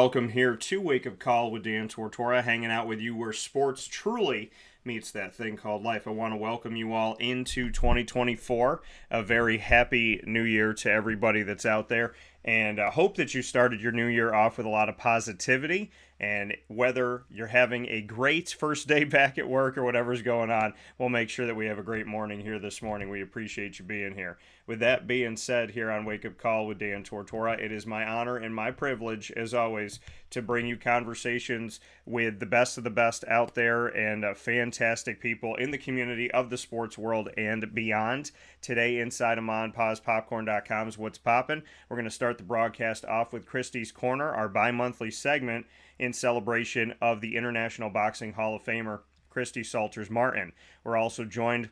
welcome here to Wake Up Call with Dan Tortora, hanging out with you where sports truly meets that thing called life. I want to welcome you all into 2024. A very happy new year to everybody that's out there, and I hope that you started your new year off with a lot of positivity. And whether you're having a great first day back at work or whatever's going on, we'll make sure that we have a great morning here this morning. We appreciate you being here. With that being said, here on Wake Up Call with Dan Tortora, it is my honor and my privilege, as always, to bring you conversations with the best of the best out there and fantastic people in the community of the sports world and beyond. Today, inside of MonPawsPopcorn.com's What's Poppin', we're going to start the broadcast off with Christy's Corner, our bi-monthly segment in celebration of the International Boxing Hall of Famer, Christy Salters Martin. We're also joined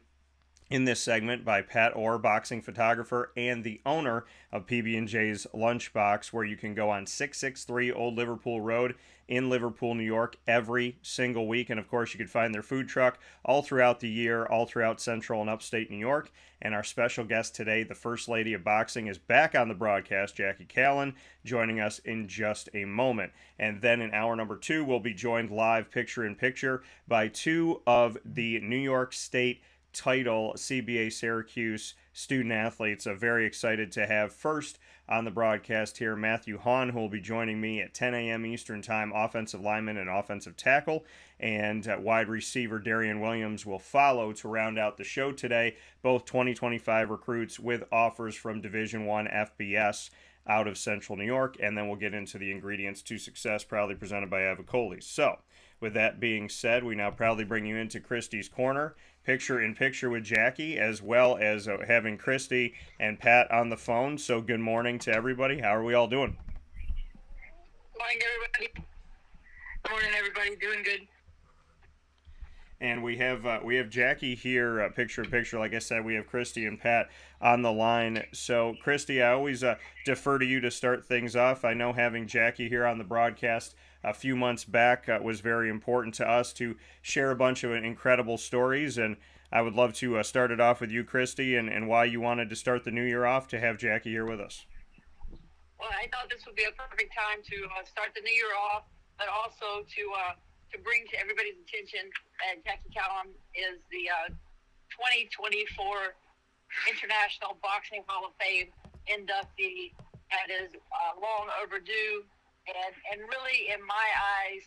in this segment by Pat Orr, boxing photographer and the owner of PB&J's Lunchbox, where you can go on 663 Old Liverpool Road in Liverpool, New York, every single week. And of course, you can find their food truck all throughout the year, all throughout central and upstate New York. And our special guest today, the First Lady of Boxing, is back on the broadcast, Jackie Kallen, joining us in just a moment. And then in hour number 2, we'll be joined live picture-in-picture by two of the New York State title CBA Syracuse student athletes. Very excited to have first on the broadcast here Matthew Hawn, who will be joining me at 10 a.m. Eastern Time, offensive lineman and offensive tackle, and wide receiver Darien Williams will follow to round out the show today. Both 2025 recruits with offers from Division I FBS out of Central New York, and then we'll get into the ingredients to success, proudly presented by Avicolli. So, with that being said, we now proudly bring you into Christy's Corner, picture-in-picture with Jackie, as well as having Christy and Pat on the phone. So good morning to everybody. How are we all doing? Good morning, everybody. Good morning, everybody. Doing good. And we have Jackie here, picture-in-picture. Like I said, we have Christy and Pat on the line. So, Christy, I always defer to you to start things off. I know having Jackie here on the broadcast a few months back was very important to us to share a bunch of incredible stories. And I would love to start it off with you, Christy, and why you wanted to start the new year off to have Jackie here with us. Well, I thought this would be a perfect time to start the new year off, but also to bring to everybody's attention that Jackie Kallen is the 2024 International Boxing Hall of Fame inductee. That is long overdue. And really, in my eyes,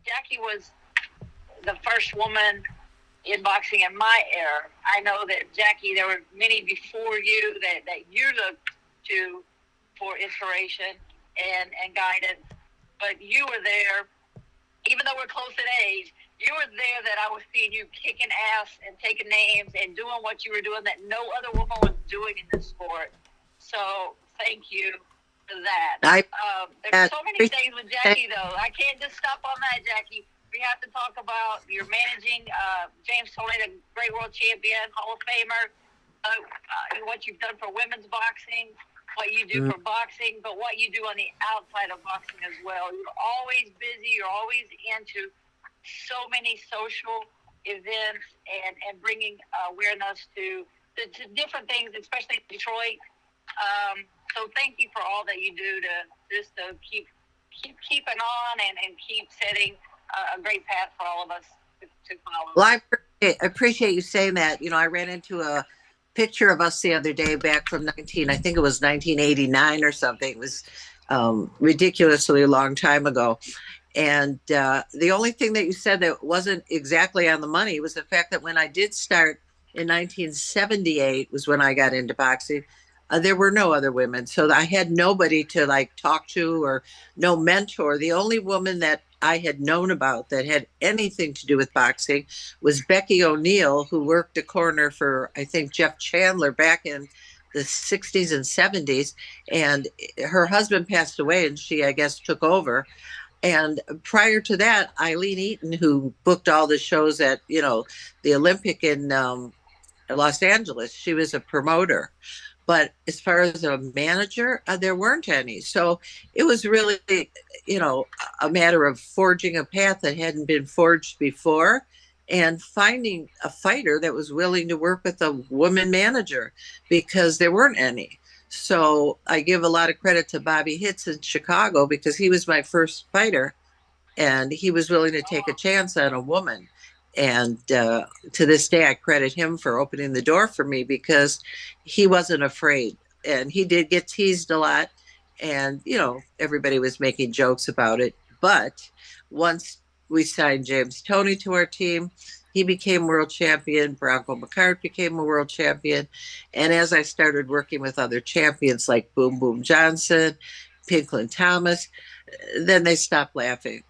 Jackie was the first woman in boxing in my era. I know that, Jackie, there were many before you that you looked to for inspiration and guidance. But you were there, even though we're close in age, you were there that I was seeing you kicking ass and taking names and doing what you were doing that no other woman was doing in this sport. So thank you for that. There's so many things with Jackie, though. I can't just stop on that, Jackie. We have to talk about your managing James Toney, the great world champion, Hall of Famer, what you've done for women's boxing, what you do for boxing, but what you do on the outside of boxing as well. You're always busy. You're always into so many social events and bringing awareness to different things, especially in Detroit. So thank you for all that you do to keep keeping on and keep setting a great path for all of us to follow. Well, I appreciate you saying that. You know, I ran into a picture of us the other day back from I think it was 1989 or something. It was ridiculously a long time ago. And the only thing that you said that wasn't exactly on the money was the fact that when I did start in 1978 was when I got into boxing. There were no other women. So I had nobody to talk to or no mentor. The only woman that I had known about that had anything to do with boxing was Becky O'Neill, who worked a corner for, I think, Jeff Chandler back in the 60s and 70s. And her husband passed away and she, I guess, took over. And prior to that, Eileen Eaton, who booked all the shows at, the Olympic in Los Angeles, she was a promoter. But as far as a manager, there weren't any. So it was really, a matter of forging a path that hadn't been forged before and finding a fighter that was willing to work with a woman manager because there weren't any. So I give a lot of credit to Bobby Hitz in Chicago because he was my first fighter and he was willing to take a chance on a woman. And to this day, I credit him for opening the door for me because he wasn't afraid. And he did get teased a lot. And, everybody was making jokes about it. But once we signed James Toney to our team, he became world champion. Bronco McCart became a world champion. And as I started working with other champions like Boom Boom Johnson, Pinklin Thomas, then they stopped laughing.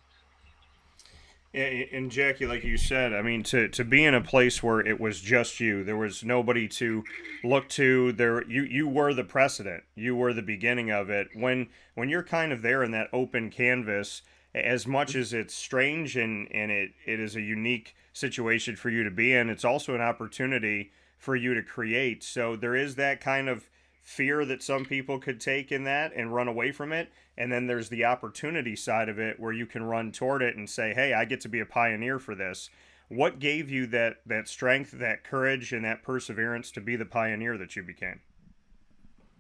And Jackie, like you said, I mean, to be in a place where it was just you, there was nobody to look to. You were the precedent. You were the beginning of it. When you're kind of there in that open canvas, as much as it's strange and it is a unique situation for you to be in, it's also an opportunity for you to create. So there is that kind of fear that some people could take in that and run away from it. And then there's the opportunity side of it where you can run toward it and say, hey, I get to be a pioneer for this. What gave you that strength, that courage, and that perseverance to be the pioneer that you became?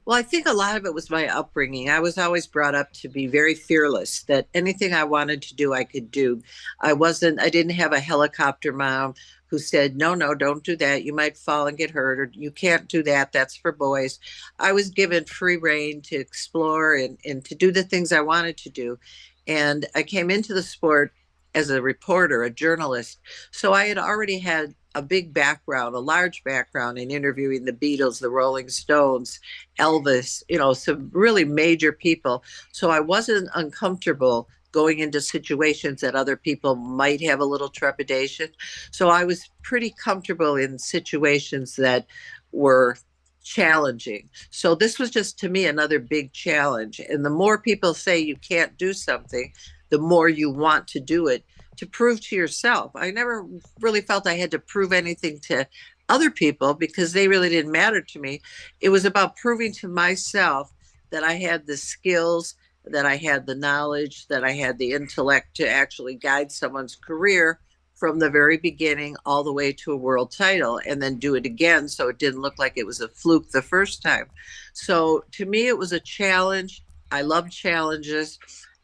Well, I think a lot of it was my upbringing. I was always brought up to be very fearless, that anything I wanted to do, I could do. I didn't have a helicopter mom who said, no, no, don't do that. You might fall and get hurt, or you can't do that. That's for boys. I was given free reign to explore and to do the things I wanted to do. And I came into the sport as a reporter, a journalist. So I had already had a big background, a large background in interviewing the Beatles, the Rolling Stones, Elvis, some really major people. So I wasn't uncomfortable going into situations that other people might have a little trepidation. So I was pretty comfortable in situations that were challenging. So this was just to me another big challenge. And the more people say you can't do something, the more you want to do it to prove to yourself. I never really felt I had to prove anything to other people because they really didn't matter to me. It was about proving to myself that I had the skills, that I had the knowledge, that I had the intellect to actually guide someone's career from the very beginning all the way to a world title, and then do it again so it didn't look like it was a fluke the first time. So to me, it was a challenge. I love challenges.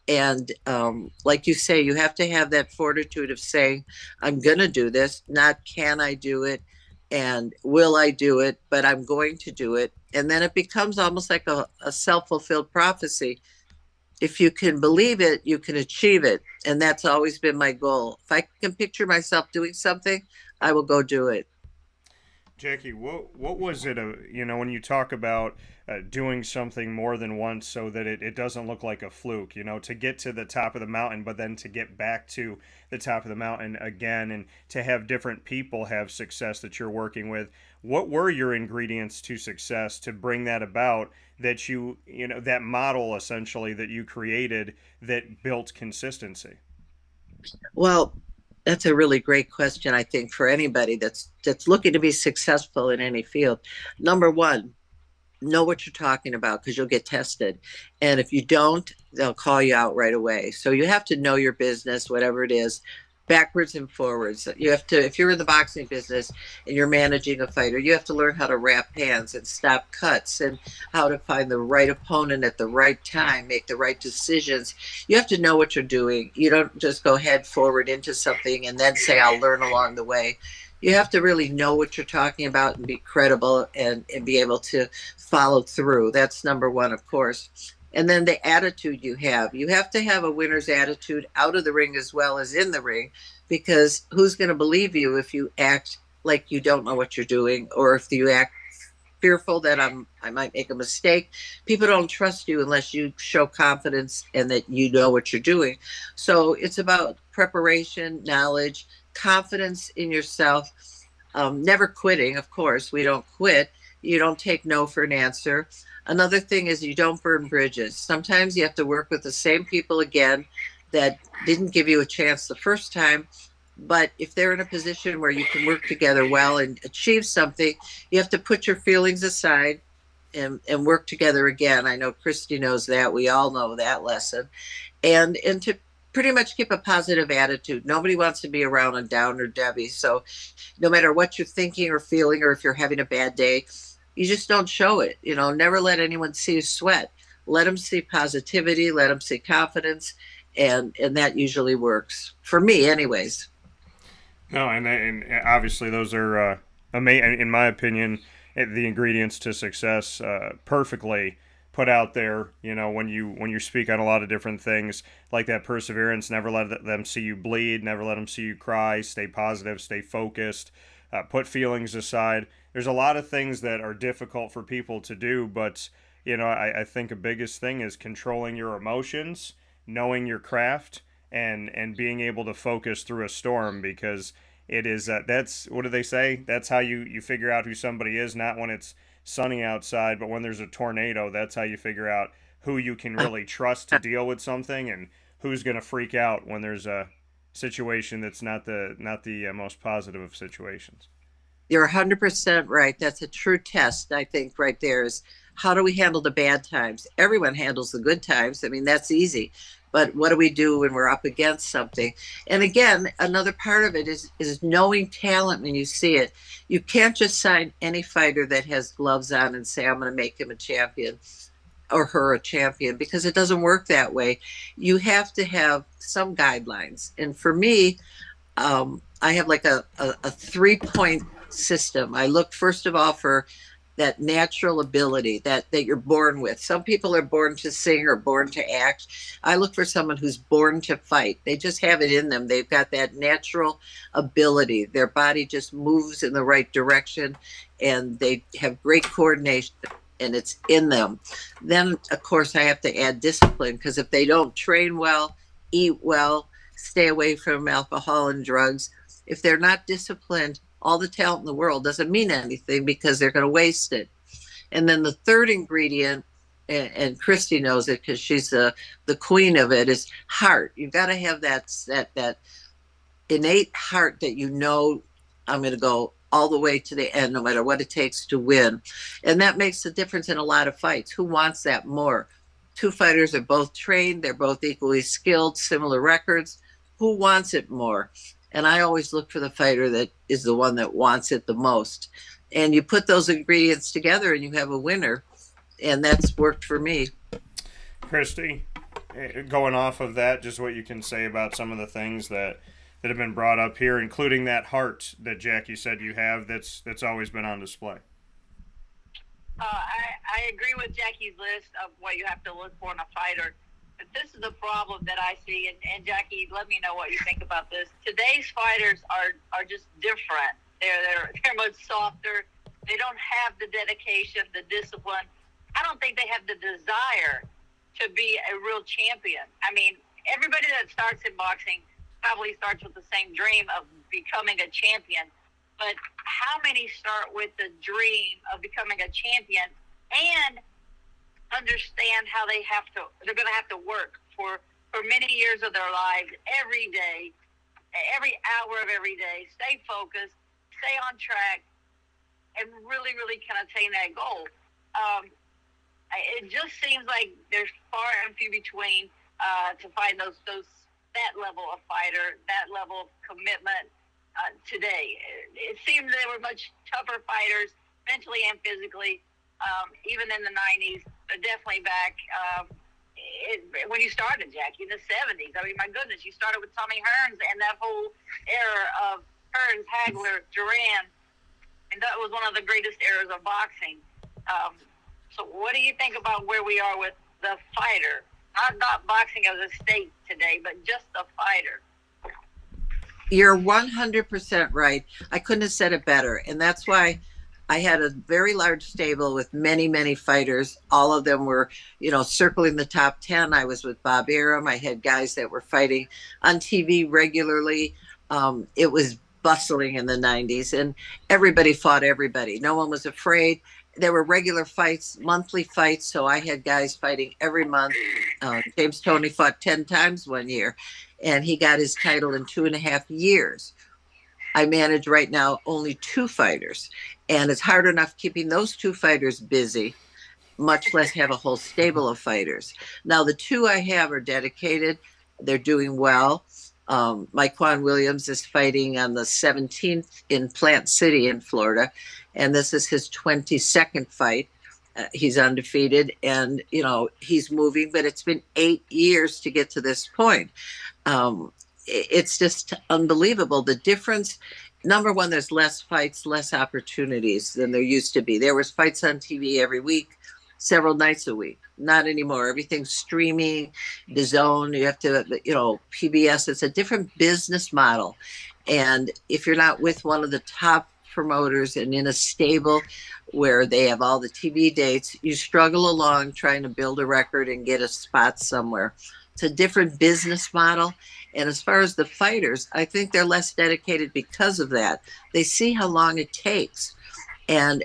And like you say, you have to have that fortitude of saying, I'm going to do this, not can I do it and will I do it, but I'm going to do it. And then it becomes almost like a self-fulfilled prophecy. If you can believe it, you can achieve it. And that's always been my goal. If I can picture myself doing something, I will go do it. Jackie, what was it? When you talk about doing something more than once, so that it doesn't look like a fluke. To get to the top of the mountain, but then to get back to the top of the mountain again, and to have different people have success that you're working with. What were your ingredients to success to bring that about? That that model essentially that you created that built consistency. Well, that's a really great question, I think, for anybody that's looking to be successful in any field. Number one, know what you're talking about because you'll get tested. And if you don't, they'll call you out right away. So you have to know your business, whatever it is, backwards and forwards. You have to, if you're in the boxing business and you're managing a fighter, you have to learn how to wrap hands and stop cuts and how to find the right opponent at the right time, make the right decisions. You have to know what you're doing. You don't just go head forward into something and then say, I'll learn along the way. You have to really know what you're talking about and be credible and be able to follow through. That's number one, of course. And then the attitude you have. You have to have a winner's attitude out of the ring as well as in the ring, because who's going to believe you if you act like you don't know what you're doing, or if you act fearful that I might make a mistake? People don't trust you unless you show confidence and that you know what you're doing. So it's about preparation, knowledge, confidence in yourself, never quitting. Of course, we don't quit. You don't take no for an answer. Another thing is you don't burn bridges. Sometimes you have to work with the same people again that didn't give you a chance the first time. But if they're in a position where you can work together well and achieve something, you have to put your feelings aside and work together again. I know Christy knows that. We all know that lesson. And to pretty much keep a positive attitude. Nobody wants to be around a downer Debbie. So no matter what you're thinking or feeling, or if you're having a bad day, you just don't show it. Never let anyone see you sweat. Let them see positivity, let them see confidence, and that usually works for me anyways. No, and obviously those are amazing. In my opinion, the ingredients to success, perfectly put out there. When you speak on a lot of different things like that, perseverance. Never let them see you bleed. Never let them see you cry. Stay positive. Stay focused. Put feelings aside. There's a lot of things that are difficult for people to do, but I think a biggest thing is controlling your emotions, knowing your craft, and being able to focus through a storm, because it is that's what do they say? That's how you figure out who somebody is, not when it's sunny outside, but when there's a tornado. That's how you figure out who you can really trust to deal with something, and who's going to freak out when there's a situation that's not the most positive of situations. You're 100% right. That's a true test, I think, right there is how do we handle the bad times? Everyone handles the good times. I mean, that's easy. But what do we do when we're up against something? And again, another part of it is knowing talent when you see it. You can't just sign any fighter that has gloves on and say, I'm going to make him a champion or her a champion, because it doesn't work that way. You have to have some guidelines. And for me, I have like a 3-point system. I look first of all for that natural ability that you're born with. Some people are born to sing or born to act. I look for someone who's born to fight. They just have it in them. They've got that natural ability. Their body just moves in the right direction, and they have great coordination, and it's in them. Then, of course, I have to add discipline, because if they don't train well, eat well, stay away from alcohol and drugs, if they're not disciplined, all the talent in the world doesn't mean anything, because they're going to waste it. And then the third ingredient, and Christy knows it because she's the queen of it, is heart. You've got to have that innate heart that I'm going to go all the way to the end, no matter what it takes to win. And that makes a difference in a lot of fights. Who wants that more? Two fighters are both trained. They're both equally skilled, similar records. Who wants it more? And I always look for the fighter that is the one that wants it the most. And you put those ingredients together and you have a winner. And that's worked for me. Christy, going off of that, just what you can say about some of the things that have been brought up here, including that heart that Jackie said you have, that's always been on display. I agree with Jackie's list of what you have to look for in a fighter. But this is the problem that I see, and Jackie, let me know what you think about this. Today's fighters are just different. They're much softer. They don't have the dedication, the discipline. I don't think they have the desire to be a real champion. I mean, everybody that starts in boxing probably starts with the same dream of becoming a champion. But how many start with the dream of becoming a champion and understand how they're going to have to work for many years of their lives, every day, every hour of every day, stay focused, stay on track, and really, really kind of attain that goal. It just seems like there's far and few between to find that level of fighter, that level of commitment today. It seems they were much tougher fighters, mentally and physically, even in the 90s, but definitely back when you started, Jackie, in the 70s. I mean, my goodness, you started with Tommy Hearns and that whole era of Hearns, Hagler, Duran, and that was one of the greatest eras of boxing. So what do you think about where we are with the fighter? Not boxing as a state today, but just the fighter. You're 100% right. I couldn't have said it better. And that's why I had a very large stable with many, many fighters. All of them were, circling the top 10. I was with Bob Arum. I had guys that were fighting on TV regularly. It was bustling in the 90s, and everybody fought everybody. No one was afraid. There were regular fights, monthly fights, so I had guys fighting every month. James Toney fought 10 times one year, and he got his title in 2.5 years. I manage right now only 2 fighters, and it's hard enough keeping those 2 fighters busy, much less have a whole stable of fighters. Now, the 2 I have are dedicated. They're doing well. Mike Williams is fighting on the 17th in Plant City in Florida, and this is his 22nd fight. He's undefeated, and he's moving, but it's been 8 years to get to this point. It's just unbelievable. The difference, number one, there's less fights, less opportunities than there used to be. There was fights on TV every week, several nights a week. Not anymore. Everything's streaming, the zone. You have to, PBS. It's a different business model. And if you're not with one of the top promoters and in a stable where they have all the TV dates, you struggle along trying to build a record and get a spot somewhere. It's a different business model. And as far as the fighters, I think they're less dedicated because of that. They see how long it takes. And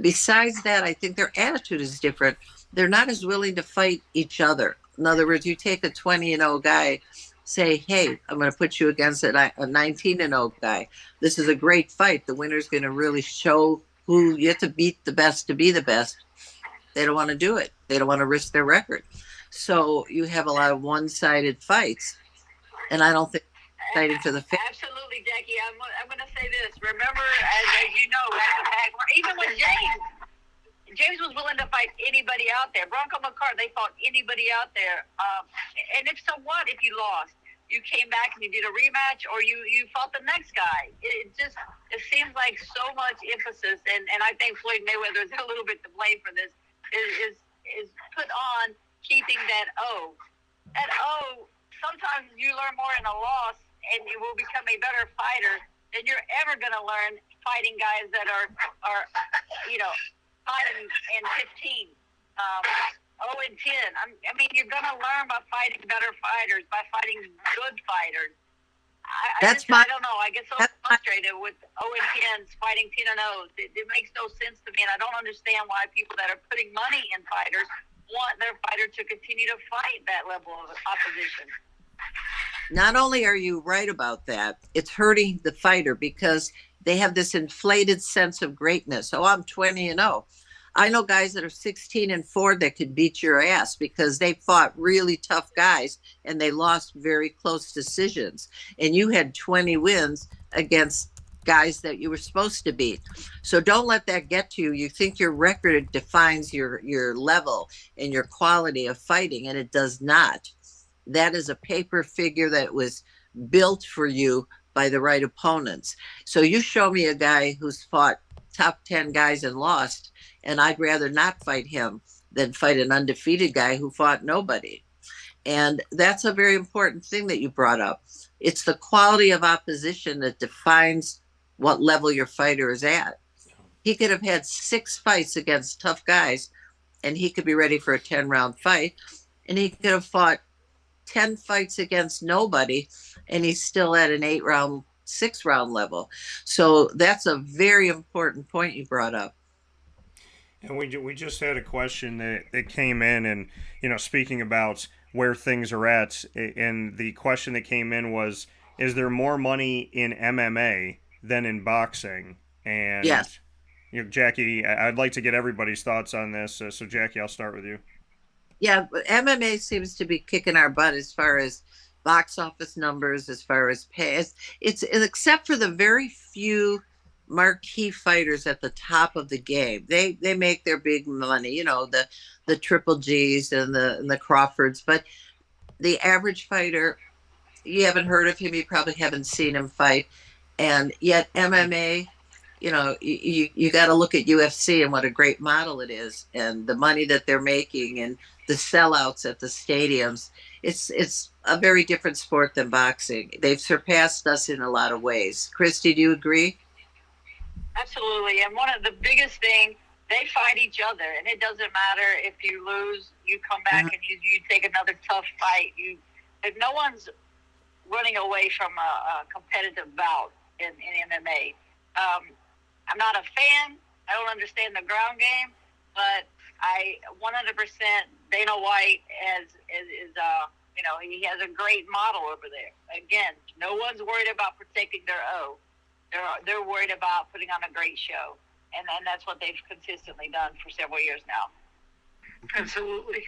besides that, I think their attitude is different. They're not as willing to fight each other. In other words, you take a 20-0 guy, say, hey, I'm going to put you against a 19-0 guy. This is a great fight. The winner's going to really show who you have to beat the best to be the best. They don't want to do it. They don't want to risk their record. So you have a lot of one-sided fights. And I don't think fighting for the fifth. Absolutely, Jackie. I'm going to say this. Remember, as you know, even with James was willing to fight anybody out there. Bronco McCart, they fought anybody out there. And if so what if you lost? You came back and you did a rematch, or you fought the next guy. It seems like so much emphasis, and I think Floyd Mayweather is a little bit to blame for this, is put on keeping that O. That O, sometimes you learn more in a loss, and you will become a better fighter than you're ever going to learn fighting guys that are 5 and 15, 0 and 10. I mean, you're going to learn by fighting better fighters, by fighting good fighters. I don't know. I get so frustrated with 0 and 10s fighting 10 and 0s. It makes no sense to me, and I don't understand why people that are putting money in fighters want their fighter to continue to fight that level of opposition. Not only are you right about that, it's hurting the fighter because they have this inflated sense of greatness. Oh, I'm 20-0. I know guys that are 16-4 that could beat your ass because they fought really tough guys and they lost very close decisions. And you had 20 wins against guys that you were supposed to beat. So don't let that get to you. You think your record defines your level and your quality of fighting, and it does not. That is a paper figure that was built for you by the right opponents. So you show me a guy who's fought top 10 guys and lost, and I'd rather not fight him than fight an undefeated guy who fought nobody. And that's a very important thing that you brought up. It's the quality of opposition that defines what level your fighter is at. He could have had 6 fights against tough guys, and he could be ready for a 10-round fight, and he could have fought 10 fights against nobody, and he's still at an 8-round, 6-round level. So that's a very important point you brought up. And we just had a question that came in, and speaking about where things are at, and the question that came in was, is there more money in MMA than in boxing? And yes. Jackie, I'd like to get everybody's thoughts on this. So Jackie, I'll start with you. Yeah, but MMA seems to be kicking our butt as far as box office numbers, as far as pay. It's except for the very few marquee fighters at the top of the game. They make their big money, the Triple G's and the Crawfords. But the average fighter, you haven't heard of him. You probably haven't seen him fight. And yet MMA, you got to look at UFC and what a great model it is, and the money that they're making, and the sellouts at the stadiums. It's a very different sport than boxing. They've surpassed us in a lot of ways. Christy, do you agree? Absolutely. And one of the biggest things, they fight each other, and it doesn't matter if you lose, you come back and you take another tough fight. If no one's running away from a competitive bout in MMA. I'm not a fan. I don't understand the ground game, but I 100% Dana White he has a great model over there. Again, no one's worried about protecting their O. They're worried about putting on a great show, and that's what they've consistently done for several years now. Absolutely.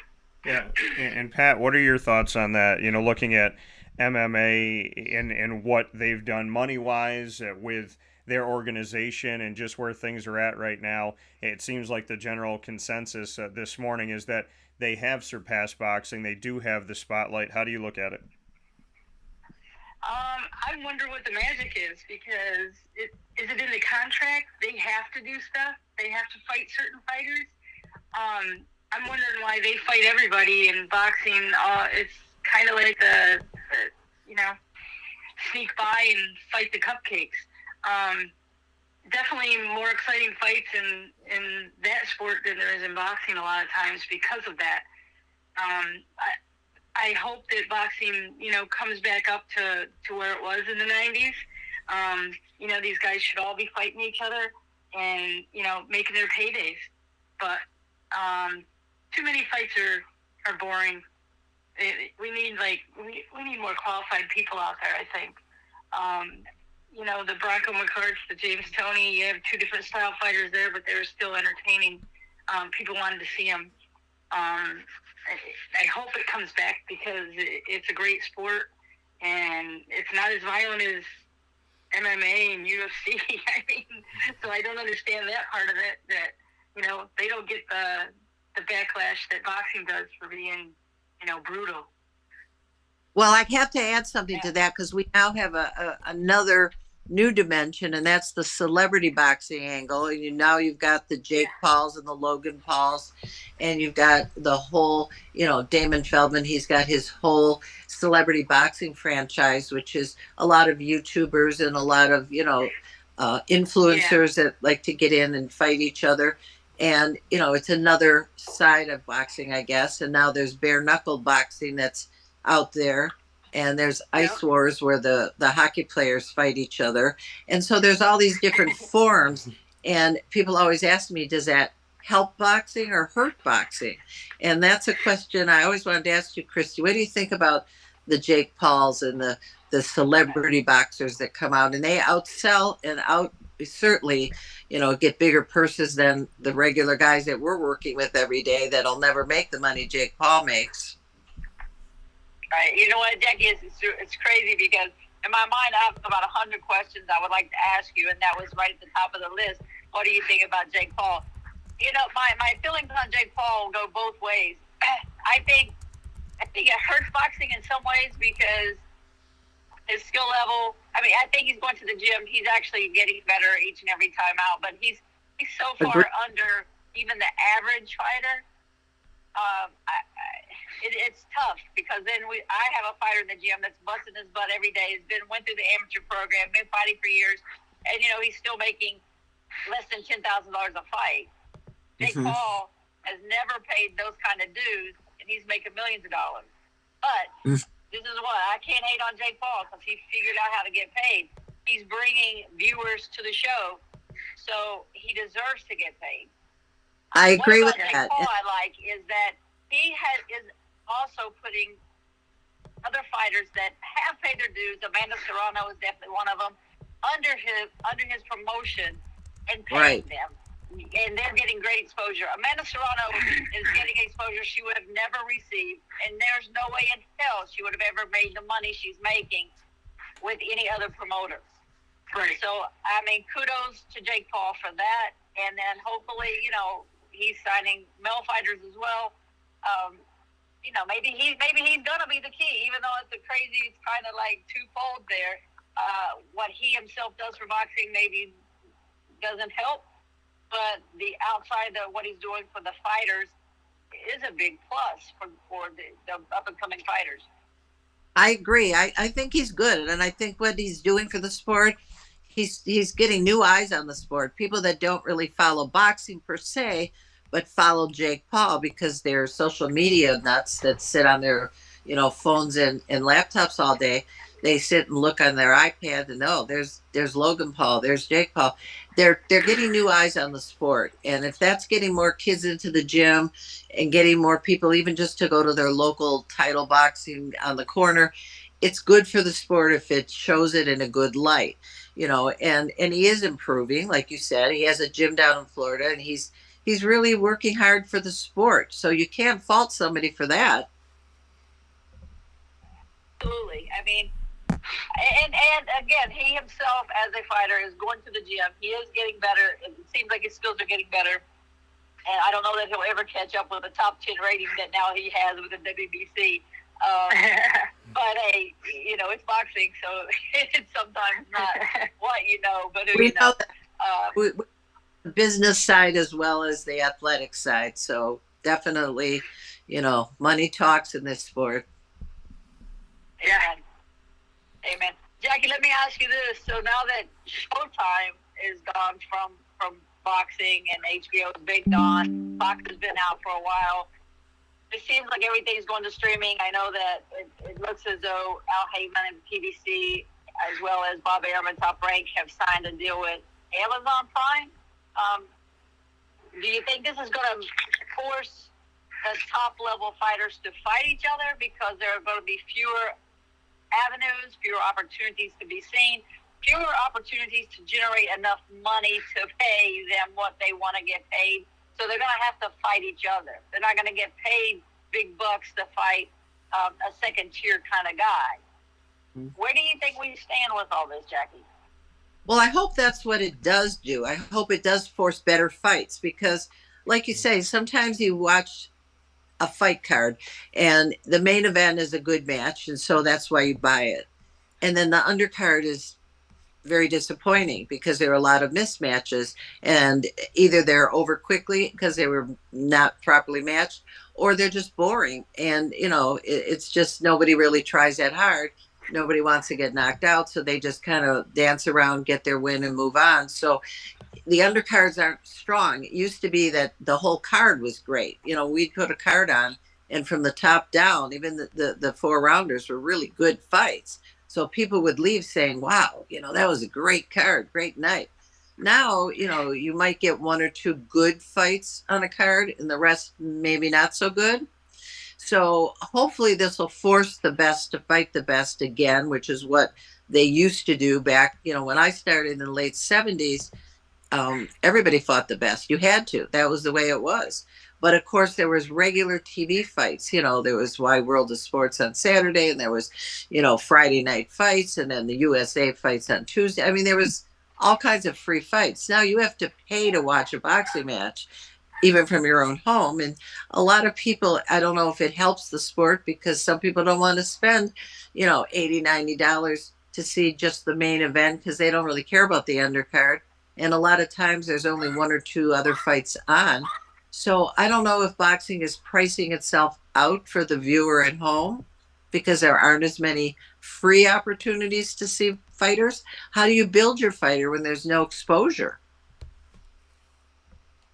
Yeah, and Pat, what are your thoughts on that? Looking at MMA and what they've done money wise with their organization and just where things are at right now. It seems like the general consensus this morning is that they have surpassed boxing. They do have the spotlight. How do you look at it? I wonder what the magic is, because is it in the contract? They have to do stuff. They have to fight certain fighters. I'm wondering why they fight everybody in boxing. It's kind of like the sneak by and fight the cupcakes. Definitely more exciting fights in that sport than there is in boxing a lot of times because of that. I hope that boxing, comes back up to where it was in the 90s. These guys should all be fighting each other and, making their paydays. But too many fights are boring. We need more qualified people out there, I think. The Bronco McCarts, the James Toney, you have two different style fighters there, but they're still entertaining. People wanted to see them. I hope it comes back because it's a great sport and it's not as violent as MMA and UFC. So I don't understand that part of it, that, they don't get the backlash that boxing does for being, brutal. Well, I have to add something to that because we now have another new dimension, and that's the celebrity boxing angle. And now you've got the Jake Pauls and the Logan Pauls, and you've got the whole, Damon Feldman. He's got his whole celebrity boxing franchise, which is a lot of YouTubers and a lot of, influencers that like to get in and fight each other. And, it's another side of boxing, I guess. And now there's bare knuckle boxing that's out there. And there's ice wars where the hockey players fight each other. And so there's all these different forms. And people always ask me, does that help boxing or hurt boxing? And that's a question I always wanted to ask you, Christy. What do you think about the Jake Pauls and the celebrity boxers that come out and they outsell and certainly, get bigger purses than the regular guys that we're working with every day that'll never make the money Jake Paul makes? Right. You know what, Jackie, it's crazy because in my mind I have about 100 questions I would like to ask you, and that was right at the top of the list. What do you think about Jake Paul? My feelings on Jake Paul go both ways. I think it hurts boxing in some ways because his skill level. I think he's going to the gym. He's actually getting better each and every time out, but he's so far under even the average fighter. It's tough because then I have a fighter in the gym that's busting his butt every day. Went through the amateur program, been fighting for years, and he's still making less than $10,000 a fight. Jake Paul has never paid those kind of dues, and he's making millions of dollars. But this is what I can't hate on Jake Paul because he figured out how to get paid. He's bringing viewers to the show, so he deserves to get paid. I agree with Jake that. Paul I like is that he is also putting other fighters that have paid their dues. Amanda Serrano is definitely one of them under his promotion and paying them, and they're getting great exposure. Amanda Serrano is getting exposure she would have never received, and there's no way in hell she would have ever made the money she's making with any other promoters. Right. So kudos to Jake Paul for that, and then hopefully he's signing male fighters as well. Maybe he's gonna be the key, even though it's kind of like twofold there. What he himself does for boxing maybe doesn't help, but the outside of what he's doing for the fighters is a big plus for the up and coming fighters. I agree. I think he's good, and I think what he's doing for the sport, he's getting new eyes on the sport. People that don't really follow boxing per se, but follow Jake Paul because they're social media nuts that sit on their, phones and laptops all day. They sit and look on their iPad and there's Logan Paul, there's Jake Paul. They're getting new eyes on the sport, and if that's getting more kids into the gym and getting more people even just to go to their local title boxing on the corner, it's good for the sport if it shows it in a good light, And he is improving, like you said. He has a gym down in Florida, and he's really working hard for the sport. So you can't fault somebody for that. Absolutely. I mean, and again, he himself as a fighter is going to the gym. He is getting better. It seems like his skills are getting better. And I don't know that he'll ever catch up with the top 10 rating that now he has with the WBC. But hey, you know, it's boxing, so it's sometimes not what you know, but who you know. The business side as well as the athletic side. So definitely, you know, money talks in this sport. Yeah. Amen. Jackie, let me ask you this. So now that Showtime is gone from boxing and HBO is big on, Fox has been out for a while. It seems like everything's going to streaming. I know that it looks as though Al Heyman and PBC, as well as Bob Arum, Top Rank, have signed a deal with Amazon Prime. Do you think this is going to force the top-level fighters to fight each other because there are going to be fewer avenues, fewer opportunities to be seen, fewer opportunities to generate enough money to pay them what they want to get paid? So they're going to have to fight each other. They're not going to get paid big bucks to fight a second-tier kind of guy. Where do you think we stand with all this, Jackie? Well, I hope that's what it does do. I hope it does force better fights because, like you say, sometimes you watch a fight card and the main event is a good match, and so that's why you buy it. And then the undercard is very disappointing because there are a lot of mismatches, and either they're over quickly because they were not properly matched, or they're just boring. And, you know, it's just nobody really tries that hard. Nobody wants to get knocked out, so they just kind of dance around, get their win, and move on. So the undercards aren't strong. It used to be that the whole card was great. You know, we'd put a card on, and from the top down, even the four rounders were really good fights. So people would leave saying, wow, you know, that was a great card, great night. Now, you know, you might get one or two good fights on a card, and the rest maybe not so good. So hopefully this will force the best to fight the best again, which is what they used to do back, you know, when I started in the late 70s. Everybody fought the best. You had to. That was the way it was. But of course, there was regular TV fights. You know, there was Wide World of Sports on Saturday, and there was, you know, Friday night fights, and then the USA fights on Tuesday. I mean, there was all kinds of free fights. Now you have to pay to watch a boxing match, even from your own home. And a lot of people, I don't know if it helps the sport because some people don't want to spend, you know, $80, $90 to see just the main event because they don't really care about the undercard. And a lot of times there's only one or two other fights on. So I don't know if boxing is pricing itself out for the viewer at home because there aren't as many free opportunities to see fighters. How do you build your fighter when there's no exposure?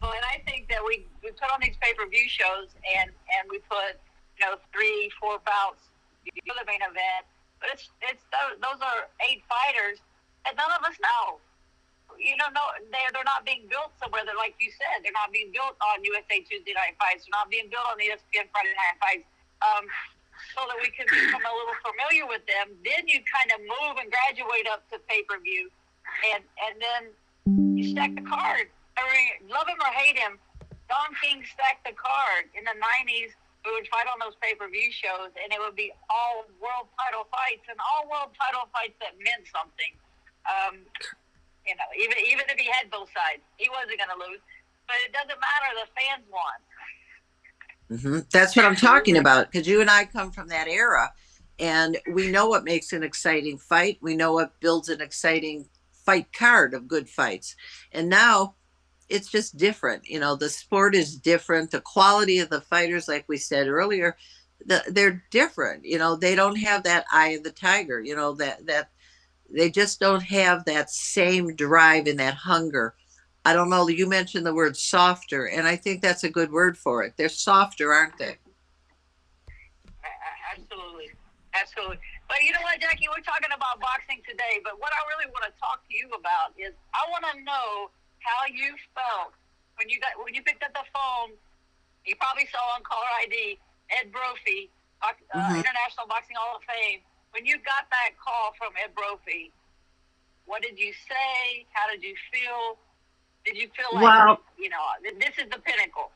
Well, and I think that we put on these pay-per-view shows and we put, you know, 3-4 bouts for the main event. But it's those are 8 fighters that none of us know. You don't know, they're not being built somewhere. They're, like you said, they're not being built on USA Tuesday Night Fights. They're not being built on ESPN Friday Night Fights. So that we can become a little familiar with them. Then you kind of move and graduate up to pay-per-view. And then you stack the card. I mean, love him or hate him, Don King stacked the card. In the 90s, we would fight on those pay-per-view shows, and it would be all world title fights, and all world title fights that meant something. You know, even if he had both sides, he wasn't going to lose. But it doesn't matter. The fans won. Mm-hmm. That's what I'm talking about, because you and I come from that era, and we know what makes an exciting fight. We know what builds an exciting fight card of good fights. And now it's just different. You know, the sport is different. The quality of the fighters, like we said earlier, they're different. You know, they don't have that eye of the tiger, you know, that they just don't have that same drive and that hunger. I don't know, you mentioned the word softer, and I think that's a good word for it. They're softer, aren't they? Absolutely. Absolutely. But you know what, Jackie, we're talking about boxing today, but what I really want to talk to you about is I want to know how you felt when you picked up the phone. You probably saw on caller ID Ed Brophy, International Boxing Hall of Fame. When you got that call from Ed Brophy, what did you say? How did you feel? Did you feel like, you know, this is the pinnacle?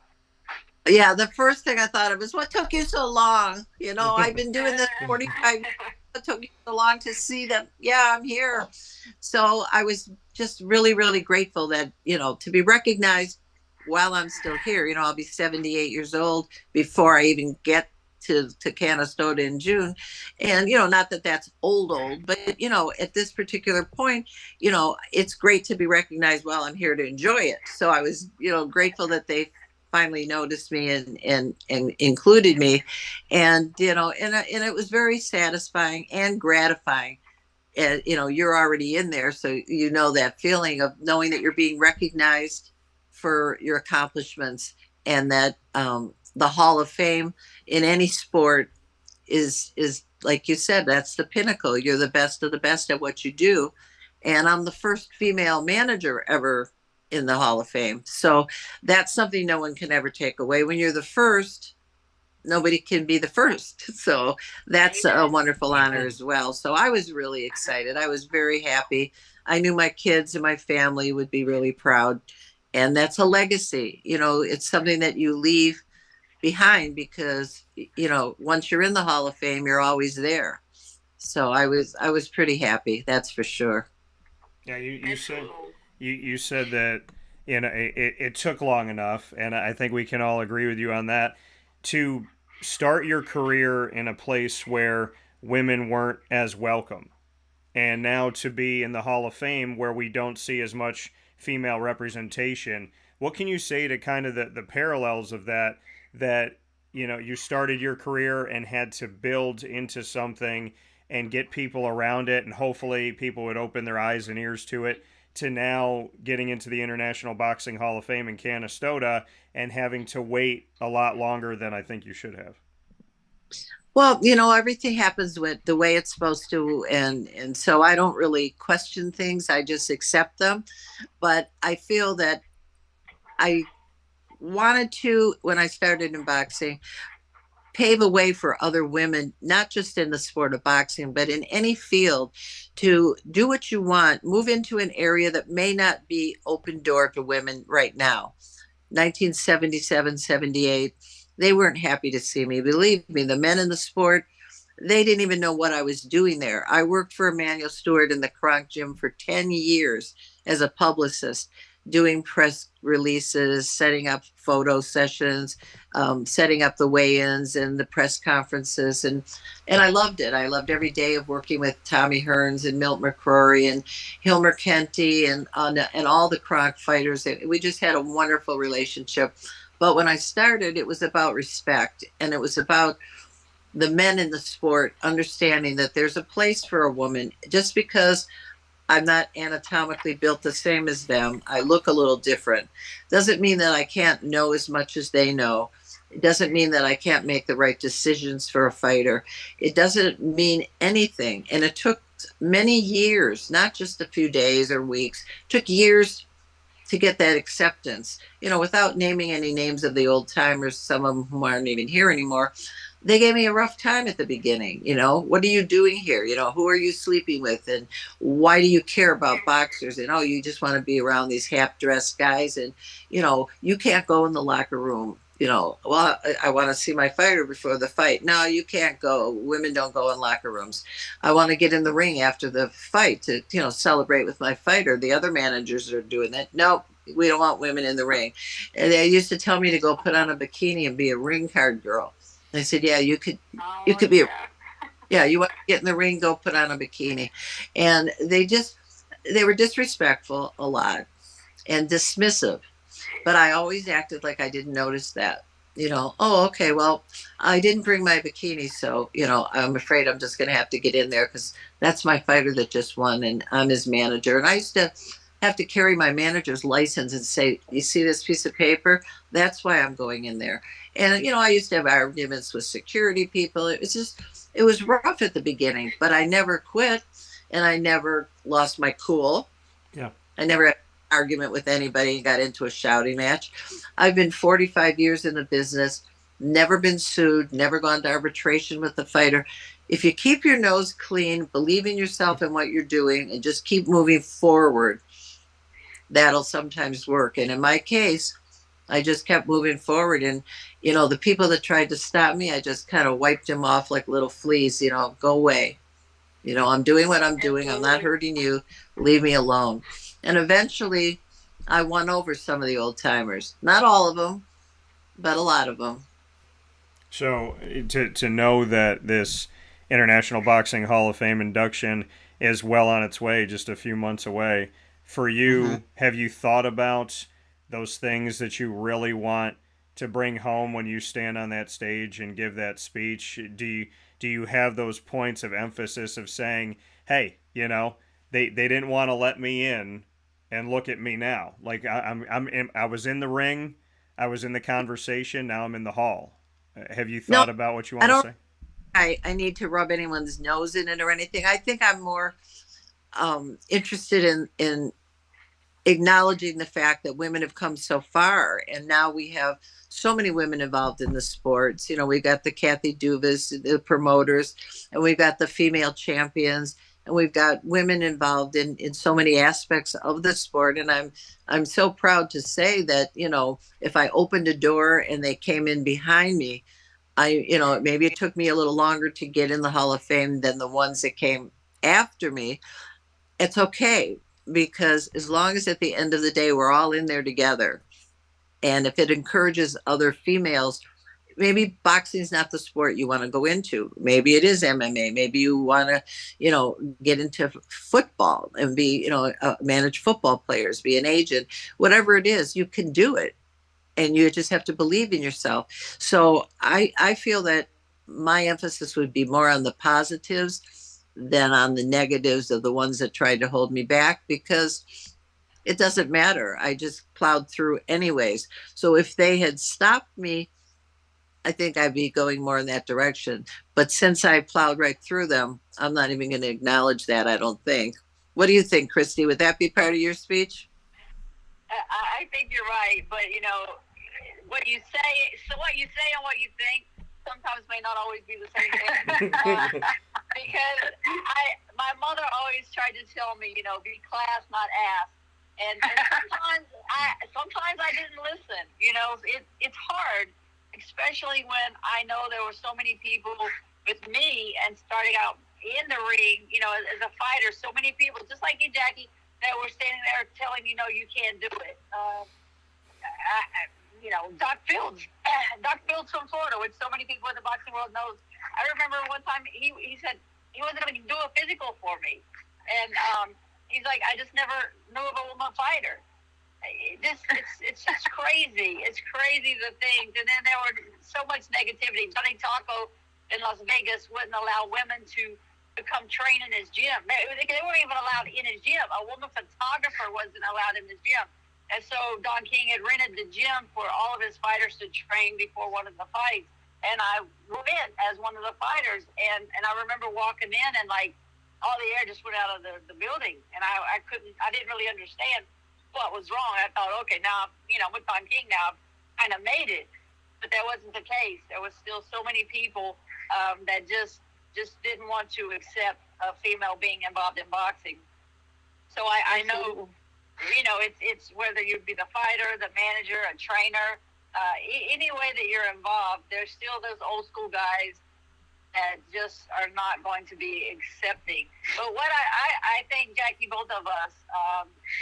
Yeah, the first thing I thought of is, what took you so long? You know, I've been doing this 45 it took me so long to see that. Yeah, I'm here. So I was just really, really grateful that, to be recognized while I'm still here. I'll be 78 years old before I even get to Canastota in June. And, not that that's old, but, at this particular point, it's great to be recognized while I'm here to enjoy it. So I was, grateful that they finally noticed me and included me. And, and it was very satisfying and gratifying. And, you're already in there. So, that feeling of knowing that you're being recognized for your accomplishments, and that the Hall of Fame in any sport is like you said, that's the pinnacle. You're the best of the best at what you do. And I'm the first female manager ever in the Hall of Fame. So that's something no one can ever take away. When you're the first, nobody can be the first. So that's a wonderful honor as well. So I was really excited. I was very happy. I knew my kids and my family would be really proud. And that's a legacy. It's something that you leave behind because, once you're in the Hall of Fame, you're always there. So I was pretty happy. That's for sure. Yeah, you said that it took long enough, and I think we can all agree with you on that, to start your career in a place where women weren't as welcome, and now to be in the Hall of Fame where we don't see as much female representation. What can you say to kind of the parallels of that you started your career and had to build into something and get people around it, and hopefully people would open their eyes and ears to it, to now getting into the International Boxing Hall of Fame in Canastota and having to wait a lot longer than I think you should have? Well, everything happens with the way it's supposed to, and so I don't really question things. I just accept them. But I feel that I wanted to, when I started in boxing, pave a way for other women, not just in the sport of boxing, but in any field, to do what you want, move into an area that may not be open door to women right now. 1977, 78. They weren't happy to see me. Believe me, the men in the sport, they didn't even know what I was doing there. I worked for Emmanuel Stewart in the Kronk Gym for 10 years as a publicist, doing press releases, setting up photo sessions, setting up the weigh-ins and the press conferences. And I loved it. I loved every day of working with Tommy Hearns and Milt McCrory and Hilmer Kenty and all the Kronk fighters. We just had a wonderful relationship. But when I started, it was about respect, and it was about the men in the sport understanding that there's a place for a woman. Just because I'm not anatomically built the same as them, I look a little different, doesn't mean that I can't know as much as they know. It doesn't mean that I can't make the right decisions for a fighter. It doesn't mean anything. And it took many years, not just a few days or weeks, it took years to get that acceptance. Without naming any names of the old timers, some of them who aren't even here anymore, they gave me a rough time at the beginning. What are you doing here? Who are you sleeping with? And why do you care about boxers? And, you just want to be around these half-dressed guys. And, you can't go in the locker room. Well, I want to see my fighter before the fight. No, you can't go. Women don't go in locker rooms. I want to get in the ring after the fight to, celebrate with my fighter. The other managers are doing that. No, we don't want women in the ring. And they used to tell me to go put on a bikini and be a ring card girl. I said, yeah, you could be you want to get in the ring, go put on a bikini. And they were disrespectful a lot and dismissive. But I always acted like I didn't notice that. Oh, okay, well, I didn't bring my bikini, so, I'm afraid I'm just going to have to get in there because that's my fighter that just won, and I'm his manager. And I used to have to carry my manager's license and say, you see this piece of paper? That's why I'm going in there. And, I used to have arguments with security people. It was rough at the beginning, but I never quit, and I never lost my cool. Yeah. I never had argument with anybody and got into a shouting match. I've been 45 years in the business, never been sued, never gone to arbitration with the fighter. If you keep your nose clean, believe in yourself and what you're doing, and just keep moving forward, that'll sometimes work. And in my case, I just kept moving forward. And, the people that tried to stop me, I just kind of wiped them off like little fleas, go away. You know, I'm doing what I'm doing. I'm not Absolutely. hurting you. Leave me alone. And eventually I won over some of the old timers. Not all of them, but a lot of them. So to know that this International Boxing Hall of Fame induction is well on its way, just a few months away, for Hmm. you, have you thought about those things that you really want to bring home when you stand on that stage and give that speech? Do you have those points of emphasis of saying, "Hey, they didn't want to let me in, and look at me now. Like I was in the ring, I was in the conversation. Now I'm in the hall." Have you No, thought about what you I want to don't. say? I need to rub anyone's nose in it or anything. I think I'm more interested in acknowledging the fact that women have come so far, and now we have so many women involved in the sports. You know, we got the Kathy Duvas, the promoters, and we've got the female champions, and we've got women involved in so many aspects of the sport. And I'm so proud to say that, you know, if I opened a door and they came in behind me, you know, maybe it took me a little longer to get in the Hall of Fame than the ones that came after me. It's okay, because as long as at the end of the day we're all in there together, and if it encourages other females, maybe boxing is not the sport you want to go into. Maybe it is MMA. Maybe you want to, you know, get into football and be, you know, manage football players, be an agent, whatever it is, you can do it. And you just have to believe in yourself. So I feel that my emphasis would be more on the positives than on the negatives of the ones that tried to hold me back, because it doesn't matter. I just plowed through anyways. So if they had stopped me, I think I'd be going more in that direction. But since I plowed right through them, I'm not even going to acknowledge that, I don't think. What do you think, Christy? Would that be part of your speech? I think you're right, but you know, what you say, so what you say and what you think sometimes may not always be the same thing. Because my mother always tried to tell me, you know, be class, not ass. And sometimes I didn't listen. You know, it's hard, especially when I know there were so many people with me and starting out in the ring, you know, as a fighter, so many people, just like you, Jackie, that were standing there telling you, no, you can't do it. You know, Doc Fields from Florida, which so many people in the boxing world knows. I remember one time he said he wasn't going to do a physical for me, and he's like, I just never knew of a woman fighter. It's just crazy. It's crazy, the things. And then there were so much negativity. Johnny Taco in Las Vegas wouldn't allow women to come train in his gym. They weren't even allowed in his gym. A woman photographer wasn't allowed in his gym. And so Don King had rented the gym for all of his fighters to train before one of the fights. And I went as one of the fighters. And I remember walking in and like all the air just went out of the building. And I didn't really understand what was wrong. I thought, okay, now, you know, with Don King now, I've kind of made it. But that wasn't the case. There was still so many people that just didn't want to accept a female being involved in boxing. So I know, you know, it's whether you be the fighter, the manager, a trainer, any way that you're involved, there's still those old school guys that just are not going to be accepting. But what I think, Jackie, both of us,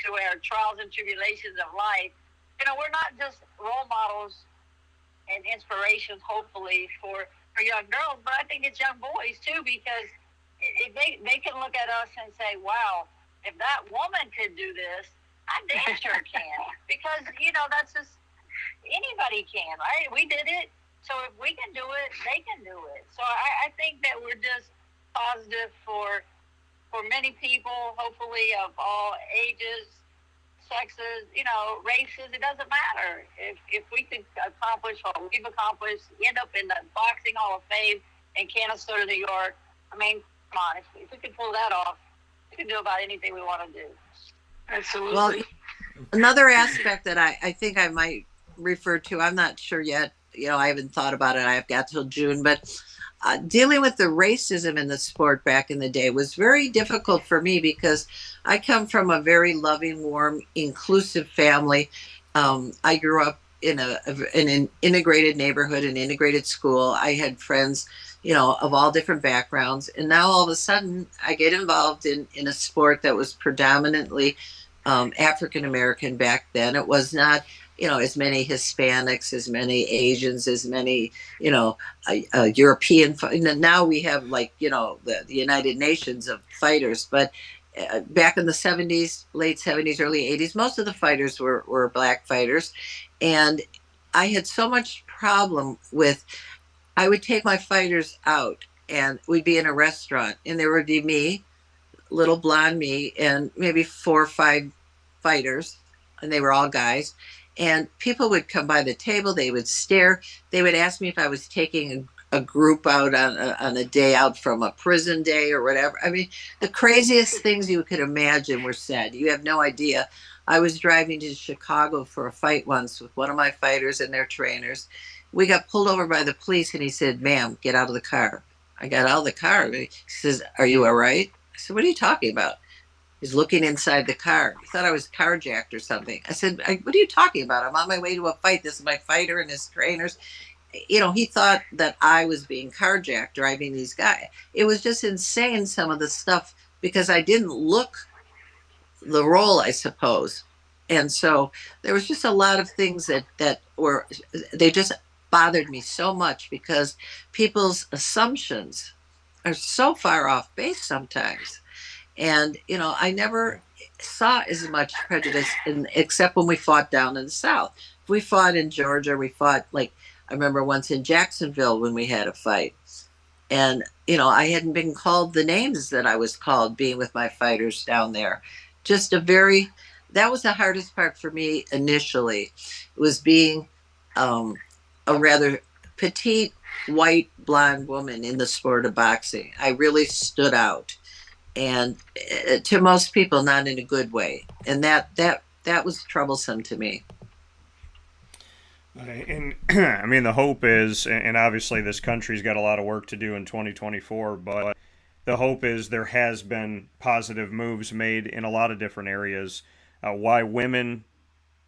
through our trials and tribulations of life, you know, we're not just role models and inspirations, hopefully, for young girls, but I think it's young boys, too, because they can look at us and say, wow, if that woman could do this, I damn sure can. Because, you know, that's just, anybody can, right? We did it. So if we can do it, they can do it. So I think that we're just positive for many people, hopefully of all ages, sexes, you know, races. It doesn't matter. If we can accomplish what we've accomplished, end up in the Boxing Hall of Fame in Canastota, New York, I mean, come on, if we can pull that off, we can do about anything we want to do. Absolutely. Well, another aspect that I think I might refer to, I'm not sure yet, you know, I haven't thought about it. I've got till June, but dealing with the racism in the sport back in the day was very difficult for me, because I come from a very loving, warm, inclusive family. I grew up in an integrated neighborhood, an integrated school. I had friends, of all different backgrounds. And now all of a sudden I get involved in a sport that was predominantly African American back then. It was not, as many Hispanics, as many Asians, as many, European. Now we have the United Nations of fighters, but back in the 70s, late 70s, early 80s, most of the fighters were black fighters. And I had so much problem with, I would take my fighters out and we'd be in a restaurant and there would be me, little blonde me, and maybe 4 or 5 fighters, and they were all guys. And people would come by the table, they would stare, they would ask me if I was taking a group out on a day out from a prison day or whatever. I mean, the craziest things you could imagine were said. You have no idea. I was driving to Chicago for a fight once with one of my fighters and their trainers. We got pulled over by the police and he said, "Ma'am, get out of the car." I got out of the car. He says, "Are you all right?" I said, "What are you talking about?" He's looking inside the car. He thought I was carjacked or something. I said, "What are you talking about? I'm on my way to a fight. This is my fighter and his trainers." He thought that I was being carjacked driving these guys. It was just insane, some of the stuff, because I didn't look the role, I suppose. And so there was just a lot of things that were, they just bothered me so much because people's assumptions are so far off base sometimes. And, I never saw as much prejudice except when we fought down in the South. If we fought in Georgia, we fought, like, I remember once in Jacksonville when we had a fight. And, I hadn't been called the names that I was called being with my fighters down there. That was the hardest part for me initially. It was being a rather petite, white, blonde woman in the sport of boxing. I really stood out. And to most people, not in a good way. And that was troublesome to me. And I mean, the hope is, and obviously this country's got a lot of work to do in 2024, but the hope is there has been positive moves made in a lot of different areas. Why women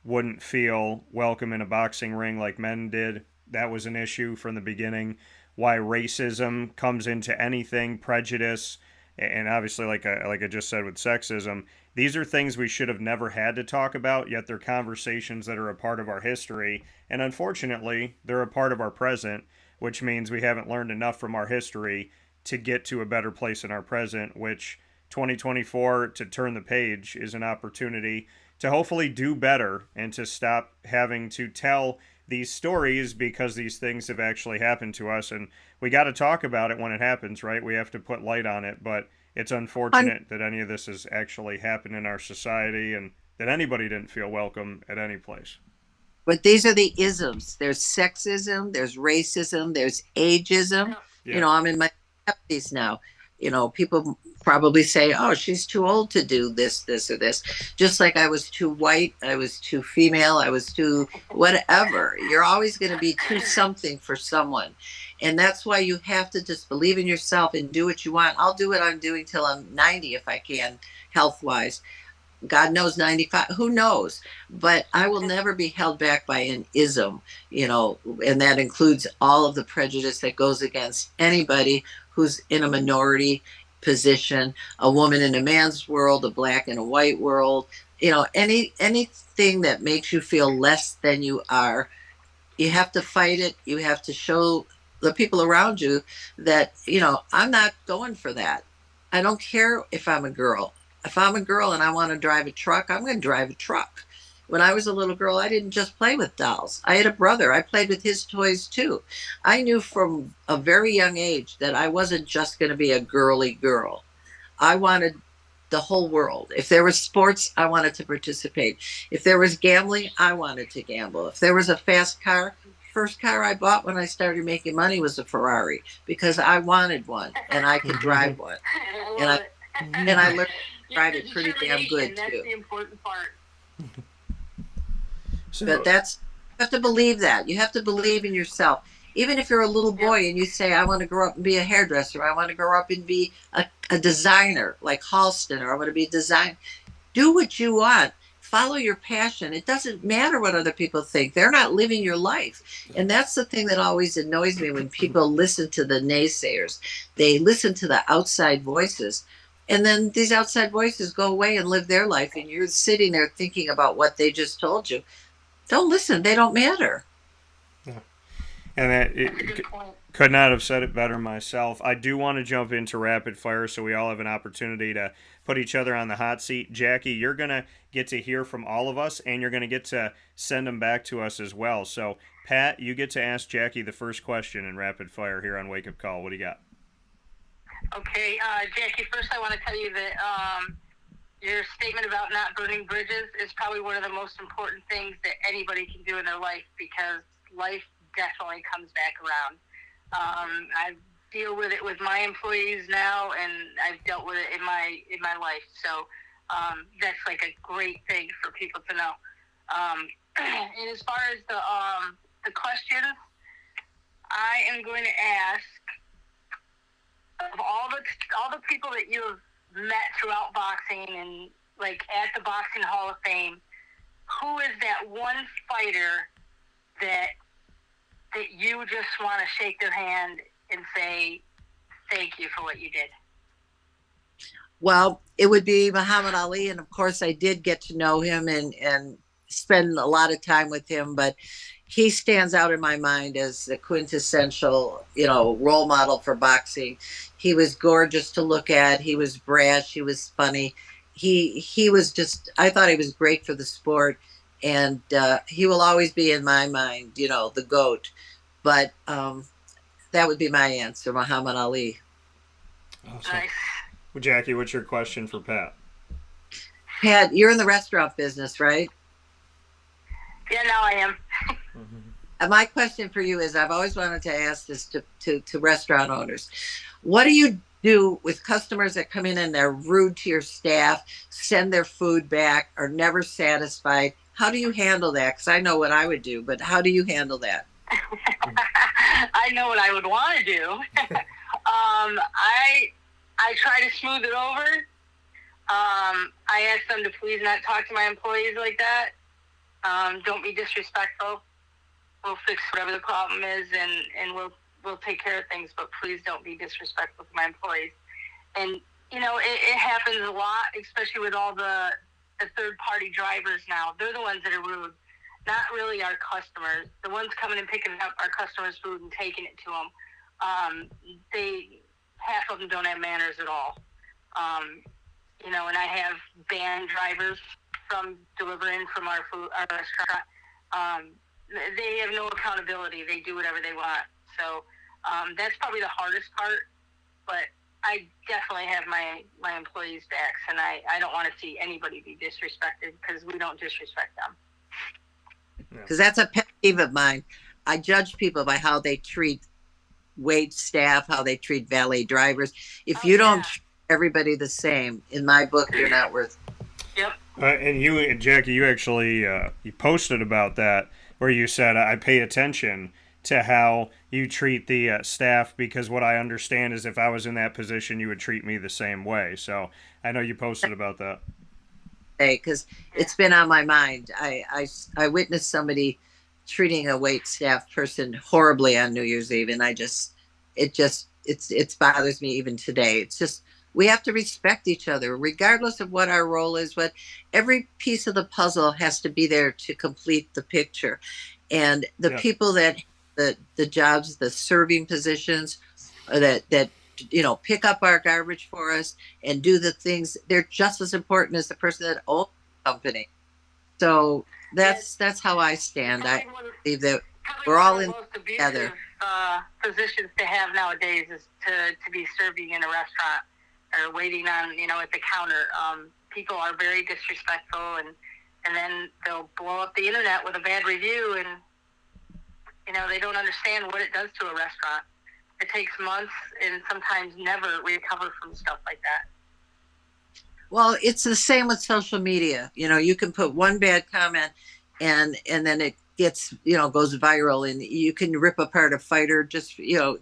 wouldn't feel welcome in a boxing ring like men did, that was an issue from the beginning. Why racism comes into anything, prejudice, and obviously, like I just said with sexism, these are things we should have never had to talk about, yet they're conversations that are a part of our history. And unfortunately, they're a part of our present, which means we haven't learned enough from our history to get to a better place in our present, which 2024, to turn the page, is an opportunity to hopefully do better and to stop having to tell these stories because these things have actually happened to us. And we got to talk about it when it happens, right? We have to put light on it, but it's unfortunate that any of this has actually happened in our society and that anybody didn't feel welcome at any place. But these are the isms. There's sexism, there's racism, there's ageism. Yeah. I'm in my 70s now. People probably say, "Oh, she's too old to do this, or this." Just like I was too white, I was too female, I was too whatever. You're always going to be too something for someone. And that's why you have to just believe in yourself and do what you want. I'll do what I'm doing till I'm 90 if I can, health-wise. God knows 95, who knows? But I will never be held back by an ism, and that includes all of the prejudice that goes against anybody who's in a minority position, a woman in a man's world, a black in a white world, anything that makes you feel less than you are. You have to fight it. You have to show the people around you that, I'm not going for that. I don't care if I'm a girl. If I'm a girl and I want to drive a truck, I'm going to drive a truck. When I was a little girl, I didn't just play with dolls. I had a brother. I played with his toys too. I knew from a very young age that I wasn't just going to be a girly girl. I wanted the whole world. If there was sports, I wanted to participate. If there was gambling, I wanted to gamble. If there was a fast car, first car I bought when I started making money was a Ferrari because I wanted one and I could drive one. And I learned to drive it pretty damn good that's too. The important part. So, But you have to believe that. You have to believe in yourself. Even if you're a little boy and you say, "I want to grow up and be a hairdresser. I want to grow up and be a designer like Halston, or I want to be a designer." Do what you want. follow your passion. It doesn't matter what other people think. They're not living your life. And that's the thing that always annoys me when people listen to the naysayers. They listen to the outside voices. And then these outside voices go away and live their life. And you're sitting there thinking about what they just told you. Don't listen. They don't matter. Yeah. And could not have said it better myself. I do want to jump into rapid fire so we all have an opportunity to put each other on the hot seat. Jackie, you're going to get to hear from all of us, and you're going to get to send them back to us as well. So, Pat, you get to ask Jackie the first question in rapid fire here on Wake Up Call. What do you got? Okay, Jackie, first I want to tell you that your statement about not burning bridges is probably one of the most important things that anybody can do in their life, because life definitely comes back around. I deal with it with my employees now, and I've dealt with it in my life. So that's like a great thing for people to know. And as far as the questions, I am going to ask, of all the people that you have met throughout boxing and like at the Boxing Hall of Fame, who is that one fighter that you just want to shake their hand and say thank you for what you did? Well, it would be Muhammad Ali, and of course I did get to know him and spend a lot of time with him, but he stands out in my mind as the quintessential, role model for boxing. He was gorgeous to look at. He was brash. He was funny. He was just, I thought he was great for the sport, and he will always be in my mind, the GOAT. But that would be my answer, Muhammad Ali. Awesome. Nice. Well, Jackie, what's your question for Pat? Pat, you're in the restaurant business, right? Yeah, now I am. And my question for you is, I've always wanted to ask this to restaurant owners. What do you do with customers that come in and they're rude to your staff, send their food back, are never satisfied? How do you handle that? Because I know what I would do, but how do you handle that? I know what I would want to do. I try to smooth it over. I ask them to please not talk to my employees like that. Don't be disrespectful. We'll fix whatever the problem is, and we'll take care of things, but please don't be disrespectful to my employees. And, it happens a lot, especially with all the third-party drivers now. They're the ones that are rude, not really our customers. The ones coming and picking up our customers' food and taking it to them, half of them don't have manners at all. And I have banned drivers from delivering from our restaurant. They have no accountability. They do whatever they want. So that's probably the hardest part. But I definitely have my employees' backs, and I don't want to see anybody be disrespected, because we don't disrespect them. Because that's a pet peeve of mine. I judge people by how they treat wait staff, how they treat valet drivers. If you don't treat everybody the same, in my book, you're not worth it. Yep. And you, Jackie, you actually you posted about that, where you said, I pay attention to how you treat the staff, because what I understand is if I was in that position, you would treat me the same way. So I know you posted about that. Because it's been on my mind. I witnessed somebody treating a wait staff person horribly on New Year's Eve, and it bothers me even today. It's just, we have to respect each other, regardless of what our role is. But every piece of the puzzle has to be there to complete the picture. And the people that the jobs, the serving positions, that pick up our garbage for us and do the things, they're just as important as the person that owns the company. So that's how I stand. I believe that we're all in together. Positions to have nowadays is to be serving in a restaurant or waiting on, at the counter. People are very disrespectful, and then they'll blow up the internet with a bad review, and they don't understand what it does to a restaurant. It takes months and sometimes never recover from stuff like that. Well, it's the same with social media. You can put one bad comment and then it gets, goes viral, and you can rip apart a fighter. Just, it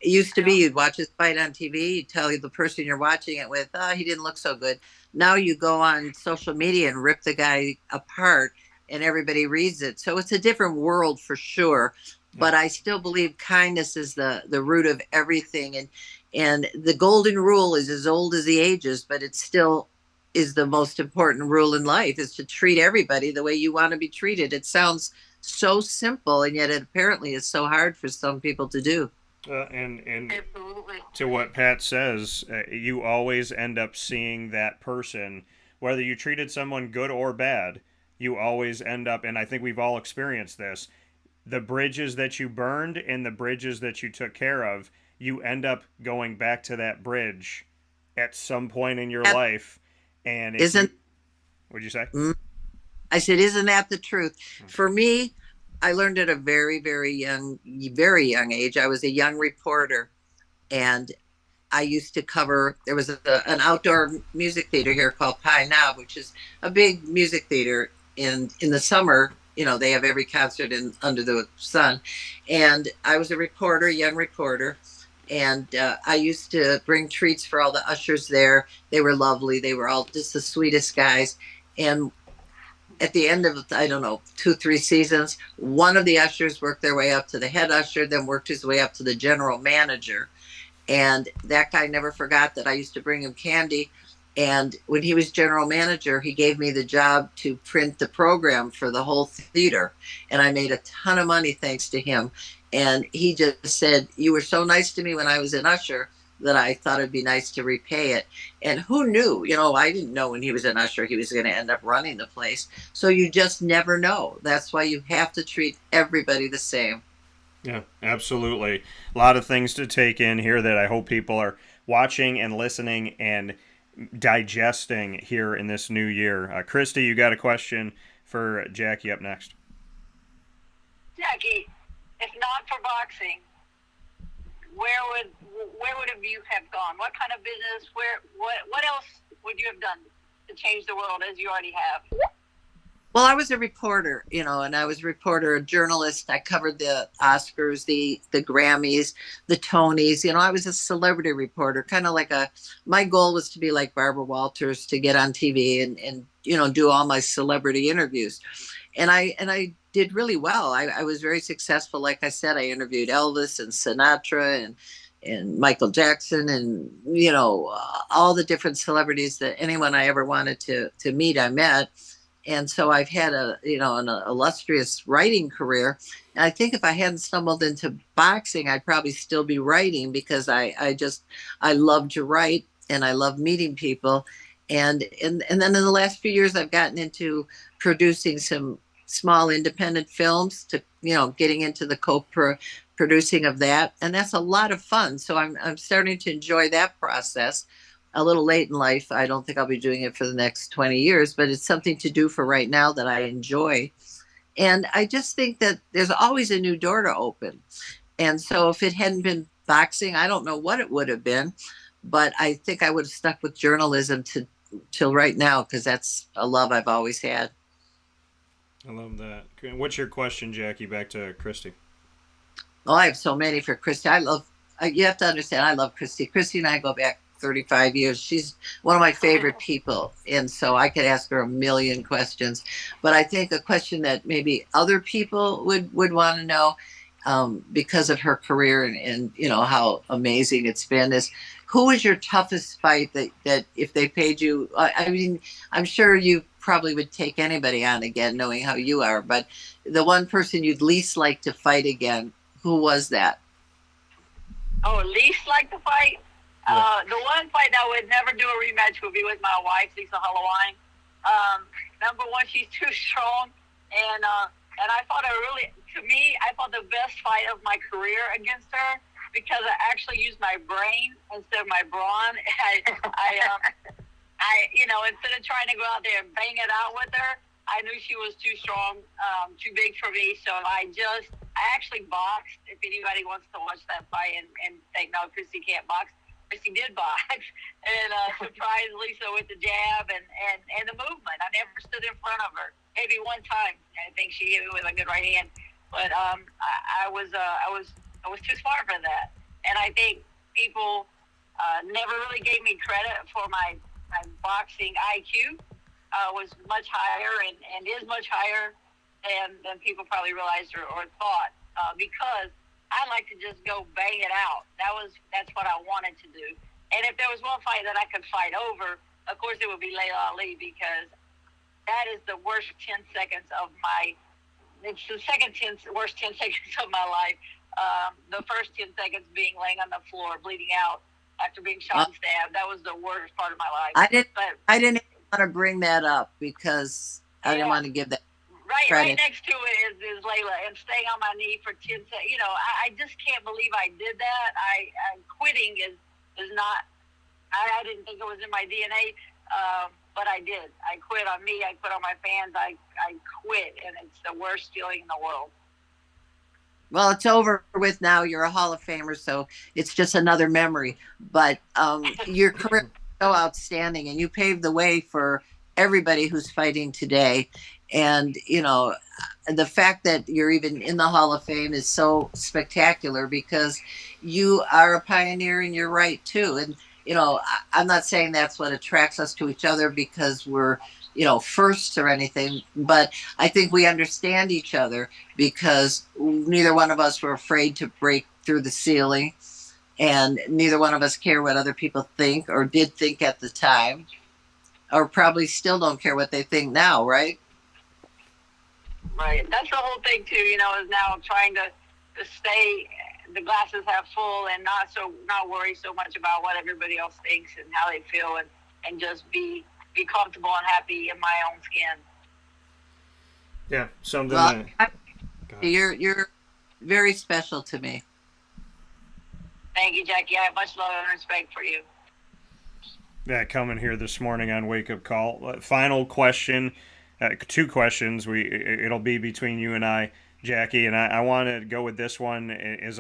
used to be you'd watch his fight on TV, you'd tell the person you're watching it with, he didn't look so good. Now you go on social media and rip the guy apart, and everybody reads it. So it's a different world for sure. Yeah. But I still believe kindness is the root of everything, and the golden rule is as old as the ages, but it still is the most important rule in life, is to treat everybody the way you want to be treated. It sounds so simple, and yet it apparently is so hard for some people to do. And Absolutely. to what Pat says, you always end up seeing that person, whether you treated someone good or bad. You always end up, and I think we've all experienced this. The bridges that you burned and the bridges that you took care of, you end up going back to that bridge at some point in your That life. And if you, isn't what'd you say? I said, isn't that the truth? For me, I learned at a very, very young age. I was a young reporter, and I used to cover. There was an outdoor music theater here called Pine Knob, which is a big music theater. In the summer, they have every concert in under the sun. And I was a reporter, young reporter, and I used to bring treats for all the ushers there. They were lovely. They were all just the sweetest guys. And at the end of, I don't know, 2 3 seasons, one of the ushers worked their way up to the head usher, then worked his way up to the general manager. And that guy never forgot that I used to bring him candy. And when he was general manager, he gave me the job to print the program for the whole theater. And I made a ton of money thanks to him. And he just said, "You were so nice to me when I was an usher that I thought it'd be nice to repay it." And who knew? I didn't know when he was an usher he was going to end up running the place. So you just never know. That's why you have to treat everybody the same. Yeah, absolutely. A lot of things to take in here that I hope people are watching and listening and digesting here in this new year. Christy, you got a question for Jackie up next. Jackie, if not for boxing, where would you have gone? What kind of business? What else would you have done to change the world as you already have? Well, I was a reporter, and I was a reporter, a journalist. I covered the Oscars, the Grammys, the Tonys. I was a celebrity reporter, kind of my goal was to be like Barbara Walters, to get on TV and do all my celebrity interviews. And I did really well. I was very successful. Like I said, I interviewed Elvis and Sinatra and Michael Jackson and, all the different celebrities that anyone I ever wanted to meet, I met. And so I've had an illustrious writing career. And I think if I hadn't stumbled into boxing, I'd probably still be writing, because I love to write and I love meeting people. And then in the last few years, I've gotten into producing some small independent films, to, getting into the co-producing of that. And that's a lot of fun. So I'm starting to enjoy that process. A little late in life. I don't think I'll be doing it for the next 20 years, but it's something to do for right now that I enjoy. And I just think that there's always a new door to open. And so if it hadn't been boxing, I don't know what it would have been, but I think I would have stuck with journalism till right now, because that's a love I've always had. I love that. What's your question, Jackie? Back to Christy. Oh, I have so many for Christy. You have to understand, I love Christy. Christy and I go back 35 years. She's one of my favorite people. And so I could ask her a million questions. But I think a question that maybe other people would want to know, because of her career and how amazing it's been, is who was your toughest fight that if they paid you, I mean, I'm sure you probably would take anybody on again, knowing how you are, but the one person you'd least like to fight again, who was that? Oh, least like to fight? Yeah. The one fight I would never do a rematch would be with my wife, Lisa Hollowine. Number one, she's too strong, and I fought I fought the best fight of my career against her, because I actually used my brain instead of my brawn. Instead of trying to go out there and bang it out with her, I knew she was too strong, too big for me. So I actually boxed. If anybody wants to watch that fight and think, no, Christy can't box, Christy did box, and surprised Lisa with the jab and the movement. I never stood in front of her. Maybe one time, I think she hit me with a good right hand, but I was too smart for that. And I think people never really gave me credit for my my boxing IQ was much higher and is much higher than people probably realized or thought, because I like to just go bang it out. That's what I wanted to do. And if there was one fight that I could fight over, of course it would be Layla Ali, because that is the worst 10 seconds of it's the worst 10 seconds of my life. The first 10 seconds being laying on the floor, bleeding out after being shot and stabbed. That was the worst part of my life. I didn't want to bring that up because I didn't want to give that right next to it is Layla, and staying on my knee for 10 seconds. You know, I just can't believe I did that. Quitting is not, I didn't think it was in my DNA, but I did. I quit on me. I quit on my fans. I quit, and it's the worst feeling in the world. Well, it's over with now. You're a Hall of Famer, so it's just another memory. But your career is so outstanding, and you paved the way for everybody who's fighting today. And, you know, the fact that you're even in the Hall of Fame is so spectacular, because you are a pioneer, and you're right, too. And, you know, I'm not saying that's what attracts us to each other because we're, you know, firsts or anything, but I think we understand each other because neither one of us were afraid to break through the ceiling, and neither one of us care what other people think or did think at the time, or probably still don't care what they think now, right? Right. That's the whole thing too, you know, is now trying to stay the glasses half full and not worry so much about what everybody else thinks and how they feel, and just be comfortable and happy in my own skin. Yeah, something. You're very special to me. Thank you, Jackie. I have much love and respect for you. Yeah, coming here this morning on Wake Up Call. Final question. Two questions. It'll be between you and I, Jackie, and I want to go with this one. As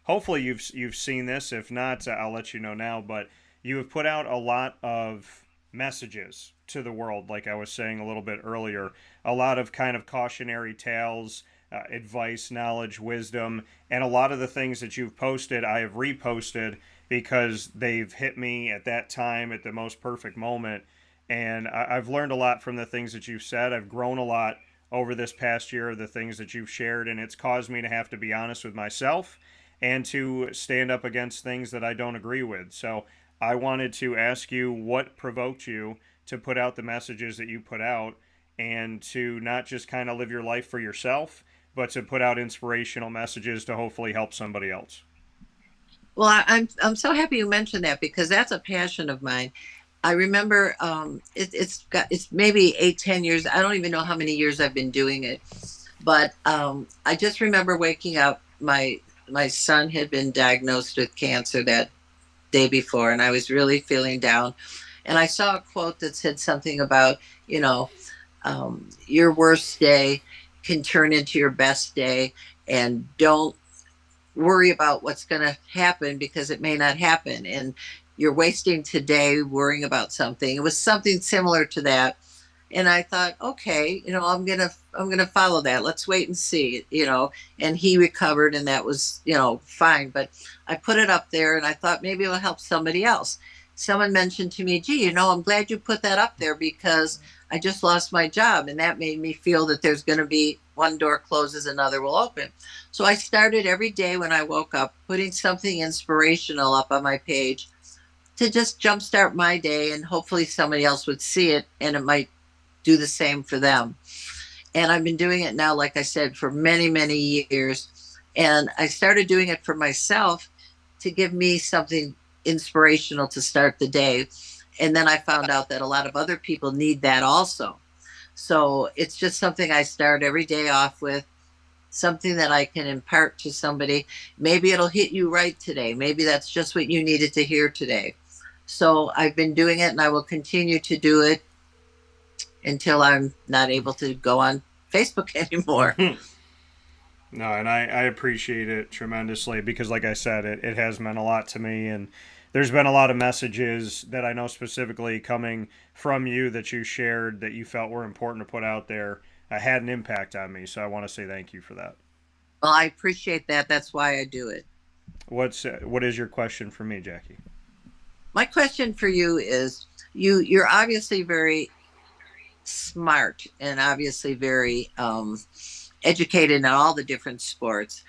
hopefully you've seen this. If not, I'll let you know now. But you have put out a lot of messages to the world, like I was saying a little bit earlier. A lot of kind of cautionary tales, advice, knowledge, wisdom, and a lot of the things that you've posted, I have reposted because they've hit me at that time at the most perfect moment. And I've learned a lot from the things that you've said. I've grown a lot over this past year, the things that you've shared, and it's caused me to have to be honest with myself and to stand up against things that I don't agree with. So I wanted to ask you what provoked you to put out the messages that you put out, and to not just kind of live your life for yourself, but to put out inspirational messages to hopefully help somebody else. Well, I'm so happy you mentioned that, because that's a passion of mine. I remember it's maybe 8-10 years. I don't even know how many years I've been doing it, but I just remember waking up. My son had been diagnosed with cancer that day before, and I was really feeling down. And I saw a quote that said something about, you know, your worst day can turn into your best day, and don't worry about what's going to happen, because it may not happen. And you're wasting today worrying about something. It was something similar to that. And I thought, okay, you know, I'm going to follow that. Let's wait and see, you know. And he recovered, and that was, you know, fine. But I put it up there, and I thought maybe it'll help somebody else. Someone mentioned to me, gee, you know, I'm glad you put that up there, because I just lost my job, and that made me feel that there's going to be one door closes, another will open. So I started every day when I woke up putting something inspirational up on my page to just jumpstart my day, and hopefully somebody else would see it and it might do the same for them. And I've been doing it now, like I said, for many, many years. And I started doing it for myself to give me something inspirational to start the day. And then I found out that a lot of other people need that also. So it's just something I start every day off with, something that I can impart to somebody. Maybe it'll hit you right today. Maybe that's just what you needed to hear today. So I've been doing it, and I will continue to do it until I'm not able to go on Facebook anymore. No, and I appreciate it tremendously, because like I said, it has meant a lot to me, and there's been a lot of messages that I know specifically coming from you that you shared that you felt were important to put out there, had an impact on me. So I want to say thank you for that. Well, I appreciate that. That's why I do it. What is your question for me, Jackie? My question for you is, you're obviously very smart and obviously very educated in all the different sports.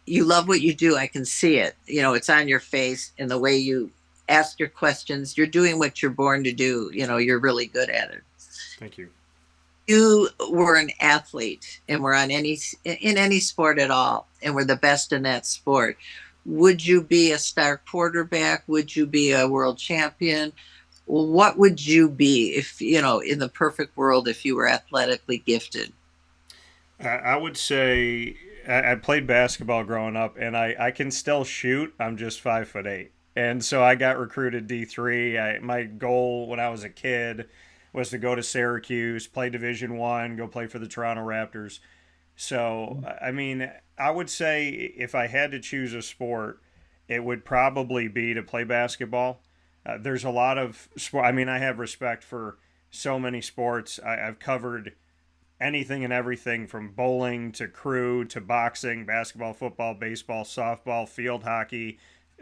You love what you do. I can see it. It's on your face in the way you ask your questions. You're doing what you're born to do. You're really good at it. Thank you. You were an athlete and were in any sport at all and were the best in that sport. Would you be a star quarterback? Would you be a world champion? What would you be if, in the perfect world, if you were athletically gifted? I would say I played basketball growing up, and I can still shoot. I'm just 5'8", and so I got recruited D3. My goal when I was a kid was to go to Syracuse, play Division 1, go play for the Toronto Raptors. So I mean, I would say if I had to choose a sport, it would probably be to play basketball. There's a lot of sport. I mean, I have respect for so many sports. I've covered anything and everything from bowling to crew to boxing, basketball, football, baseball, softball, field hockey,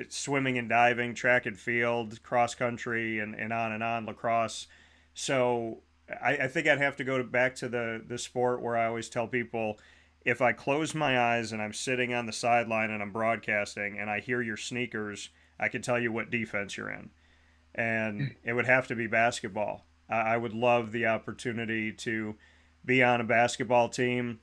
swimming and diving, track and field, cross country, and on, lacrosse. So I think I'd have to go back to the sport where I always tell people, if I close my eyes and I'm sitting on the sideline and I'm broadcasting and I hear your sneakers, I can tell you what defense you're in. And it would have to be basketball. I would love the opportunity to be on a basketball team.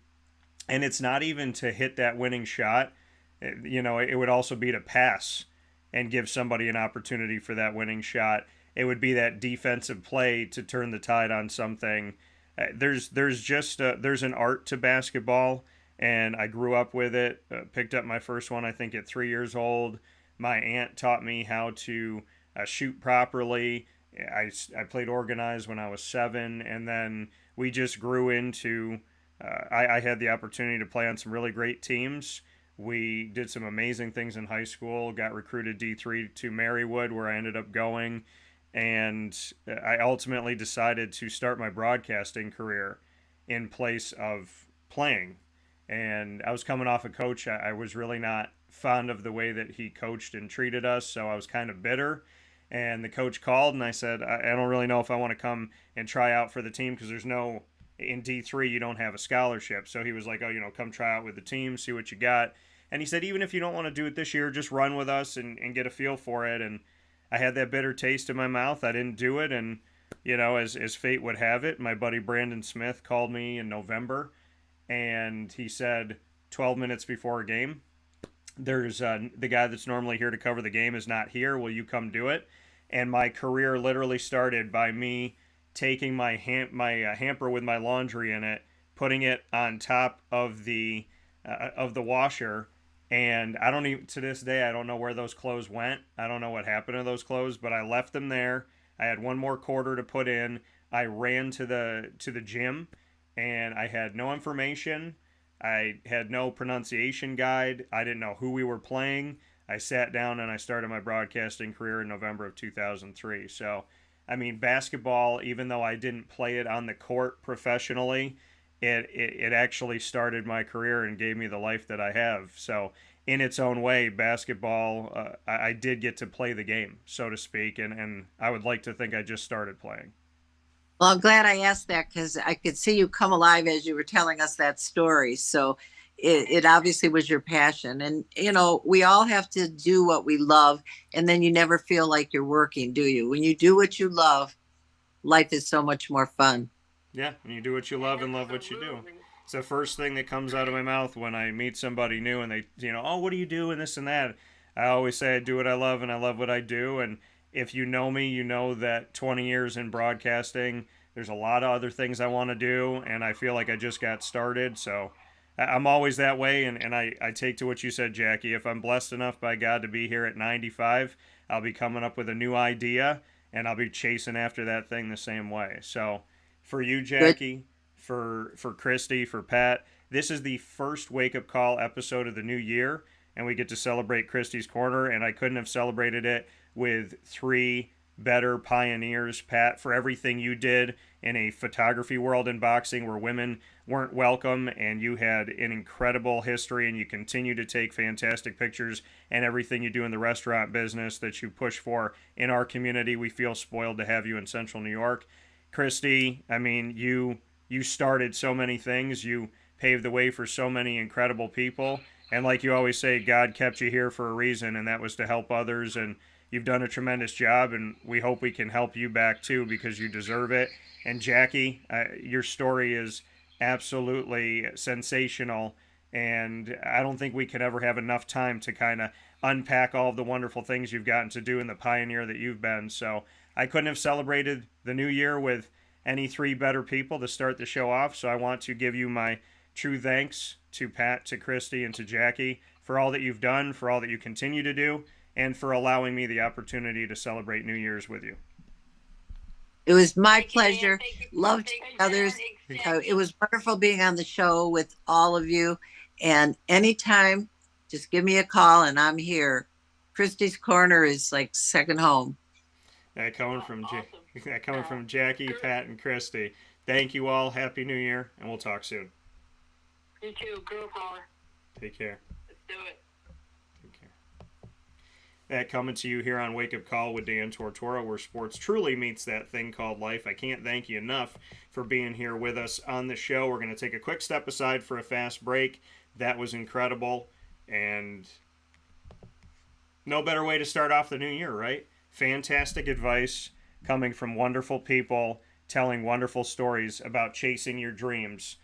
And it's not even to hit that winning shot. It would also be to pass and give somebody an opportunity for that winning shot. It would be that defensive play to turn the tide on something. There's an art to basketball, and I grew up with it. Picked up my first one, I think, at 3 years old. My aunt taught me how to shoot properly. I played organized when I was 7, and then we just grew into. I had the opportunity to play on some really great teams. We did some amazing things in high school. Got recruited D3 to Marywood, where I ended up going. And I ultimately decided to start my broadcasting career in place of playing. And I was coming off a coach. I was really not fond of the way that he coached and treated us, so I was kind of bitter. And the coach called, and I said, I don't really know if I want to come and try out for the team, because in D3, you don't have a scholarship. So he was like, come try out with the team, see what you got. And he said, even if you don't want to do it this year, just run with us and get a feel for it. And I had that bitter taste in my mouth. I didn't do it. And, as fate would have it, my buddy Brandon Smith called me in November, and he said 12 minutes before a game, there's the guy that's normally here to cover the game is not here. Will you come do it? And my career literally started by me taking my hamper with my laundry in it, putting it on top of the washer. And I don't even, to this day, I don't know where those clothes went. I don't know what happened to those clothes, but I left them there. I had one more quarter to put in. I ran to the gym, and I had no information. I had no pronunciation guide. I didn't know who we were playing. I sat down and I started my broadcasting career in November of 2003. So, I mean, basketball, even though I didn't play it on the court professionally, it actually started my career and gave me the life that I have. So in its own way, basketball, I did get to play the game, so to speak, and I would like to think I just started playing. Well, I'm glad I asked that because I could see you come alive as you were telling us that story. So it obviously was your passion. And, we all have to do what we love, and then you never feel like you're working, do you? When you do what you love, life is so much more fun. Yeah, and you do what you love and love what you do. It's the first thing that comes out of my mouth when I meet somebody new and they, oh, what do you do and this and that. I always say I do what I love and I love what I do. And if you know me, you know that 20 years in broadcasting, there's a lot of other things I want to do, and I feel like I just got started. So I'm always that way, and I take to what you said, Jackie. If I'm blessed enough by God to be here at 95, I'll be coming up with a new idea, and I'll be chasing after that thing the same way. So for you, Jackie, for Christy, for Pat, this is the first wake-up call episode of the new year, and we get to celebrate Christy's Corner, and I couldn't have celebrated it with 3 better pioneers, Pat, for everything you did in a photography world in boxing where women weren't welcome, and you had an incredible history, and you continue to take fantastic pictures, and everything you do in the restaurant business that you push for in our community. We feel spoiled to have you in Central New York. Christy, I mean, you started so many things. You paved the way for so many incredible people. And like you always say, God kept you here for a reason, and that was to help others. And you've done a tremendous job, and we hope we can help you back too, because you deserve it. And Jackie, your story is absolutely sensational, and I don't think we could ever have enough time to kind of unpack all of the wonderful things you've gotten to do and the pioneer that you've been. So I couldn't have celebrated the new year with any three better people to start the show off. So I want to give you my true thanks to Pat, to Christy, and to Jackie for all that you've done, for all that you continue to do, and for allowing me the opportunity to celebrate New Year's with you. It was my pleasure. Love to others. It was wonderful being on the show with all of you. And anytime, just give me a call and I'm here. Christy's Corner is like second home. Coming from Jackie, Pat, and Christy. Thank you all. Happy New Year, and we'll talk soon. You too. Girl power. Take care. Let's do it. Take care. That coming to you here on Wake Up Call with Dan Tortora, where sports truly meets that thing called life. I can't thank you enough for being here with us on the show. We're going to take a quick step aside for a fast break. That was incredible, and no better way to start off the new year, right? Fantastic advice coming from wonderful people, telling wonderful stories about chasing your dreams.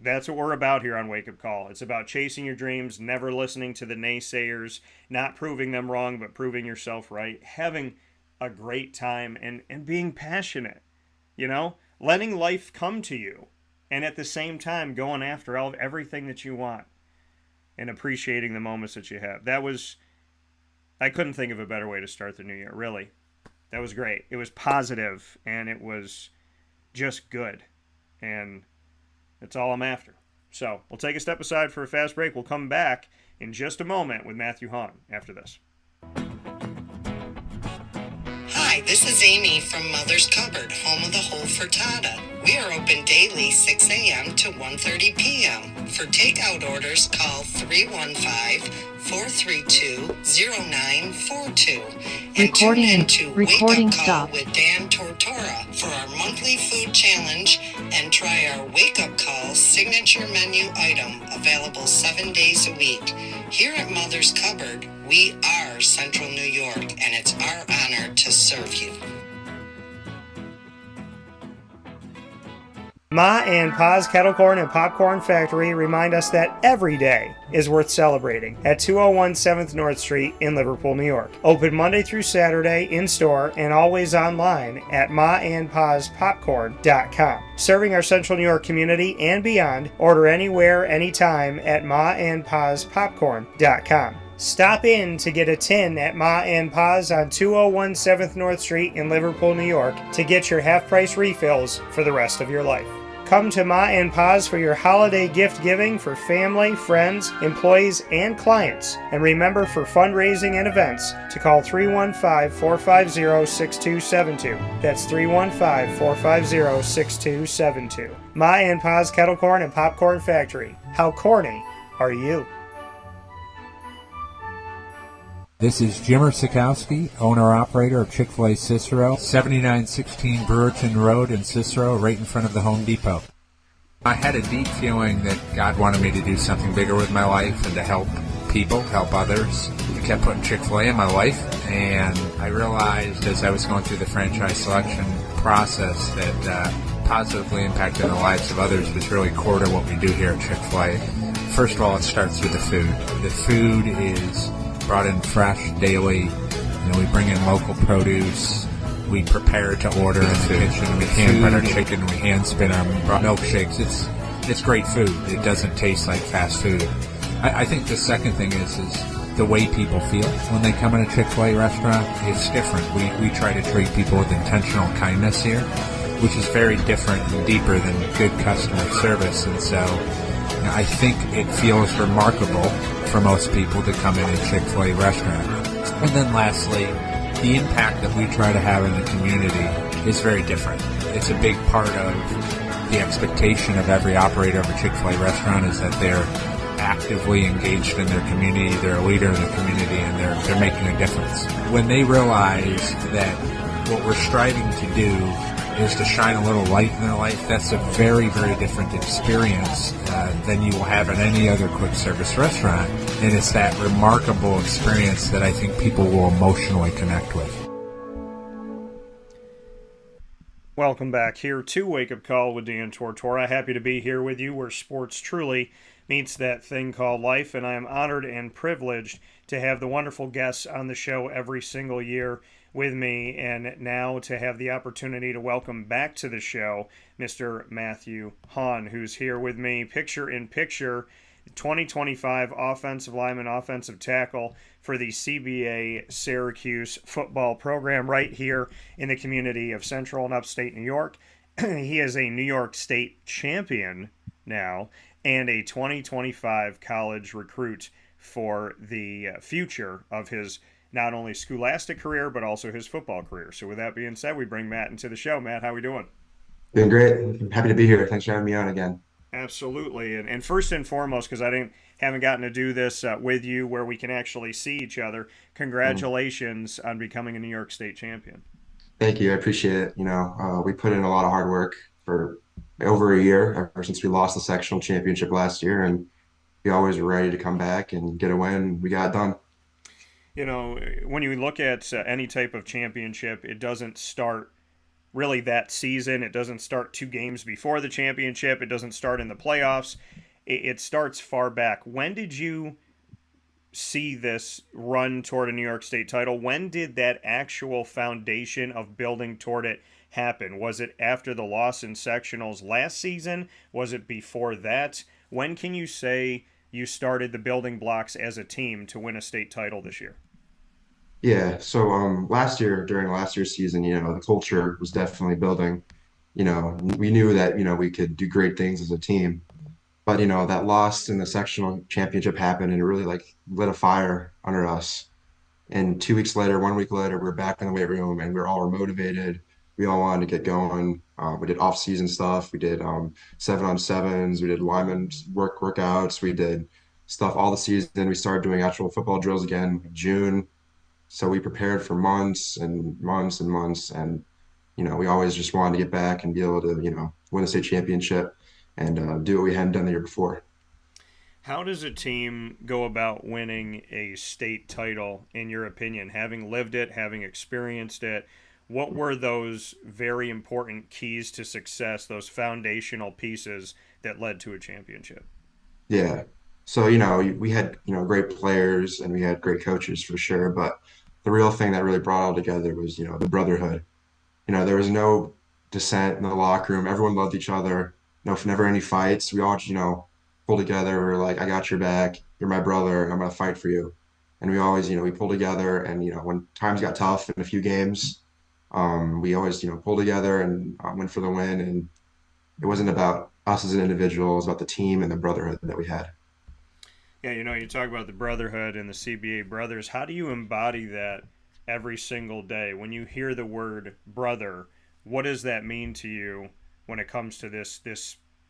That's what we're about here on Wake Up Call. It's about chasing your dreams, never listening to the naysayers, not proving them wrong, but proving yourself right, having a great time, and being passionate, letting life come to you, and at the same time going after everything that you want and appreciating the moments that you have. I couldn't think of a better way to start the new year, really. That was great. It was positive, and it was just good, and that's all I'm after. So we'll take a step aside for a fast break. We'll come back in just a moment with Matthew Hawn after this. Hi, this is Amy from Mother's Cupboard, home of the whole frittata. We are open daily 6 a.m. to 1:30 p.m. For takeout orders, call 315-432-0942. And tune in to Wake Up Call with Dan Tortora for our monthly food challenge, and try our Wake Up Call signature menu item, available 7 days a week. Here at Mother's Cupboard, we are Central New York, and it's our honor to serve you. Ma and Pa's Kettle Corn and Popcorn Factory remind us that every day is worth celebrating at 201 7th North Street in Liverpool, New York. Open Monday through Saturday in-store and always online at maandpaspopcorn.com. Serving our Central New York community and beyond, order anywhere, anytime at maandpaspopcorn.com. Stop in to get a tin at Ma and Pa's on 201 7th North Street in Liverpool, New York to get your half-price refills for the rest of your life. Come to Ma and Pa's for your holiday gift giving for family, friends, employees, and clients. And remember, for fundraising and events, to call 315-450-6272. That's 315-450-6272. Ma and Pa's Kettle Corn and Popcorn Factory. How corny are you? This is Jimmer Sikowski, owner-operator of Chick-fil-A Cicero, 7916 Brewerton Road in Cicero, right in front of the Home Depot. I had a deep feeling that God wanted me to do something bigger with my life and to help people, help others. I kept putting Chick-fil-A in my life, and I realized as I was going through the franchise selection process that positively impacting the lives of others was really core to what we do here at Chick-fil-A. First of all, it starts with the food. The food is brought in fresh daily. We bring in local produce. We prepare to order in the kitchen. We hand bread our chicken. We hand spin our milkshakes. It's great food. It doesn't taste like fast food. I think the second thing is the way people feel when they come in a Chick-fil-A restaurant. It's different. We try to treat people with intentional kindness here, which is very different and deeper than good customer service. And so I think it feels remarkable for most people to come in a Chick-fil-A restaurant. And then lastly, The impact that we try to have in the community is very different. It's a big part of the expectation of every operator of a Chick-fil-A restaurant is that they're actively engaged in their community, they're a leader in the community, and they're making a difference. When they realize that what we're striving to do is to shine a little light in their life, that's a very, very different experience than you will have at any other quick service restaurant. And it's that remarkable experience that I think people will emotionally connect with. Welcome back here to Wake Up Call with Dan Tortora. Happy to be here with you where sports truly meets that thing called life, and I am honored and privileged to have the wonderful guests on the show every single year with me, and now to have the opportunity to welcome back to the show Mr. Matthew Hawn, who's here with me picture in picture, 2025 offensive lineman, offensive tackle for the CBA Syracuse football program right here in the community of Central and Upstate New York. He is a New York State champion now and a 2025 college recruit for the future of his not only scholastic career, but also his football career. So with that being said, we bring Matt into the show. Matt, how we doing? Doing great. I'm happy to be here. Thanks for having me on again. Absolutely. And first and foremost, because haven't gotten to do this with you where we can actually see each other, congratulations on becoming a New York State champion. Thank you. I appreciate it. We put in a lot of hard work for over a year, ever since we lost the sectional championship last year, and we always were ready to come back and get a win. We got it done. When you look at any type of championship, it doesn't start really that season. It doesn't start 2 games before the championship. It doesn't start in the playoffs. It starts far back. When did you see this run toward a New York State title? When did that actual foundation of building toward it happen? Was it after the loss in sectionals last season? Was it before that? When can you say you started the building blocks as a team to win a state title this year? Yeah. So during last year's season, the culture was definitely building. We knew that, we could do great things as a team. But, that loss in the sectional championship happened and it really lit a fire under us. And 2 weeks later, 1 week later, we were back in the weight room and we were motivated. We all wanted to get going. We did off-season stuff. We did 7-on-7s. We did lineman workouts. We did stuff all the season. We started doing actual football drills again in June. So we prepared for months and months and months. And, we always just wanted to get back and be able to, win the state championship and do what we hadn't done the year before. How does a team go about winning a state title, in your opinion? Having lived it, having experienced it, what were those very important keys to success, those foundational pieces that led to a championship? Yeah. So, we had, great players and we had great coaches for sure. But the real thing that really brought it all together was, the brotherhood. There was no dissent in the locker room. Everyone loved each other. Never any fights. We all, pull together. We were like, I got your back. You're my brother, and I'm gonna fight for you. And we always, we pull together. And when times got tough in a few games, we always, pull together and went for the win. And it wasn't about us as an individual. It was about the team and the brotherhood that we had. Yeah, you talk about the brotherhood and the CBA brothers. How do you embody that every single day? When you hear the word brother, what does that mean to you when it comes to this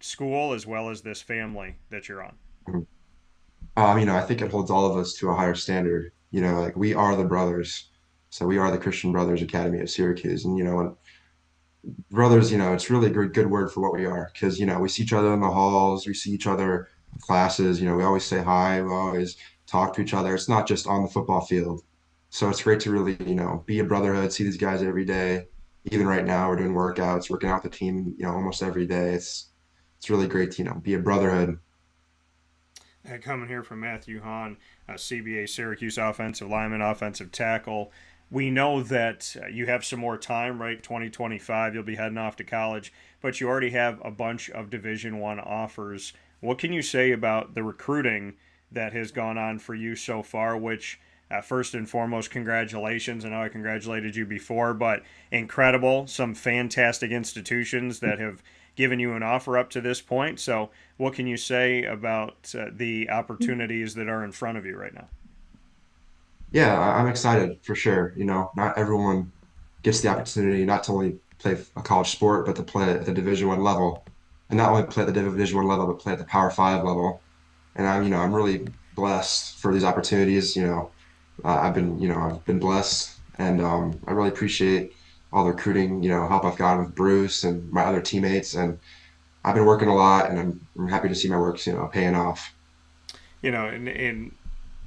school as well as this family that you're on? I think it holds all of us to a higher standard. We are the brothers. So we are the Christian Brothers Academy of Syracuse. And, brothers, it's really a good word for what we are because, we see each other in the halls, we see each other in classes, we always say hi, we always talk to each other. It's not just on the football field. So it's great to really, be a brotherhood, see these guys every day. Even right now, we're doing workouts, working out with the team, almost every day. It's really great to, be a brotherhood. Coming here from Matthew Hawn, CBA Syracuse offensive lineman, offensive tackle. We know that you have some more time, right? 2025, you'll be heading off to college, but you already have a bunch of Division I offers. What can you say about the recruiting that has gone on for you so far, which first and foremost, congratulations. I know I congratulated you before, but incredible. Some fantastic institutions that have given you an offer up to this point. So what can you say about the opportunities that are in front of you right now? Yeah, I'm excited for sure. You know, not everyone gets the opportunity not to only play a college sport, but to play at the Division I level, and not only play at the Division I level, but play at the Power Five level. And I'm really blessed for these opportunities. I've been blessed, and I really appreciate all the recruiting, help I've gotten with Bruce and my other teammates, and I've been working a lot, and I'm happy to see my works, paying off. And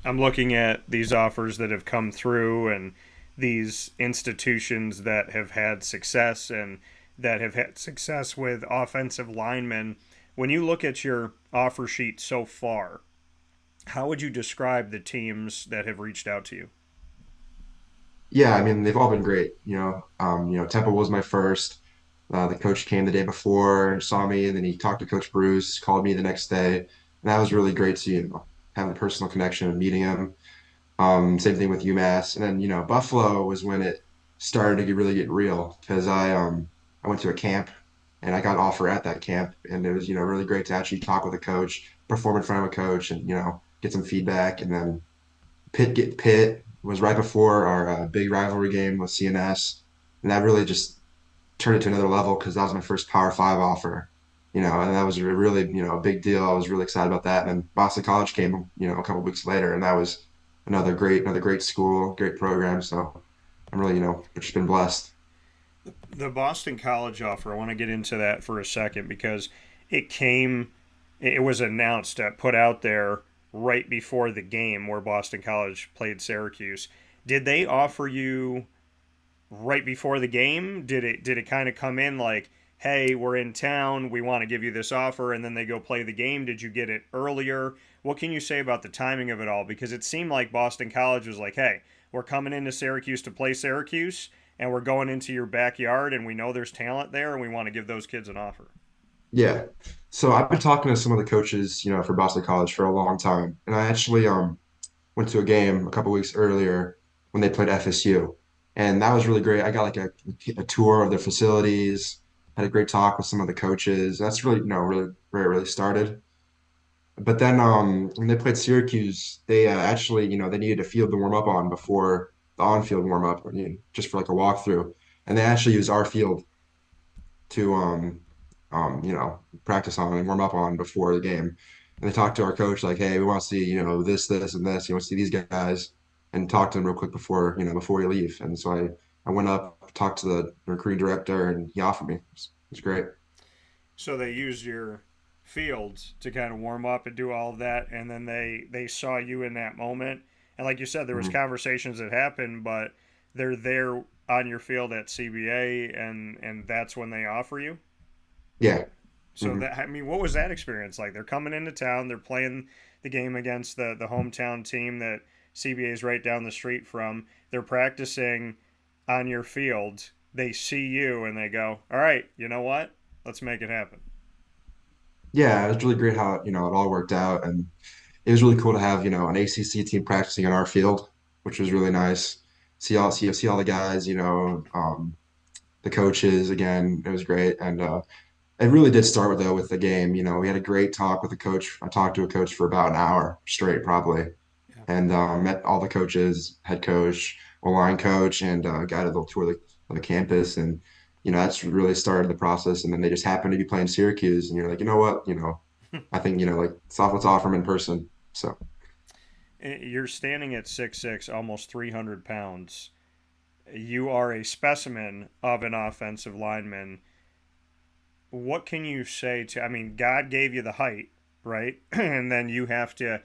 I'm looking at these offers that have come through and these institutions that have had success and that have had success with offensive linemen. When you look at your offer sheet so far, how would you describe the teams that have reached out to you? Yeah, I mean, they've all been great. Temple was my first. The coach came the day before, saw me, and then he talked to Coach Bruce, called me the next day, and that was really great to, have a personal connection and meeting him. Same thing with UMass, and then Buffalo was when it started to really get real because I went to a camp and I got an offer at that camp, and it was really great to actually talk with a coach, perform in front of a coach, and get some feedback, and then Pitt was right before our big rivalry game with CNS, and that really just turned it to another level because that was my first Power Five offer, and that was a really a big deal. I was really excited about that. And then Boston College came, a couple weeks later, and that was another great school, great program. So I'm really just been blessed. The Boston College offer, I want to get into that for a second because it came, it was announced, put out there right before the game where Boston College played Syracuse. Did they offer you right before the game? Did it kind of come in like, hey, we're in town, we want to give you this offer, and then they go play the game? Did you get it earlier? What can you say about the timing of it all? Because it seemed like Boston College was like, hey, we're coming into Syracuse to play Syracuse, and we're going into your backyard, and we know there's talent there, and we want to give those kids an offer. Yeah. So I've been talking to some of the coaches, for Boston College for a long time, and I actually went to a game a couple weeks earlier when they played FSU, and that was really great. I got like a tour of their facilities, had a great talk with some of the coaches. That's really, really where it really started. But then when they played Syracuse, they actually, they needed a field to warm up on before the on-field warm up, just for like a walkthrough, and they actually used our field to practice on and warm up on before the game. And they talked to our coach like, hey, we want to see, this, and this. You want to see these guys, and talk to them real quick before, before we leave. And so I went up, talked to the recruiting director, and he offered me. It was great. So they used your fields to kind of warm up and do all of that, and then they saw you in that moment. And like you said, there was Mhm. conversations that happened, but they're there on your field at CBA, and that's when they offer you. Yeah. So hmm that, I mean, what was that experience like? They're coming into town, they're playing the game against the hometown team that CBA is right down the street from. They're practicing on your field. They see you and they go, "All right, you know what? Let's make it happen." Yeah, it was really great how, it all worked out. And it was really cool to have, an ACC team practicing on our field, which was really nice. See all the guys, the coaches again. It was great. And it really did start with though with the game. We had a great talk with the coach. I talked to a coach for about an hour straight, probably, Yeah. and met all the coaches, head coach, line coach, and guided the tour of the campus. And that's really started the process. And then they just happened to be playing Syracuse, and you're like, you know what, I think like let's offer them in person. So You're standing at 6'6", almost 300 pounds. You are a specimen of an offensive lineman. What can you say to, I mean, God gave you the height, right? And then you have to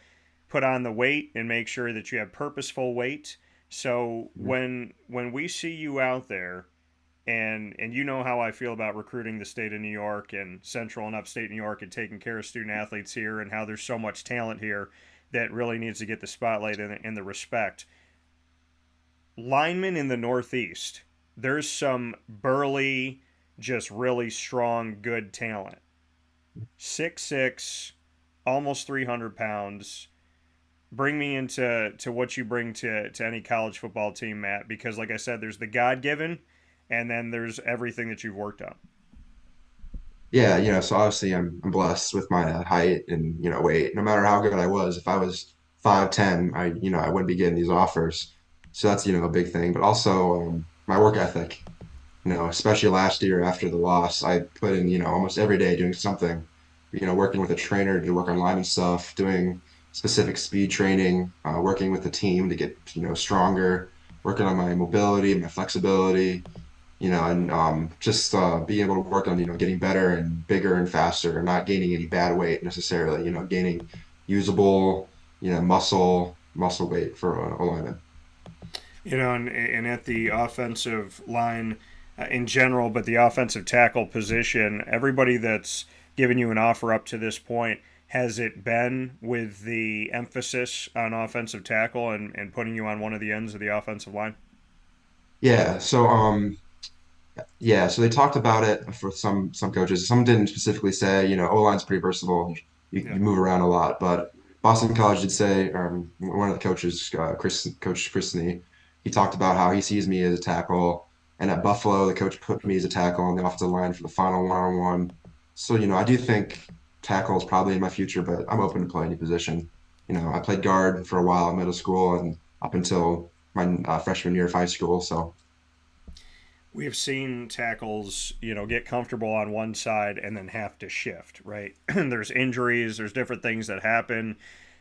put on the weight and make sure that you have purposeful weight. So when we see you out there, and you know how I feel about recruiting the state of New York and central and upstate New York and taking care of student athletes here, and how there's so much talent here that really needs to get the spotlight and the respect. Linemen in the Northeast, there's some burly, just really strong, good talent. 6'6", almost 300 pounds. Bring me into what you bring to any college football team, Matt, because like I said, there's the God given, and then there's everything that you've worked on. yeah, so obviously I'm blessed with my height and weight. No matter how good I was, if I was 5'10", I wouldn't be getting these offers. So that's, a big thing. But also my work ethic, especially last year after the loss, I put in, almost every day doing something, working with a trainer to work on lineman stuff, doing specific speed training, working with the team to get, stronger, working on my mobility, my flexibility, and just being able to work on, getting better and bigger and faster and not gaining any bad weight necessarily, gaining usable, muscle weight for a lineman. And at the offensive line in general, but the offensive tackle position, everybody that's given you an offer up to this point, has it been with the emphasis on offensive tackle and putting you on one of the ends of the offensive line? Yeah. So they talked about it for some coaches. Some didn't specifically say, O-line's pretty versatile. You Yeah. move around a lot, but Boston College did say, one of the coaches, Coach Christy, he talked about how he sees me as a tackle. And at Buffalo, the coach put me as a tackle on the offensive line for the final one-on-one. So, I do think tackle is probably in my future, but I'm open to play any position. I played guard for a while in middle school and up until my freshman year of high school. So, We have seen tackles, get comfortable on one side and then have to shift, right? There's injuries, there's different things that happen,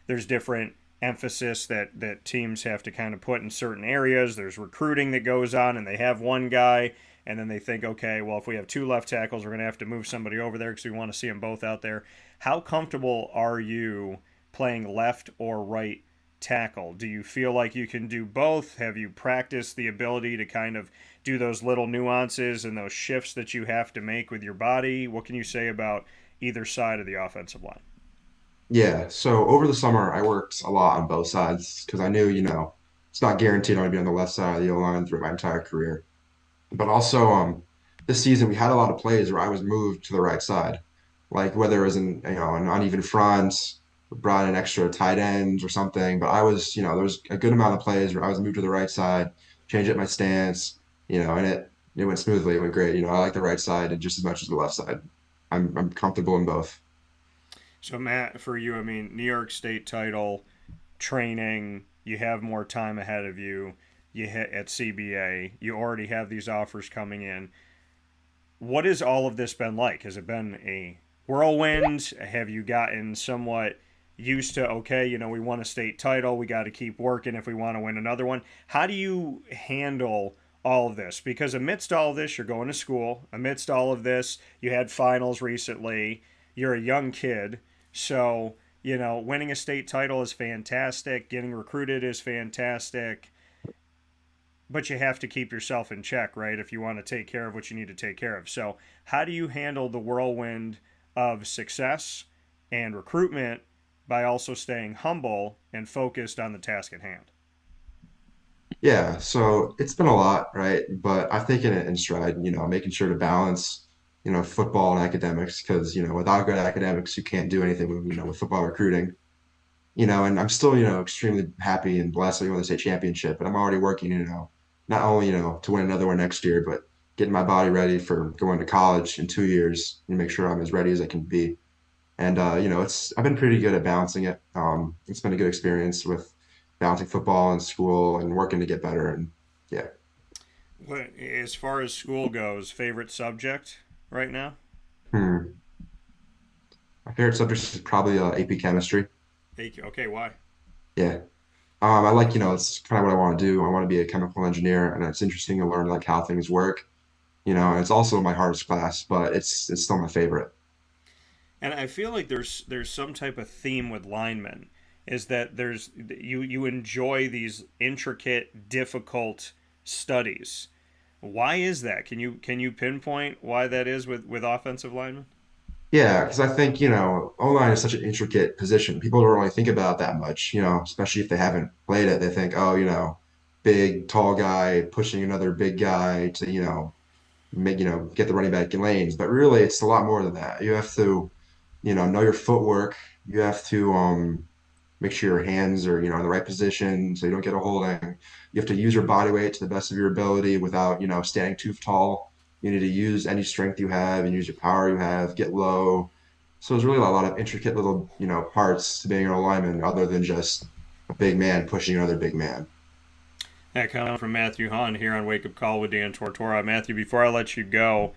there's different emphasis that teams have to kind of put in certain areas. There's recruiting that goes on, and they have one guy, and then they think, okay, well, if we have two left tackles, we're going to have to move somebody over there because we want to see them both out there. How comfortable are you playing left or right tackle? Do you feel like you can do both? Have you practiced the ability to kind of do those little nuances and those shifts that you have to make with your body? What can you say about either side of the offensive line? yeah. So over the summer, I worked a lot on both sides because I knew, it's not guaranteed I'm going to be on the left side of the O-line through my entire career. But also, this season we had a lot of plays where I was moved to the right side, like whether it was an uneven front, brought in extra tight ends or something. But I was, there was a good amount of plays where I was moved to the right side, changed up my stance, and it went smoothly. It went great. I like the right side and just as much as the left side. I'm comfortable in both. So, Matt, for you, I mean, New York State title, training, you have more time ahead of you. You hit at CBA. You already have these offers coming in. What has all of this been like? Has it been a whirlwind? Have you gotten somewhat used to, okay, we won a state title. We got to keep working if we want to win another one. How do you handle all of this? Because amidst all of this, you're going to school. Amidst all of this, you had finals recently. You're a young kid. So, winning a state title is fantastic. Getting recruited is fantastic. But you have to keep yourself in check, right? If you want to take care of what you need to take care of. So, how do you handle the whirlwind of success and recruitment by also staying humble and focused on the task at hand? Yeah, so it's been a lot, right? But I've taken it in stride, making sure to balance, football and academics, because, without good academics, you can't do anything with, with football recruiting. And I'm still, extremely happy and blessed that we won the state championship, but I'm already working, not only, to win another one next year, but getting my body ready for going to college in 2 years and make sure I'm as ready as I can be. And I've been pretty good at balancing it. It's been a good experience with balancing football and school and working to get better. And yeah. As far as school goes, favorite subject right now? Hmm. My favorite subject is probably AP chemistry. Okay, why? Yeah. I like, it's kind of what I want to do. I want to be a chemical engineer, and it's interesting to learn like how things work. And it's also my hardest class, but it's still my favorite. And I feel like there's some type of theme with linemen is that you enjoy these intricate, difficult studies. Why is that? Can you pinpoint why that is with offensive linemen? Yeah, because I think, O-line is such an intricate position. People don't really think about it that much, especially if they haven't played it. They think, oh, big, tall guy pushing another big guy to, make, get the running back in lanes. But really, it's a lot more than that. You have to, know your footwork. You have to make sure your hands are, in the right position so you don't get a holding. You have to use your body weight to the best of your ability without, standing too tall. You need to use any strength you have and use your power you have, get low. So there's really a lot of intricate little, parts to being an alignment other than just, a big man pushing another big man. That coming from Matthew Hawn here on Wake Up Call with Dan Tortora. Matthew, before I let you go,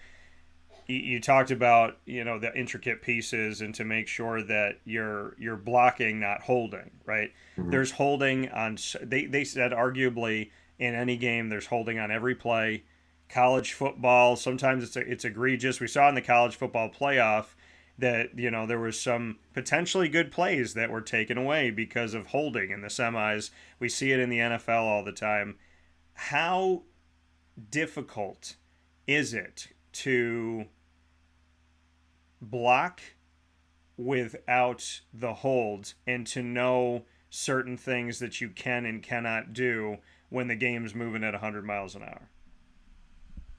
you talked about the intricate pieces and to make sure that you're blocking, not holding. Right? Mhm. There's holding on. They said arguably in any game there's holding on every play. College football sometimes it's egregious. We saw in the college football playoff that there was some potentially good plays that were taken away because of holding in the semis. We see it in the NFL all the time. How difficult is it to block without the hold and to know certain things that you can and cannot do when the game's moving at 100 miles an hour?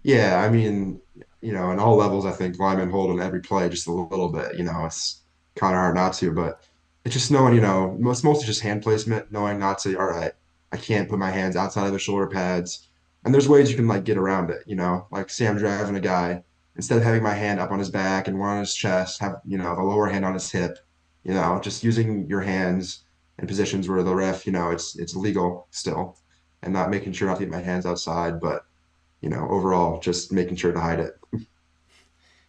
Yeah, I mean, in all levels, I think linemen hold on every play just a little bit. It's kind of hard not to, but it's just knowing, it's mostly just hand placement, knowing not to, all right, I can't put my hands outside of the shoulder pads. And there's ways you can like get around it, like say I'm driving a guy, instead of having my hand up on his back and one on his chest, have, the lower hand on his hip, just using your hands in positions where the ref, it's legal still and not making sure not to get my hands outside, but overall, just making sure to hide it.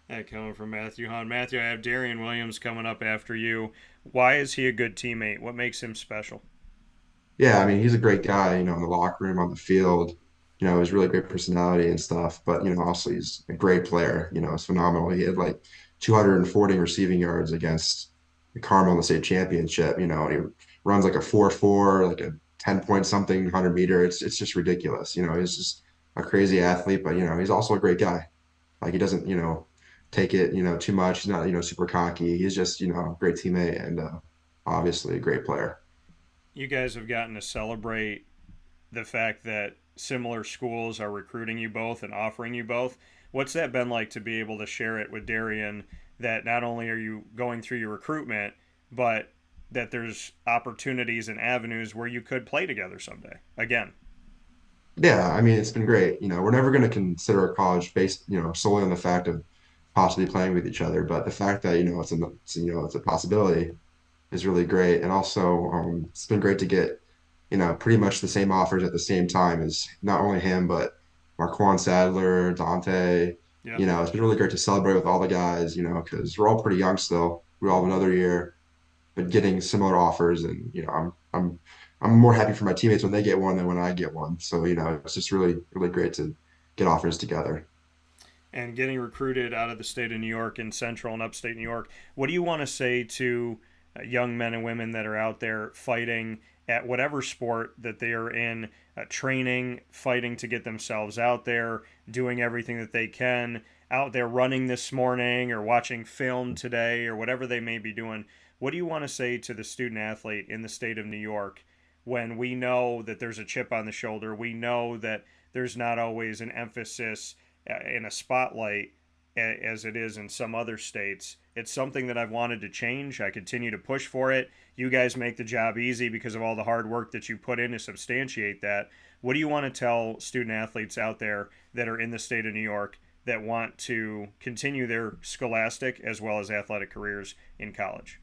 That coming from Matthew Hawn. Matthew, I have Darien Williams coming up after you. Why is he a good teammate? What makes him special? Yeah, I mean, he's a great guy, in the locker room, on the field. He's really great personality and stuff, but, also he's a great player. It's phenomenal. He had like 240 receiving yards against the Carmel in the state championship, and he runs like a 4.4, like a 10 point something 100 meter. It's just ridiculous. He's just a crazy athlete, but, he's also a great guy. Like he doesn't, take it, too much. He's not, super cocky. He's just, a great teammate and obviously a great player. You guys have gotten to celebrate the fact that similar schools are recruiting you both and offering you both. What's that been like to be able to share it with Darien, that not only are you going through your recruitment, but that there's opportunities and avenues where you could play together someday again? Yeah, I mean, it's been great. We're never going to consider a college based, solely on the fact of possibly playing with each other, but the fact that, it's a possibility is really great. And also, it's been great to get, pretty much the same offers at the same time as not only him, but Marquand Sadler, Dante. Yeah. It's been really great to celebrate with all the guys, because we're all pretty young still. We all have another year, but getting similar offers, and I'm more happy for my teammates when they get one than when I get one. So it's just really really great to get offers together. And getting recruited out of the state of New York and central and upstate New York, what do you want to say to young men and women that are out there fighting at whatever sport that they are in, training, fighting to get themselves out there, doing everything that they can, out there running this morning or watching film today or whatever they may be doing? What do you want to say to the student athlete in the state of New York when we know that there's a chip on the shoulder? We know that there's not always an emphasis in a spotlight as it is in some other states. It's something that I've wanted to change. I continue to push for it. You guys make the job easy because of all the hard work that you put in to substantiate that. What do you want to tell student athletes out there that are in the state of New York that want to continue their scholastic as well as athletic careers in college?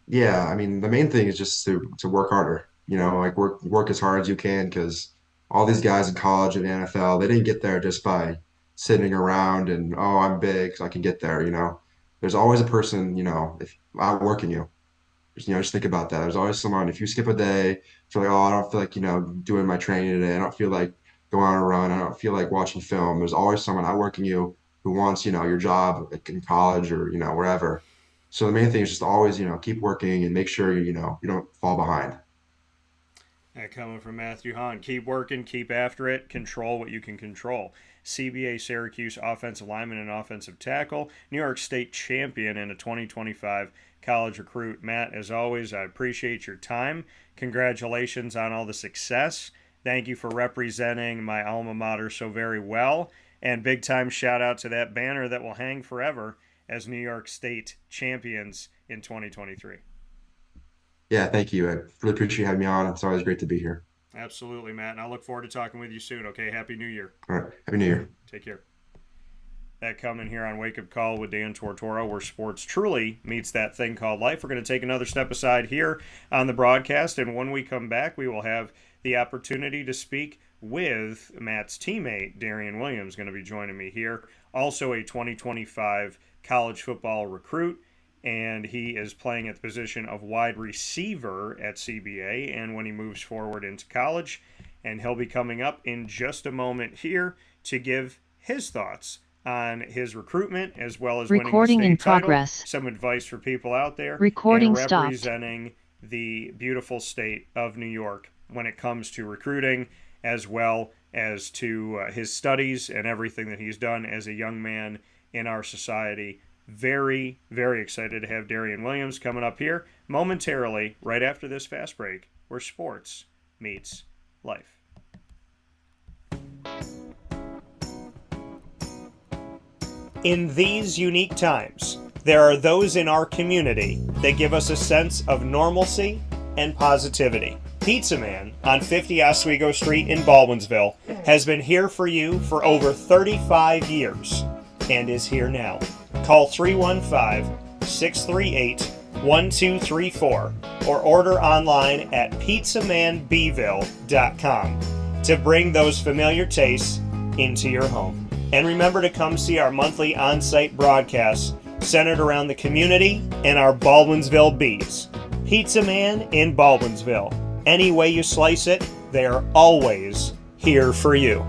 Yeah, I mean, the main thing is just to work harder. Like work as hard as you can, because all these guys in college and NFL, they didn't get there just by sitting around and, oh, I'm big, so I can get there. There's always a person, if outworking you. Just think about that. There's always someone. If you skip a day, feel like, oh, I don't feel like, doing my training today. I don't feel like going on a run. I don't feel like watching film. There's always someone outworking you who wants, your job like in college or, wherever. So the main thing is just always, keep working and make sure you don't fall behind. That coming from Matthew Hawn. Keep working, keep after it, control what you can control. CBA Syracuse offensive lineman and offensive tackle, New York State champion and a 2025 college recruit. Matt, as always, I appreciate your time. Congratulations on all the success. Thank you for representing my alma mater so very well. And big time shout out to that banner that will hang forever as New York State champions in 2023. Yeah, thank you. I really appreciate you having me on. It's always great to be here. Absolutely, Matt. And I look forward to talking with you soon. Okay, Happy New Year. All right. Happy New Year. Take care. that come in here on Wake Up Call with Dan Tortora, where sports truly meets that thing called life. We're going to take another step aside here on the broadcast, and when we come back, we will have the opportunity to speak with Matt's teammate, Darien Williams, going to be joining me here. Also a 2025 college football recruit, and he is playing at the position of wide receiver at CBA, and when he moves forward into college, and he'll be coming up in just a moment here to give his thoughts on his recruitment as well as Recording winning in the state title, progress. some advice for people out there, Recording and stopped. representing the beautiful state of New York when it comes to recruiting, as well as to his studies and everything that he's done as a young man in our society. Very, very excited to have Darien Williams coming up here momentarily right after this fast break where sports meets life. In these unique times, there are those in our community that give us a sense of normalcy and positivity. Pizza Man on 50 Oswego Street in Baldwinsville has been here for you for over 35 years and is here now. Call 315-638-1234 or order online at pizzamanbville.com to bring those familiar tastes into your home. And remember to come see our monthly on-site broadcasts centered around the community and our Baldwinsville Bees. Pizza Man in Baldwinsville. Any way you slice it, they are always here for you.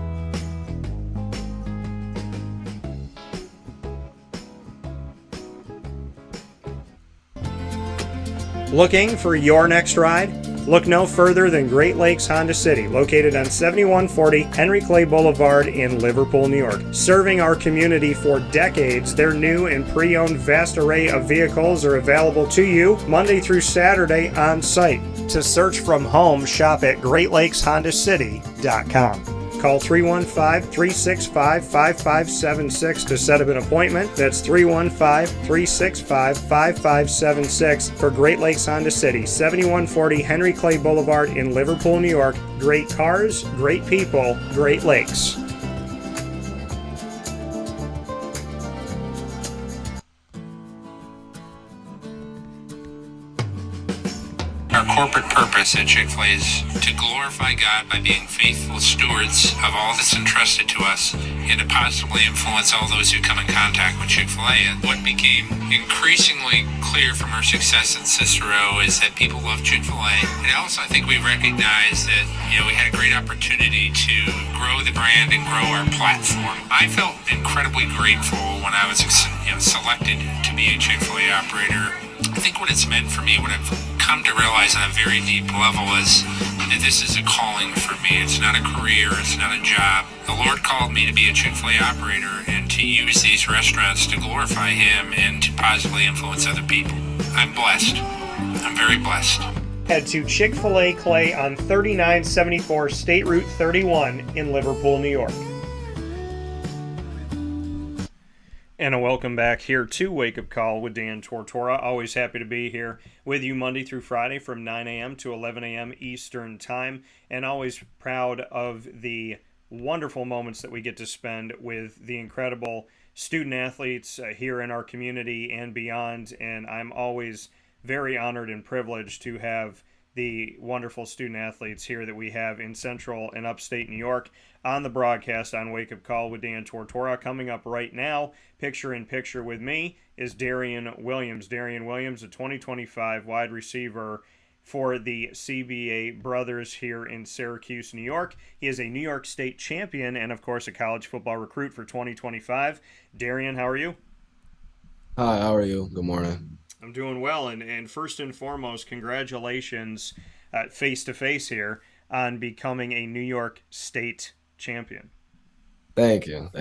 Looking for your next ride? Look no further than Great Lakes Honda City, located on 7140 Henry Clay Boulevard in Liverpool, New York. Serving our community for decades, their new and pre-owned vast array of vehicles are available to you Monday through Saturday on site. To search from home, shop at GreatLakesHondaCity.com. Call 315-365-5576 to set up an appointment. That's 315-365-5576 for Great Lakes Honda City, 7140 Henry Clay Boulevard in Liverpool, New York. Great cars, great people, Great Lakes. Our corporate purpose at Chick-fil-A is to glorify God by being faithful stewards of all that's entrusted to us and to positively influence all those who come in contact with Chick-fil-A. And what became increasingly clear from our success in Cicero is that people love Chick-fil-A. And also I think we recognized that, we had a great opportunity to grow the brand and grow our platform. I felt incredibly grateful when I was selected to be a Chick-fil-A operator. I think what it's meant for me, what I've come to realize on a very deep level is that this is a calling for me. It's not a career, it's not a job. The Lord called me to be a Chick-fil-A operator and to use these restaurants to glorify Him and to positively influence other people. I'm blessed. I'm very blessed. Head to Chick-fil-A Clay on 3974 State Route 31 in Liverpool, New York. And a welcome back here to Wake Up Call with Dan Tortora. Always happy to be here with you Monday through Friday from 9 a.m. to 11 a.m. Eastern Time. And always proud of the wonderful moments that we get to spend with the incredible student athletes here in our community and beyond. And I'm always very honored and privileged to have the wonderful student athletes here that we have in Central and Upstate New York on the broadcast on Wake Up Call with Dan Tortora. Coming up right now, picture in picture with me, is Darien Williams. Darien Williams, a 2025 wide receiver for the CBA brothers here in Syracuse, New York. He is a New York State champion and, of course, a college football recruit for 2025. Darien, how are you? Hi, how are you? Good morning. I'm doing well, and first and foremost, congratulations face-to-face here on becoming a New York State champion. Thank you.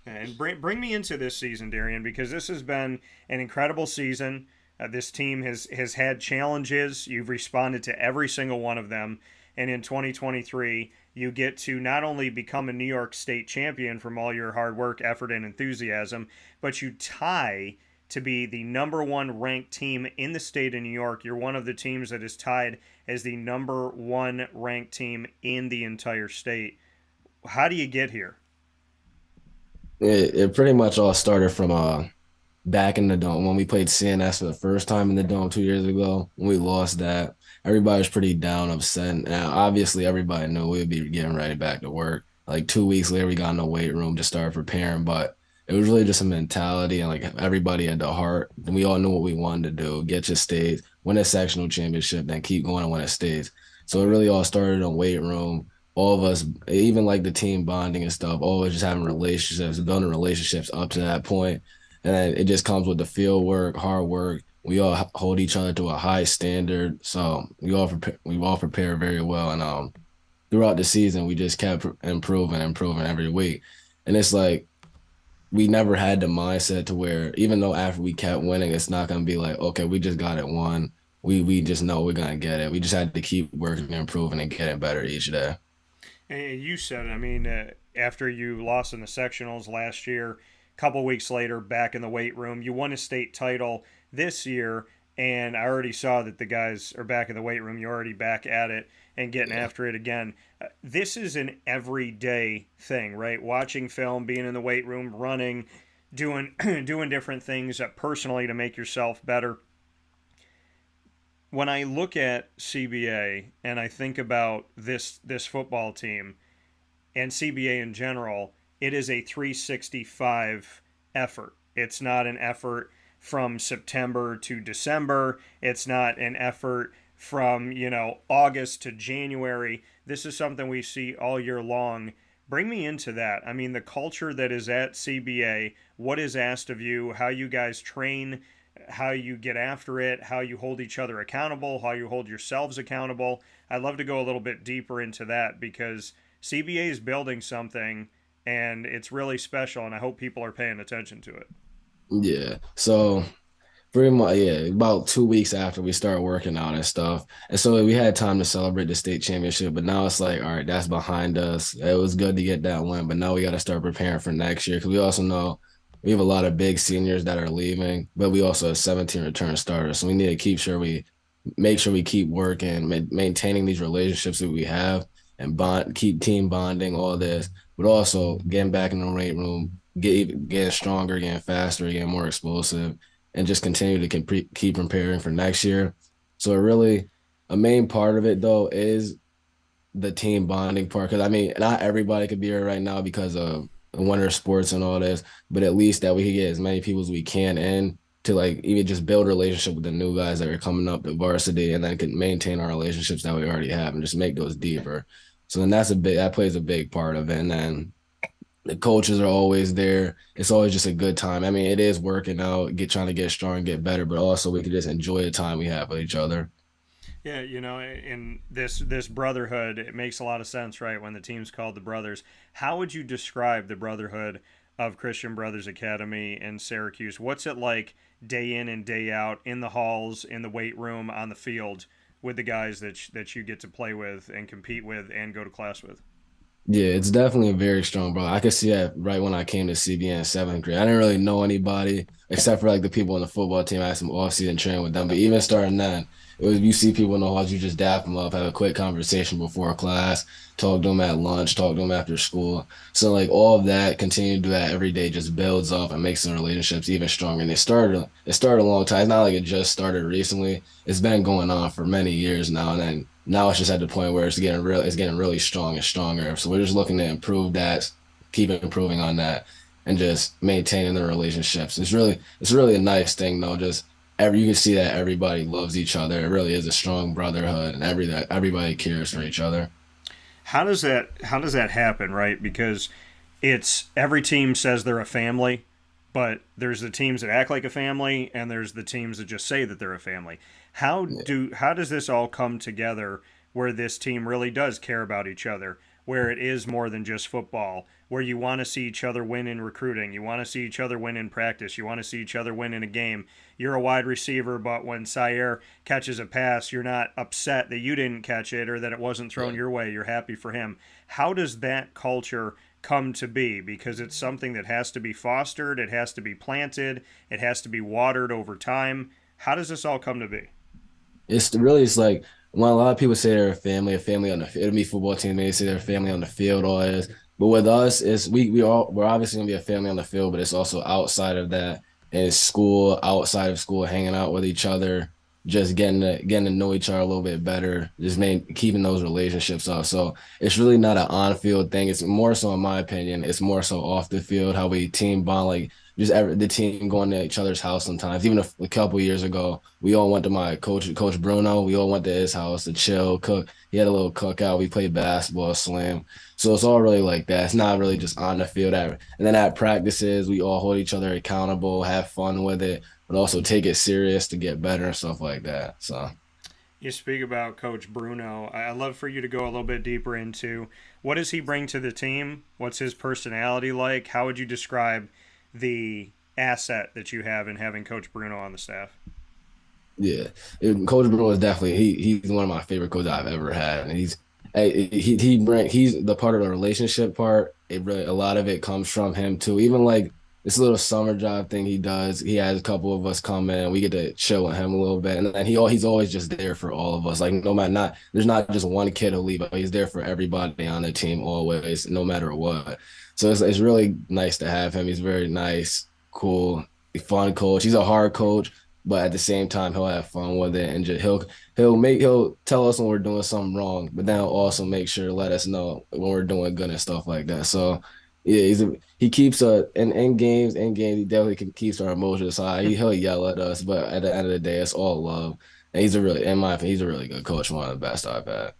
And bring me into this season, Darien, because this has been an incredible season. This team has had challenges. You've responded to every single one of them. And in 2023, you get to not only become a New York State champion from all your hard work, effort, and enthusiasm, but you tie to be the number one ranked team in the state of New York. You're one of the teams that is tied as the number one ranked team in the entire state. How do you get here? It pretty much all started from back in the dome when we played CNS for the first time in the dome 2 years ago. When we lost that, everybody was pretty down, upset. Now, obviously, everybody knew we would be getting ready back to work. Like 2 weeks later, we got in the weight room to start preparing, but it was really just a mentality and like everybody had the heart. And we all knew what we wanted to do: get your states, win a sectional championship, then keep going and win a states. So it really all started in weight room. All of us, even like the team bonding and stuff, always just having relationships, building relationships up to that point. And then it just comes with the field work, hard work. We all hold each other to a high standard. So we all prepare very well. And throughout the season, we just kept improving every week. And it's like we never had the mindset to where even though after we kept winning, it's not gonna be like, okay, we just got it won. We just know we're gonna get it. We just had to keep working and improving and getting better each day. And you said, I mean, after you lost in the sectionals last year, a couple weeks later, back in the weight room, you won a state title this year, and I already saw that the guys are back in the weight room. You're already back at it and getting after it again. This is an everyday thing, right? Watching film, being in the weight room, running, doing doing different things personally to make yourself better. When I look at CBA and I think about this football team and CBA in general, it is a 365 effort. It's not an effort from September to December. It's not an effort from, August to January. This is something we see all year long. Bring me into that. I mean, the culture that is at CBA, what is asked of you, how you guys train, how you get after it, how you hold each other accountable, how you hold yourselves accountable. I'd love to go a little bit deeper into that because CBA is building something and it's really special, and I hope people are paying attention to it. Yeah. So pretty much, yeah, about 2 weeks after we started working out and stuff. And so we had time to celebrate the state championship, but now it's like, all right, that's behind us. It was good to get that win, but now we got to start preparing for next year because we also know we have a lot of big seniors that are leaving, but we also have 17 return starters. So we need to make sure we keep working, maintaining these relationships that we have and keep team bonding, all this, but also getting back in the weight room, getting stronger, getting faster, getting more explosive, and just continue to keep preparing for next year. So a main part of it though is the team bonding part. Because I mean, not everybody could be here right now because of winter sports and all this, but at least that we can get as many people as we can in to like even just build a relationship with the new guys that are coming up to varsity, and then can maintain our relationships that we already have and just make those deeper. So then that plays a big part of it. And then the coaches are always there. It's always just a good time. I mean, it is working out, trying to get strong, get better, but also we can just enjoy the time we have with each other. Yeah, in this brotherhood, it makes a lot of sense, right? When the team's called the Brothers, how would you describe the brotherhood of Christian Brothers Academy in Syracuse? What's it like day in and day out in the halls, in the weight room, on the field with the guys that you get to play with and compete with and go to class with? Yeah, it's definitely a very strong brother. I could see that right when I came to CBA in seventh grade. I didn't really know anybody except for like the people on the football team. I had some off-season training with them, but even starting then, it was you see people in the halls, you just dap them up, have a quick conversation before class, talk to them at lunch, talk to them after school. So like all of that, continue to do that every day, just builds up and makes the relationships even stronger. And it started a long time. It's not like it just started recently. It's been going on for many years now, and then now it's just at the point where it's getting really strong and stronger. So we're just looking to improve that, keep improving on that, and just maintaining the relationships. It's really a nice thing though. Just you can see that everybody loves each other. It really is a strong brotherhood, and everybody cares for each other. How does that happen, right? Because it's every team says they're a family, but there's the teams that act like a family and there's the teams that just say that they're a family. How does this all come together where this team really does care about each other, where it is more than just football, where you want to see each other win in recruiting, you want to see each other win in practice, you want to see each other win in a game. You're a wide receiver, but when Syer catches a pass, you're not upset that you didn't catch it or that it wasn't thrown your way. You're happy for him. How does that culture come to be? Because it's something that has to be fostered, it has to be planted, it has to be watered over time. How does this all come to be? It's like when a lot of people say they're a family on the enemy football team, they say they're a family on the field, all that is. But with us, we're obviously gonna be a family on the field, but it's also outside of that. And it's school, outside of school, hanging out with each other, just getting to know each other a little bit better, keeping those relationships up. So it's really not an on-field thing. It's more so, in my opinion, it's more so off the field, how we team bond, like the team going to each other's house sometimes. Even a couple years ago, we all went to my Coach Bruno. We all went to his house to chill, cook. He had a little cookout. We played basketball, slam. So it's all really like that. It's not really just on the field. And then at practices, we all hold each other accountable, have fun with it, but also take it serious to get better and stuff like that. So You speak about Coach Bruno. I'd love for you to go a little bit deeper into what does he bring to the team? What's his personality like? How would you describe the asset that you have in having Coach Bruno on the staff? yeah, Coach Bruno is definitely he's one of my favorite coaches I've ever had, and he's the part of the relationship part. It really a lot of it comes from him too. Even like this little summer job thing he does, he has a couple of us come in, we get to chill with him a little bit, and he's always just there for all of us. Like no matter not there's not just one kid who leave, but he's there for everybody on the team always, no matter what. So it's really nice to have him. He's very nice, cool, fun coach. He's a hard coach, but at the same time he'll have fun with it, and just he'll tell us when we're doing something wrong, but then he'll also make sure to let us know when we're doing good and stuff like that. So yeah, he keeps in games he definitely keeps our emotions high. He'll yell at us, but at the end of the day, it's all love. And in my opinion, he's a really good coach, one of the best I've had.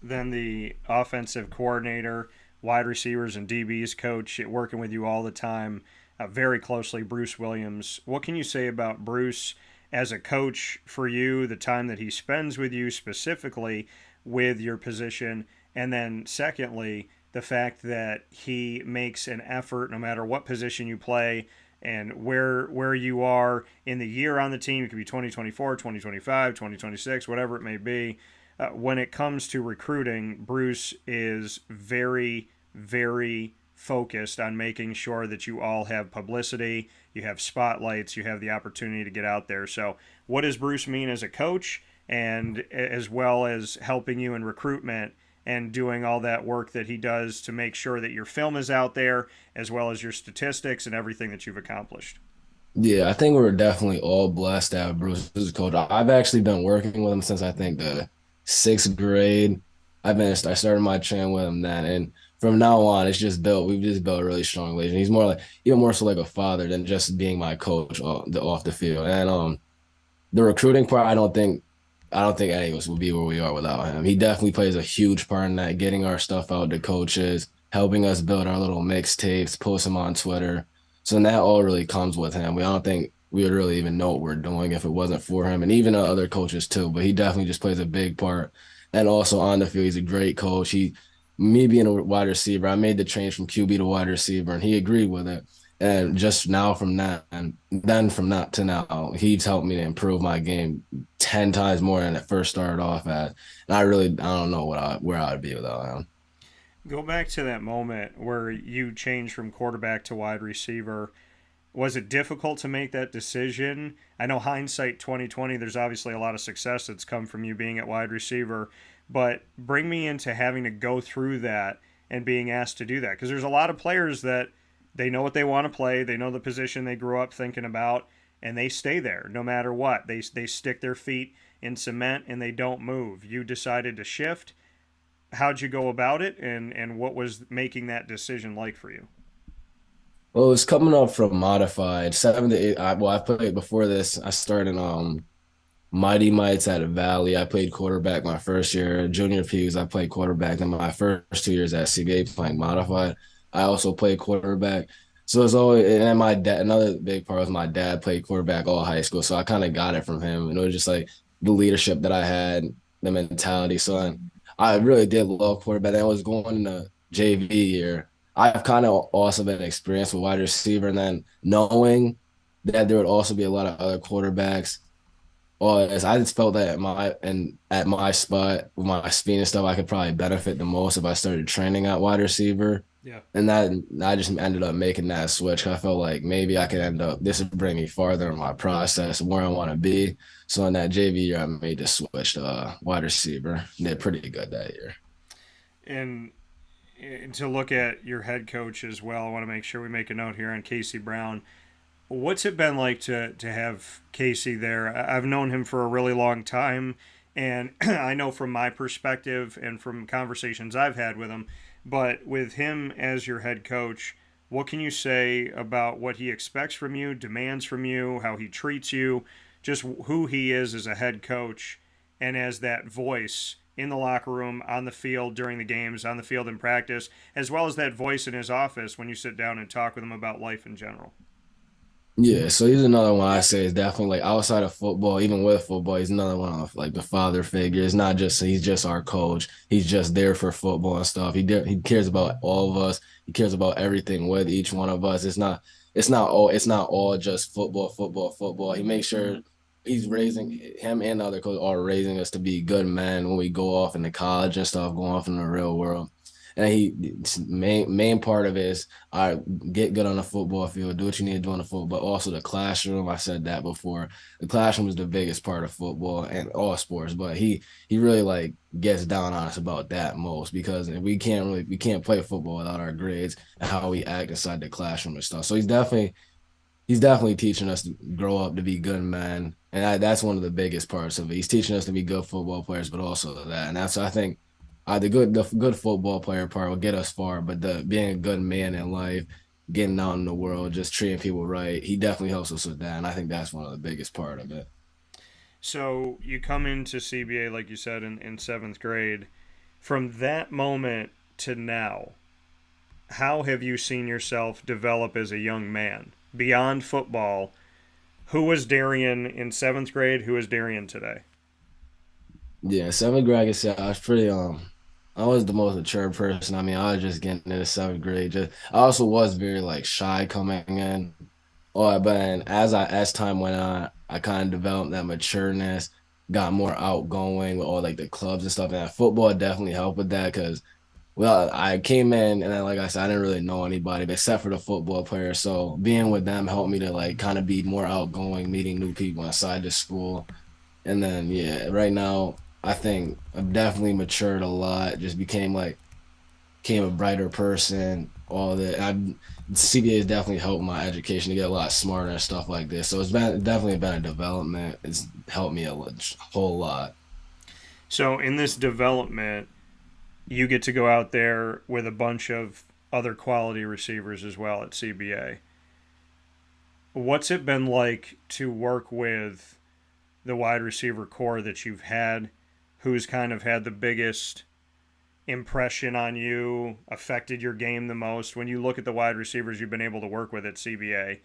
Then the offensive coordinator, wide receivers, and DBs coach, working with you all the time, very closely, Bruce Williams. What can you say about Bruce as a coach for you, the time that he spends with you specifically with your position, and then secondly, the fact that he makes an effort no matter what position you play and where you are in the year on the team. It could be 2024, 2025, 2026, whatever it may be. When it comes to recruiting, Bruce is very, very focused on making sure that you all have publicity, you have spotlights, you have the opportunity to get out there. So what does Bruce mean as a coach, and as well as helping you in recruitment and doing all that work that he does to make sure that your film is out there, as well as your statistics and everything that you've accomplished? Yeah, I think we're definitely all blessed to have Bruce as a coach. I've actually been working with him since I think the sixth grade. I started my training with him then, and from now on, we've just built a really strong relationship. He's even more so like a father than just being my coach off the field. And the recruiting part, I don't think any of us would be where we are without him. He definitely plays a huge part in that, getting our stuff out to coaches, helping us build our little mixtapes, post them on Twitter. So that all really comes with him. I don't think we would really even know what we're doing if it wasn't for him, and even other coaches too. But he definitely just plays a big part. And also on the field, he's a great coach. Me being a wide receiver, I made the change from QB to wide receiver, and he agreed with it. And just now from that, and then from that to now, he's helped me to improve my game 10 times more than it first started off at. And I don't know where I would be without him. Go back to that moment where you changed from quarterback to wide receiver. Was it difficult to make that decision? I know hindsight 2020, there's obviously a lot of success that's come from you being at wide receiver, but bring me into having to go through that and being asked to do that. Because there's a lot of players that they know what they want to play, they know the position they grew up thinking about, and they stay there no matter what. They stick their feet in cement and they don't move. You decided to shift. How'd you go about it, and what was making that decision like for you? Well, it's coming up from modified 7 to 8. I played before this. I started Mighty Mites at Valley. I played quarterback my first year. Junior Pews, I played quarterback in my first 2 years at CBA playing modified. I also played quarterback. So it's always, and my dad, another big part was my dad played quarterback all high school. So I kind of got it from him. And it was just like the leadership that I had, the mentality. So I really did love quarterback. And I was going into JV year. I've kind of also been experienced with wide receiver, and then knowing that there would also be a lot of other quarterbacks. Or as I just felt that at my spot with my speed and stuff, I could probably benefit the most if I started training at wide receiver. Yeah. And that I just ended up making that switch. I felt like maybe I could this would bring me farther in my process where I want to be. So in that JV year, I made the switch to wide receiver. Did pretty good that year. And to look at your head coach as well, I want to make sure we make a note here on Casey Brown. What's it been like to have Casey there? I've known him for a really long time, and I know from my perspective and from conversations I've had with him, but with him as your head coach, what can you say about what he expects from you, demands from you, how he treats you, just who he is as a head coach and as that voice in the locker room, on the field during the games, on the field in practice, as well as that voice in his office when you sit down and talk with him about life in general? Yeah, so he's another one I say is definitely like outside of football, even with football, he's another one of like the father figure. It's not just he's just our coach. He's just there for football and stuff. He cares about all of us. He cares about everything with each one of us. It's not all just football. He makes sure he's raising him and the other coaches are raising us to be good men when we go off into college and stuff, going off in the real world. And main part of it is, all right, get good on the football field, do what you need to do on the football, but also the classroom. I said that before. The classroom is the biggest part of football and all sports, but he really like gets down on us about that most, because we can't play football without our grades and how we act inside the classroom and stuff. So he's definitely teaching us to grow up to be good men, and that's one of the biggest parts of it. He's teaching us to be good football players, but also that, and that's I think. The good football player part will get us far, but being a good man in life, getting out in the world, just treating people right, he definitely helps us with that, and I think that's one of the biggest part of it. So you come into CBA, like you said, in seventh grade. From that moment to now, how have you seen yourself develop as a young man? Beyond football, who was Darien in seventh grade? Who is Darien today? Yeah, seventh grade, like I said, I was pretty I was the most mature person. I mean, I was just getting into seventh grade. I also was very like shy coming in. But as time went on, I kind of developed that matureness, got more outgoing with all like the clubs and stuff. And football definitely helped with that because, well, I came in and then, like I said, I didn't really know anybody except for the football players. So being with them helped me to like kind of be more outgoing, meeting new people inside the school. And then, yeah, right now, I think I've definitely matured a lot. Just became a brighter person. All that. CBA has definitely helped my education to get a lot smarter and stuff like this. So it's definitely been a development. It's helped me a whole lot. So in this development, you get to go out there with a bunch of other quality receivers as well at CBA. What's it been like to work with the wide receiver core that you've had? Who's kind of had the biggest impression on you, affected your game the most? When you look at the wide receivers you've been able to work with at CBA,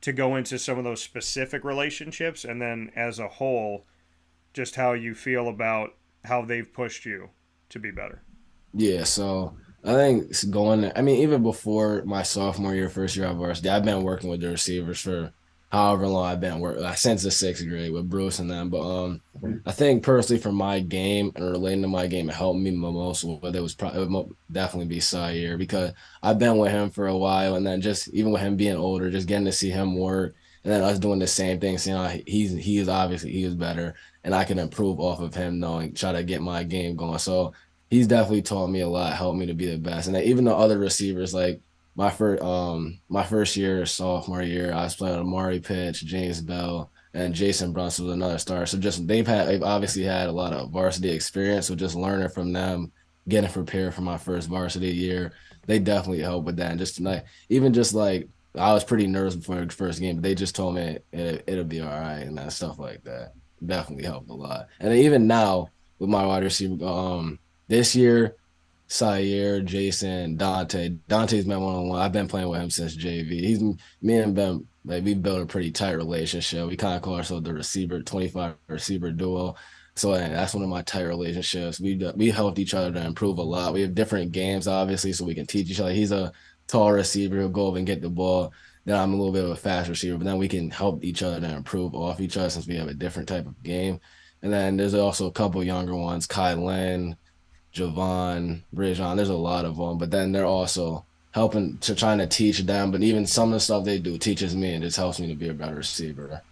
to go into some of those specific relationships, and then as a whole, just how you feel about how they've pushed you to be better. Yeah, so I think even before my sophomore year, first year at varsity, I've been working with the receivers for however long I've been working, since the sixth grade with Bruce and them. But I think personally for my game and relating to my game, it helped me the most. But it would definitely be Syer, because I've been with him for a while, and then just even with him being older, just getting to see him work, and then us doing the same thing, seeing he is better, and I can improve off of him, knowing try to get my game going. So he's definitely taught me a lot, helped me to be the best. And then even the other receivers, like my first year, sophomore year, I was playing with Amari Pitch, James Bell, and Jason Brunson was another star. So just they've obviously had a lot of varsity experience, so just learning from them, getting prepared for my first varsity year, they definitely helped with that. And just like I was pretty nervous before the first game, but they just told me it'll be all right and that stuff like that. Definitely helped a lot. And then even now with my wide receiver, this year, Syer, Jason, Dante. Dante's been one-on-one. I've been playing with him since JV. Me and Ben, like, we built a pretty tight relationship. We kind of call ourselves the 25 receiver duo. So that's one of my tight relationships. We helped each other to improve a lot. We have different games, obviously, so we can teach each other. He's a tall receiver who'll go over and get the ball. Then I'm a little bit of a fast receiver, but then we can help each other to improve off each other since we have a different type of game. And then there's also a couple younger ones, Kallen, Javon, Bridgeon. There's a lot of them, but then they're also trying to teach them. But even some of the stuff they do teaches me, and just helps me to be a better receiver.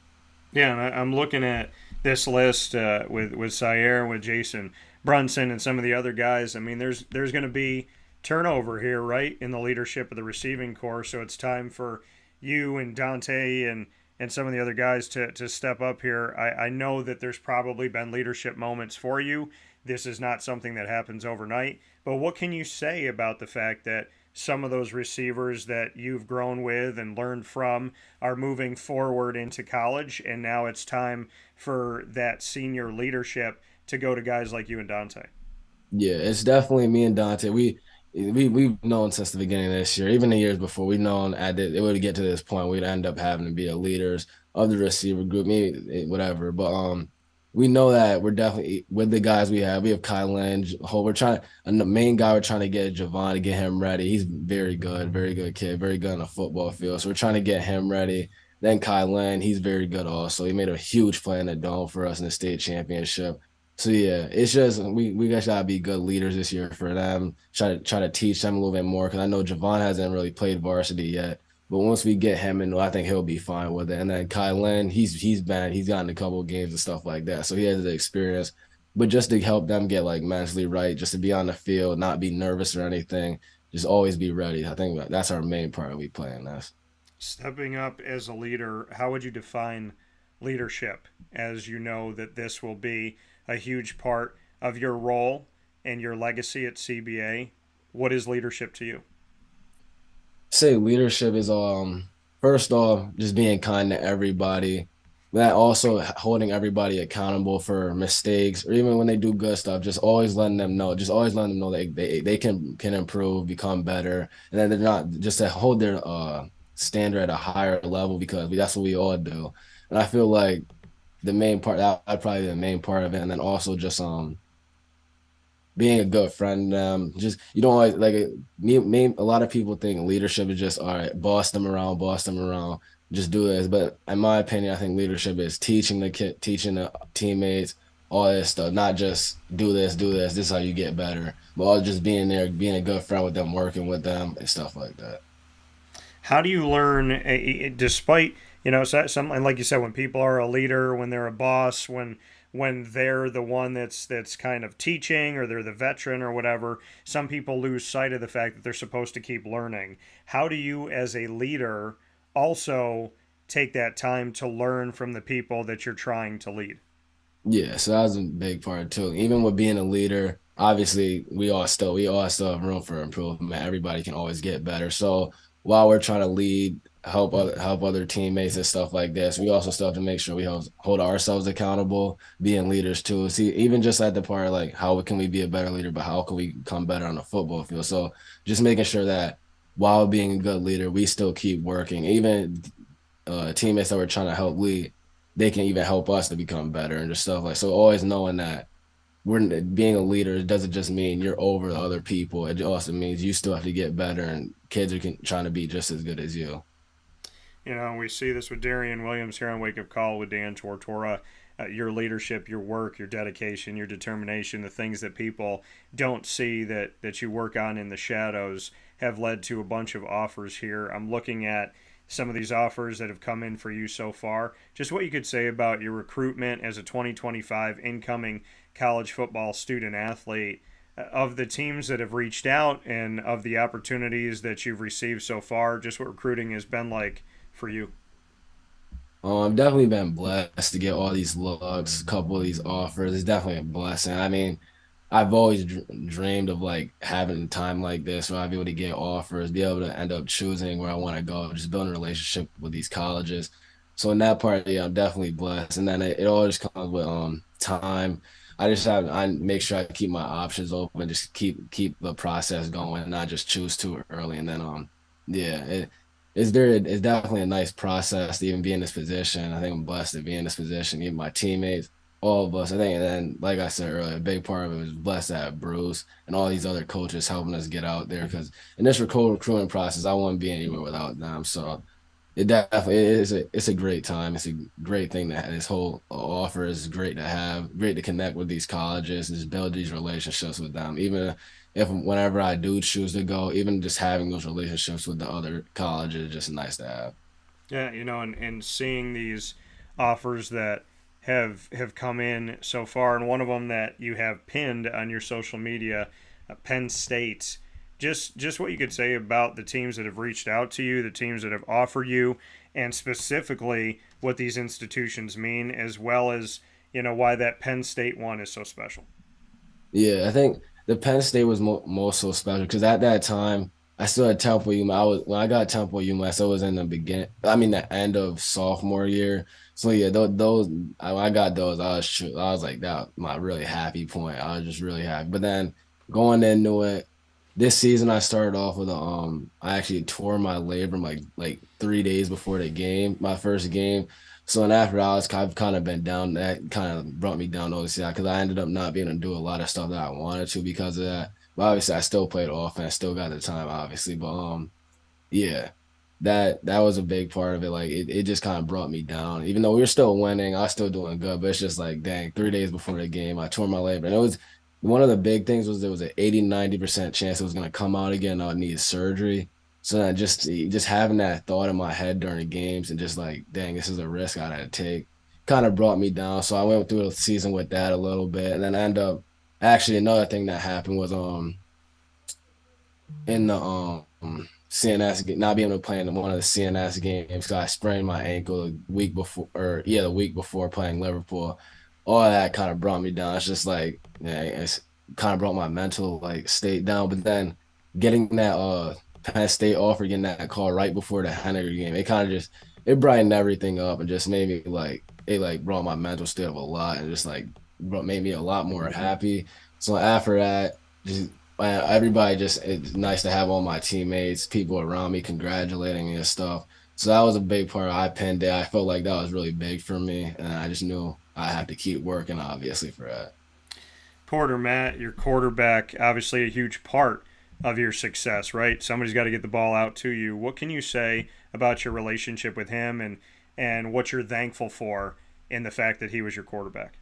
Yeah, and I'm looking at this list with Syer, with Jason Brunson, and some of the other guys. I mean, there's going to be turnover here, right, in the leadership of the receiving corps. So it's time for you and Dante and some of the other guys to step up here. I know that there's probably been leadership moments for you. This is not something that happens overnight. But what can you say about the fact that some of those receivers that you've grown with and learned from are moving forward into college, and now it's time for that senior leadership to go to guys like you and Dante? Yeah, it's definitely me and Dante. We've known since the beginning of this year, even the years before. We've known it would get to this point. We'd end up having to be the leaders of the receiver group, maybe whatever. But we know that we're definitely with the guys we have. We have Kallen. We're trying, and the main guy we're trying to get Javon to get him ready. He's very good kid, very good on the football field. So we're trying to get him ready. Then Kallen, he's very good also. He made a huge play in the dome for us in the state championship. So yeah, it's just we guys gotta be good leaders this year for them. Try to teach them a little bit more because I know Javon hasn't really played varsity yet. But once we get him in, I think he'll be fine with it. And then Kylan, he's gotten a couple of games and stuff like that, so he has the experience. But just to help them get like mentally right, just to be on the field, not be nervous or anything, just always be ready. I think that's our main part we play in this. Stepping up as a leader, how would you define leadership, as you know that this will be a huge part of your role and your legacy at CBA? What is leadership to you? Say leadership is first off just being kind to everybody. That also holding everybody accountable for mistakes or even when they do good stuff, just always letting them know, they can improve, become better, and then they're not just to hold their standard at a higher level because that's what we all do. And I feel like the main part that probably the main part of it, and then also just being a good friend. Just you don't always like me. A lot of people think leadership is just all right, boss them around, just do this. But in my opinion, I think leadership is teaching the teammates all this stuff, not just do this. This is how you get better, but all just being there, being a good friend with them, working with them, and stuff like that. How do you learn, despite something like you said, when people are a leader, when they're a boss, when they're the one that's kind of teaching or they're the veteran or whatever, some people lose sight of the fact that they're supposed to keep learning. How do you, as a leader, also take that time to learn from the people that you're trying to lead? Yeah, so that was a big part too. Even with being a leader, obviously we all still have room for improvement. Everybody can always get better. So while we're trying to lead, help other teammates and stuff like this, we also still have to make sure we hold ourselves accountable, being leaders too. See, even just at the part like how can we be a better leader, but how can we become better on the football field? So just making sure that while being a good leader, we still keep working. Even teammates that we're trying to help lead, they can even help us to become better and just stuff like so. Always knowing that we're being a leader, it doesn't just mean you're over the other people. It also means you still have to get better, and kids are trying to be just as good as you. We see this with Darien Williams here on Wake Up Call with Dan Tortora. Your leadership, your work, your dedication, your determination, the things that people don't see that you work on in the shadows have led to a bunch of offers here. I'm looking at some of these offers that have come in for you so far. Just what you could say about your recruitment as a 2025 incoming college football student athlete, of the teams that have reached out and of the opportunities that you've received so far, just what recruiting has been like for you. I've definitely been blessed to get all these looks, a couple of these offers. It's definitely a blessing. I mean, I've always dreamed of like having a time like this where I'd be able to get offers, be able to end up choosing where I want to go, just building a relationship with these colleges. So in that part, yeah, I'm definitely blessed. And then it all just comes with time. I make sure I keep my options open, just keep the process going, not just choose too early. And then yeah, it's definitely a nice process to even be in this position. I think I'm blessed to be in this position, even my teammates, all of us. I think, and then like I said earlier, a big part of it was blessed to have Bruce and all these other coaches helping us get out there. Because in this recruiting process, I wouldn't be anywhere without them. So it definitely is. It's a great time. It's a great thing that this whole offer is great to have. Great to connect with these colleges and just build these relationships with them. Even if whenever I do choose to go, even just having those relationships with the other colleges is just nice to have. Yeah, and seeing these offers that have come in so far, and one of them that you have pinned on your social media, Penn State. just what you could say about the teams that have reached out to you, the teams that have offered you, and specifically what these institutions mean, as well as why that Penn State one is so special. Yeah, I think the Penn State was most so special because at that time I still had Temple UMass. When I got Temple UMass, I was in the the end of sophomore year. So yeah, those when I got those, I was like that was my really happy point. I was just really happy. But then going into it, this season I started off with I actually tore my labrum like 3 days before the game, my first game. So and after I've kind of been down. That kind of brought me down to OCI because I ended up not being able to do a lot of stuff that I wanted to because of that. But obviously, I still played offense, still got the time, obviously. But yeah, that was a big part of it. Like it just kind of brought me down. Even though we were still winning, I was still doing good. But it's just like, dang, 3 days before the game, I tore my labrum. And it was one of the big things was there was an 80-90% chance it was gonna come out again. I would need surgery. So then just having that thought in my head during the games and just like, dang, this is a risk I had to take, kind of brought me down. So I went through the season with that a little bit, and then I end up actually another thing that happened was in the CNS not being able to play in one of the CNS games because I sprained my ankle the week before playing Liverpool. All of that kind of brought me down. It's just like, yeah, it's kind of brought my mental like state down. But then getting that Penn State offer, getting that call right before the Henniger game, it kind of just it brightened everything up and just made me like brought my mental state up a lot and just like made me a lot more happy. So after that, just everybody just it's nice to have all my teammates, people around me congratulating me and stuff. So that was a big part of Penn Day. I felt like that was really big for me, and I just knew I had to keep working obviously for that. Porter, Matt, your quarterback, obviously a huge part of your success, right? Somebody's got to get the ball out to you. What can you say about your relationship with him and what you're thankful for in the fact that he was your quarterback?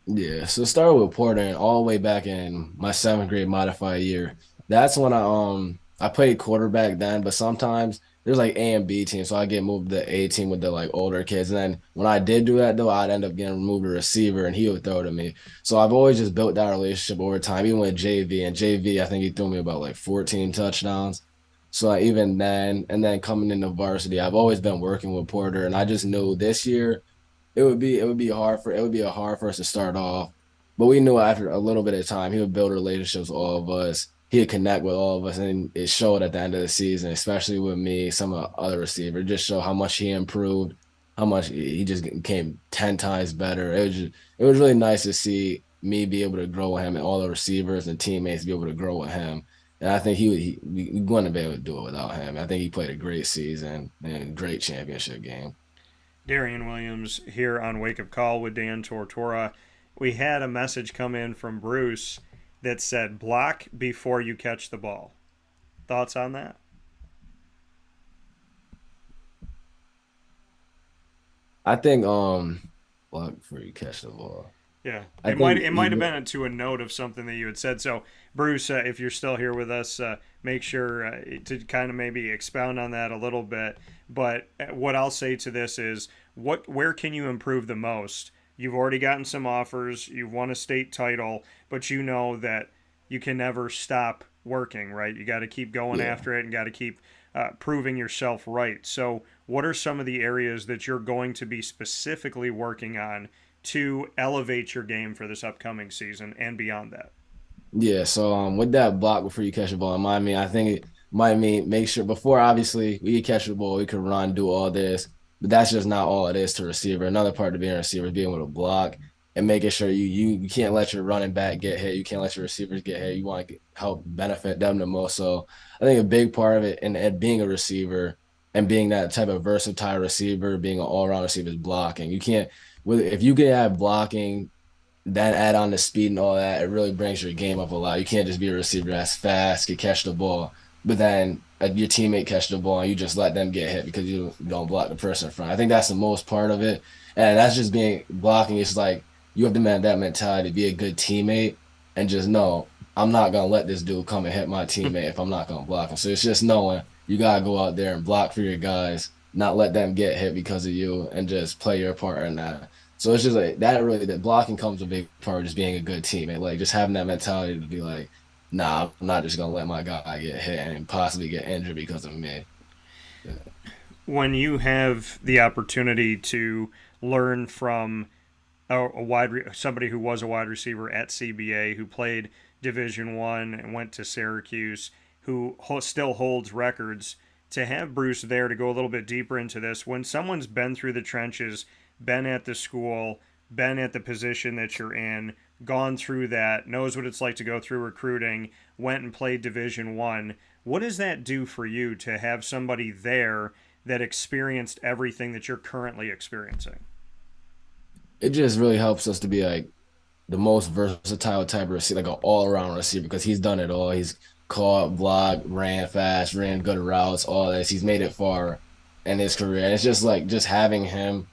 Yeah, so started with Porter and all the way back in my seventh grade modified year. That's when I played quarterback then, but sometimes there's like A and B teams, so I get moved to the A team with the like older kids. And then when I did do that though, I'd end up getting moved to receiver and he would throw to me. So I've always just built that relationship over time, even with JV. And JV, I think he threw me about like 14 touchdowns. So even then, and then coming into varsity, I've always been working with Porter, and I just knew this year it would be hard for us to start off, but we knew after a little bit of time he would build relationships with all of us. He'd connect with all of us, and it showed at the end of the season, especially with me, some of the other receivers, just show how much he improved, how much he just became 10 times better. It was really nice to see me be able to grow with him and all the receivers and teammates be able to grow with him. And I think we wouldn't be able to do it without him. I think he played a great season and a great championship game. Darien Williams here on Wake Up Call with Dan Tortora. We had a message come in from Bruce that said, block before you catch the ball. Thoughts on that? I think block before you catch the ball. Yeah, it might have been to a note of something that you had said. So, Bruce, if you're still here with us, make sure to kind of maybe expound on that a little bit. But what I'll say to this is, where can you improve the most? You've already gotten some offers. You've won a state title, but you know that you can never stop working, right? You got to keep going after it and got to keep proving yourself right. So, what are some of the areas that you're going to be specifically working on to elevate your game for this upcoming season and beyond that? Yeah, so with that block before you catch the ball, I think it might mean make sure before obviously we can catch the ball, we can run, do all this, but that's just not all it is to receiver. Another part to being a receiver is being able to block and making sure you can't let your running back get hit. You can't let your receivers get hit. You want to help benefit them the most. So I think a big part of it and being a receiver and being that type of versatile receiver, being an all-around receiver is blocking. You can't if you can have blocking, then add on the speed and all that, it really brings your game up a lot. You can't just be a receiver that's fast, can catch the ball, but then your teammate catch the ball and you just let them get hit because you don't block the person in front. I think that's the most part of it. And that's just being blocking. It's like you have to have that mentality, be a good teammate and just know I'm not going to let this dude come and hit my teammate if I'm not going to block him. So it's just knowing you got to go out there and block for your guys, not let them get hit because of you and just play your part in that. So it's just like that blocking comes a big part of just being a good teammate, like just having that mentality to be like, nah, I'm not just gonna let my guy get hit and possibly get injured because of me. When you have the opportunity to learn from somebody who was a wide receiver at CBA, who played Division 1 and went to Syracuse, who still holds records, to have Bruce there to go a little bit deeper into this, when someone's been through the trenches, been at the school, been at the position that you're in, gone through that, knows what it's like to go through recruiting, went and played Division 1, what does that do for you to have somebody there that experienced everything that you're currently experiencing? It just really helps us to be like the most versatile type of receiver, like an all around receiver, because he's done it all. He's caught, blocked, ran fast, ran good routes, all this. He's made it far in his career. And it's just like just having him,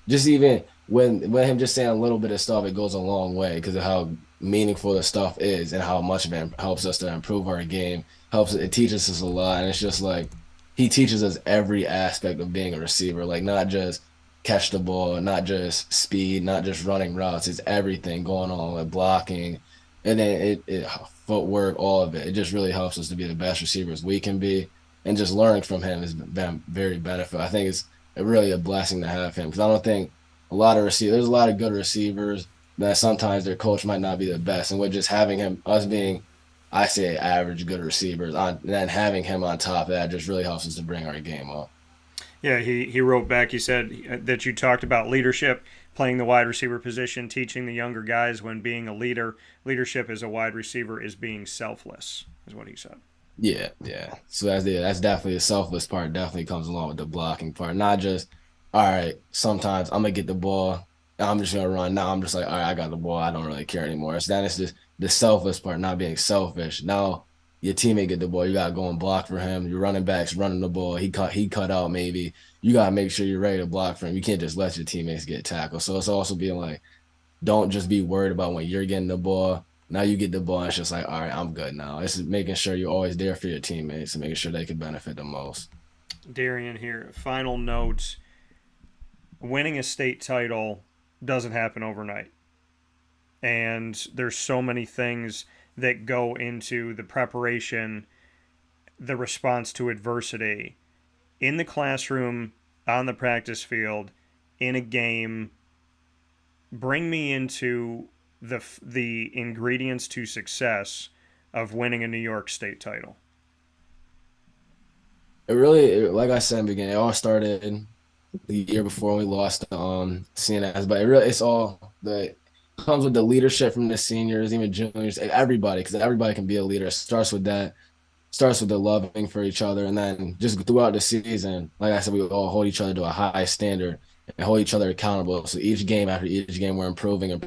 just even when him just saying a little bit of stuff, it goes a long way because of how meaningful the stuff is and how much of it helps us to improve our game. It teaches us a lot. And it's just like he teaches us every aspect of being a receiver, like not just catch the ball, not just speed, not just running routes. It's everything going on with blocking, and then it footwork, all of it. It just really helps us to be the best receivers we can be, and just learning from him has been very beneficial. I think it's really a blessing to have him because I don't think a lot of receivers. There's a lot of good receivers that sometimes their coach might not be the best, and with just having him, us being, I say, average good receivers, and then having him on top of that just really helps us to bring our game up. Yeah, he wrote back. He said that you talked about leadership, playing the wide receiver position, teaching the younger guys when being a leader. Leadership as a wide receiver is being selfless, is what he said. Yeah, yeah. So that's definitely the selfless part. Definitely comes along with the blocking part. Not just, all right, sometimes I'm gonna get the ball, and I'm just gonna run. Now I'm just like, all right, I got the ball. I don't really care anymore. So then it's just the selfless part, not being selfish. Now your teammate get the ball, you gotta go and block for him. Your running back's running the ball. He cut out maybe. You gotta make sure you're ready to block for him. You can't just let your teammates get tackled. So it's also being like, don't just be worried about when you're getting the ball. Now you get the ball, and it's just like, all right, I'm good now. It's making sure you're always there for your teammates and making sure they can benefit the most. Darien here. Final note: winning a state title doesn't happen overnight, and there's so many things that go into the preparation, the response to adversity, in the classroom, on the practice field, in a game. Bring me into the ingredients to success of winning a New York State title. Like I said in the beginning, it all started the year before we lost CNS, but it's all the comes with the leadership from the seniors, even juniors, everybody, because everybody can be a leader. It starts with that, starts with the loving for each other, and then just throughout the season, like I said, we all hold each other to a high standard and hold each other accountable. So each game after each game, we're improving, and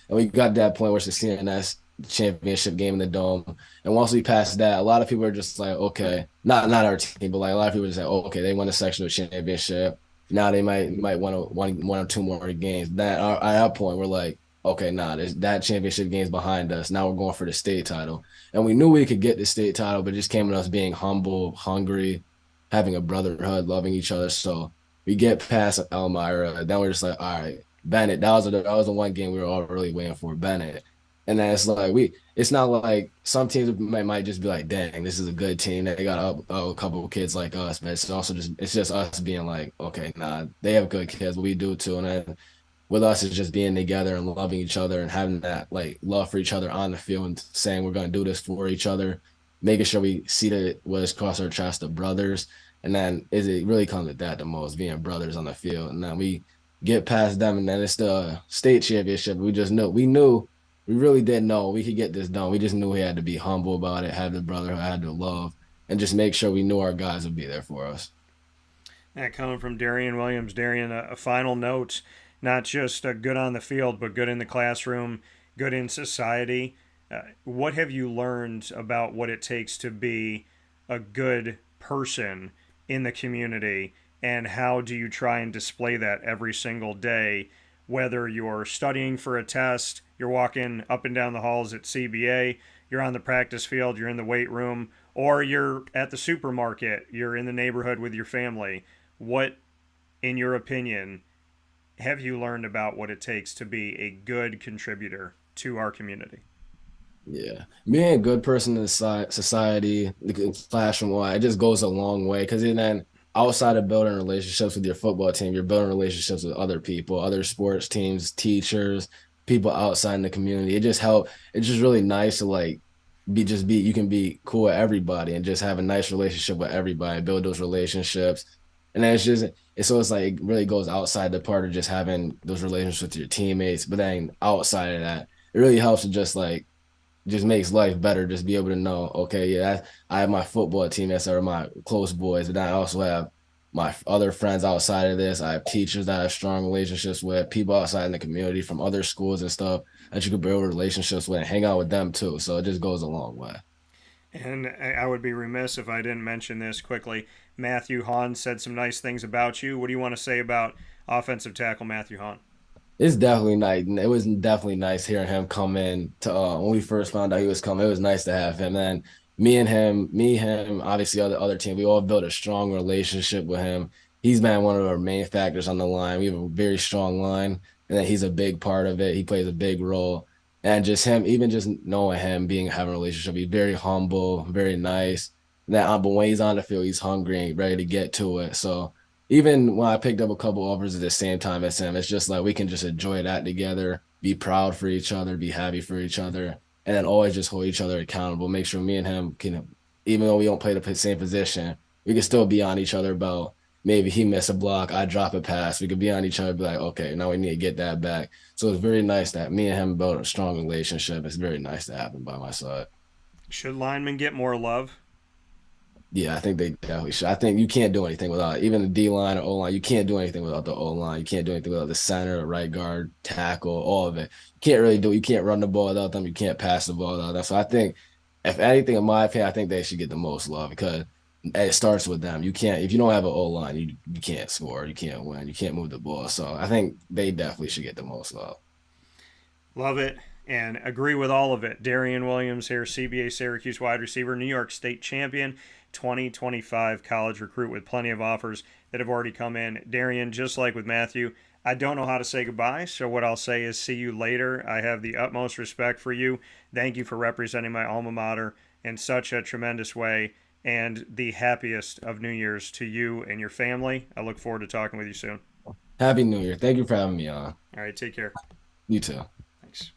we got to that point where it's the CNS championship game in the dome. And once we passed that, a lot of people are just like, okay, not our team, but like a lot of people just say, oh, okay, they won the sectional championship. Now they might want one or two more games. That at that point, we're like, okay, nah, that championship game's behind us. Now we're going for the state title. And we knew we could get the state title, but it just came with us being humble, hungry, having a brotherhood, loving each other. So we get past Elmira. Then we're just like, all right, Bennett. That was the one game we were all really waiting for, Bennett. And then it's like it's not like some teams might just be like, dang, this is a good team. They got a couple of kids like us, but it's just us being like, okay, nah, they have good kids, but we do too. And then with us, it's just being together and loving each other and having that like love for each other on the field and saying we're gonna do this for each other, making sure we see that what is across our chest of brothers. And then it really comes with that the most, being brothers on the field. And then we get past them, and then it's the state championship. We really didn't know we could get this done. We just knew we had to be humble about it, have the brotherhood, had the love, and just make sure we knew our guys would be there for us. Yeah, coming from Darien Williams. Darien, a final note, not just good on the field, but good in the classroom, good in society. What have you learned about what it takes to be a good person in the community, and how do you try and display that every single day, whether you're studying for a test, you're walking up and down the halls at CBA, you're on the practice field, you're in the weight room, or you're at the supermarket, you're in the neighborhood with your family. What, in your opinion, have you learned about what it takes to be a good contributor to our community? Yeah, being a good person in society, the classroom, it just goes a long way. Because then outside of building relationships with your football team, you're building relationships with other people, other sports teams, teachers, people outside in the community. It just help. It's just really nice to like be. You can be cool with everybody and just have a nice relationship with everybody. Build those relationships, and then it's like it really goes outside the part of just having those relationships with your teammates. But then outside of that, it really helps to just makes life better. Just be able to know, okay, yeah, I have my football teammates that are my close boys, but I also have my other friends outside of this. I have teachers that I have strong relationships with, people outside in the community from other schools and stuff that you could build relationships with and hang out with them too. So it just goes a long way. And I would be remiss if I didn't mention this quickly. Matthew Hawn said some nice things about you. What do you want to say about offensive tackle Matthew Hawn? It's definitely nice. It was definitely nice hearing him come in to when we first found out he was coming. It was nice to have him. And him, obviously other team. We all built a strong relationship with him. He's been one of our main factors on the line. We have a very strong line, and then he's a big part of it. He plays a big role. And just him, even just knowing him, having a relationship, he's very humble, very nice. But when he's on the field, he's hungry and ready to get to it. So even when I picked up a couple offers at the same time as him, it's just like we can just enjoy that together, be proud for each other, be happy for each other, and then always just hold each other accountable. Make sure me and him can, even though we don't play the same position, we can still be on each other about maybe he miss a block, I drop a pass. We could be on each other, be like, okay, now we need to get that back. So it's very nice that me and him built a strong relationship. It's very nice to have him by my side. Should linemen get more love? Yeah, I think they definitely should. I think you can't do anything without even the D line or O line. You can't do anything without the O line. You can't do anything without the center, the right guard, tackle, all of it. You can't really do. You can't run the ball without them. You can't pass the ball without them. So I think, if anything, in my opinion, I think they should get the most love because it starts with them. You can't if you don't have an O line, you can't score. You can't win. You can't move the ball. So I think they definitely should get the most love. Love it and agree with all of it. Darien Williams here, CBA Syracuse wide receiver, New York State champion, 2025 college recruit with plenty of offers that have already come in. Darien, just like with Matthew, I don't know how to say goodbye, so what I'll say is see you later. I have the utmost respect for you. Thank you for representing my alma mater in such a tremendous way, and the happiest of New Year's to you and your family. I look forward to talking with you soon. Happy New Year. Thank you for having me on. All right, take care. You too. Thanks.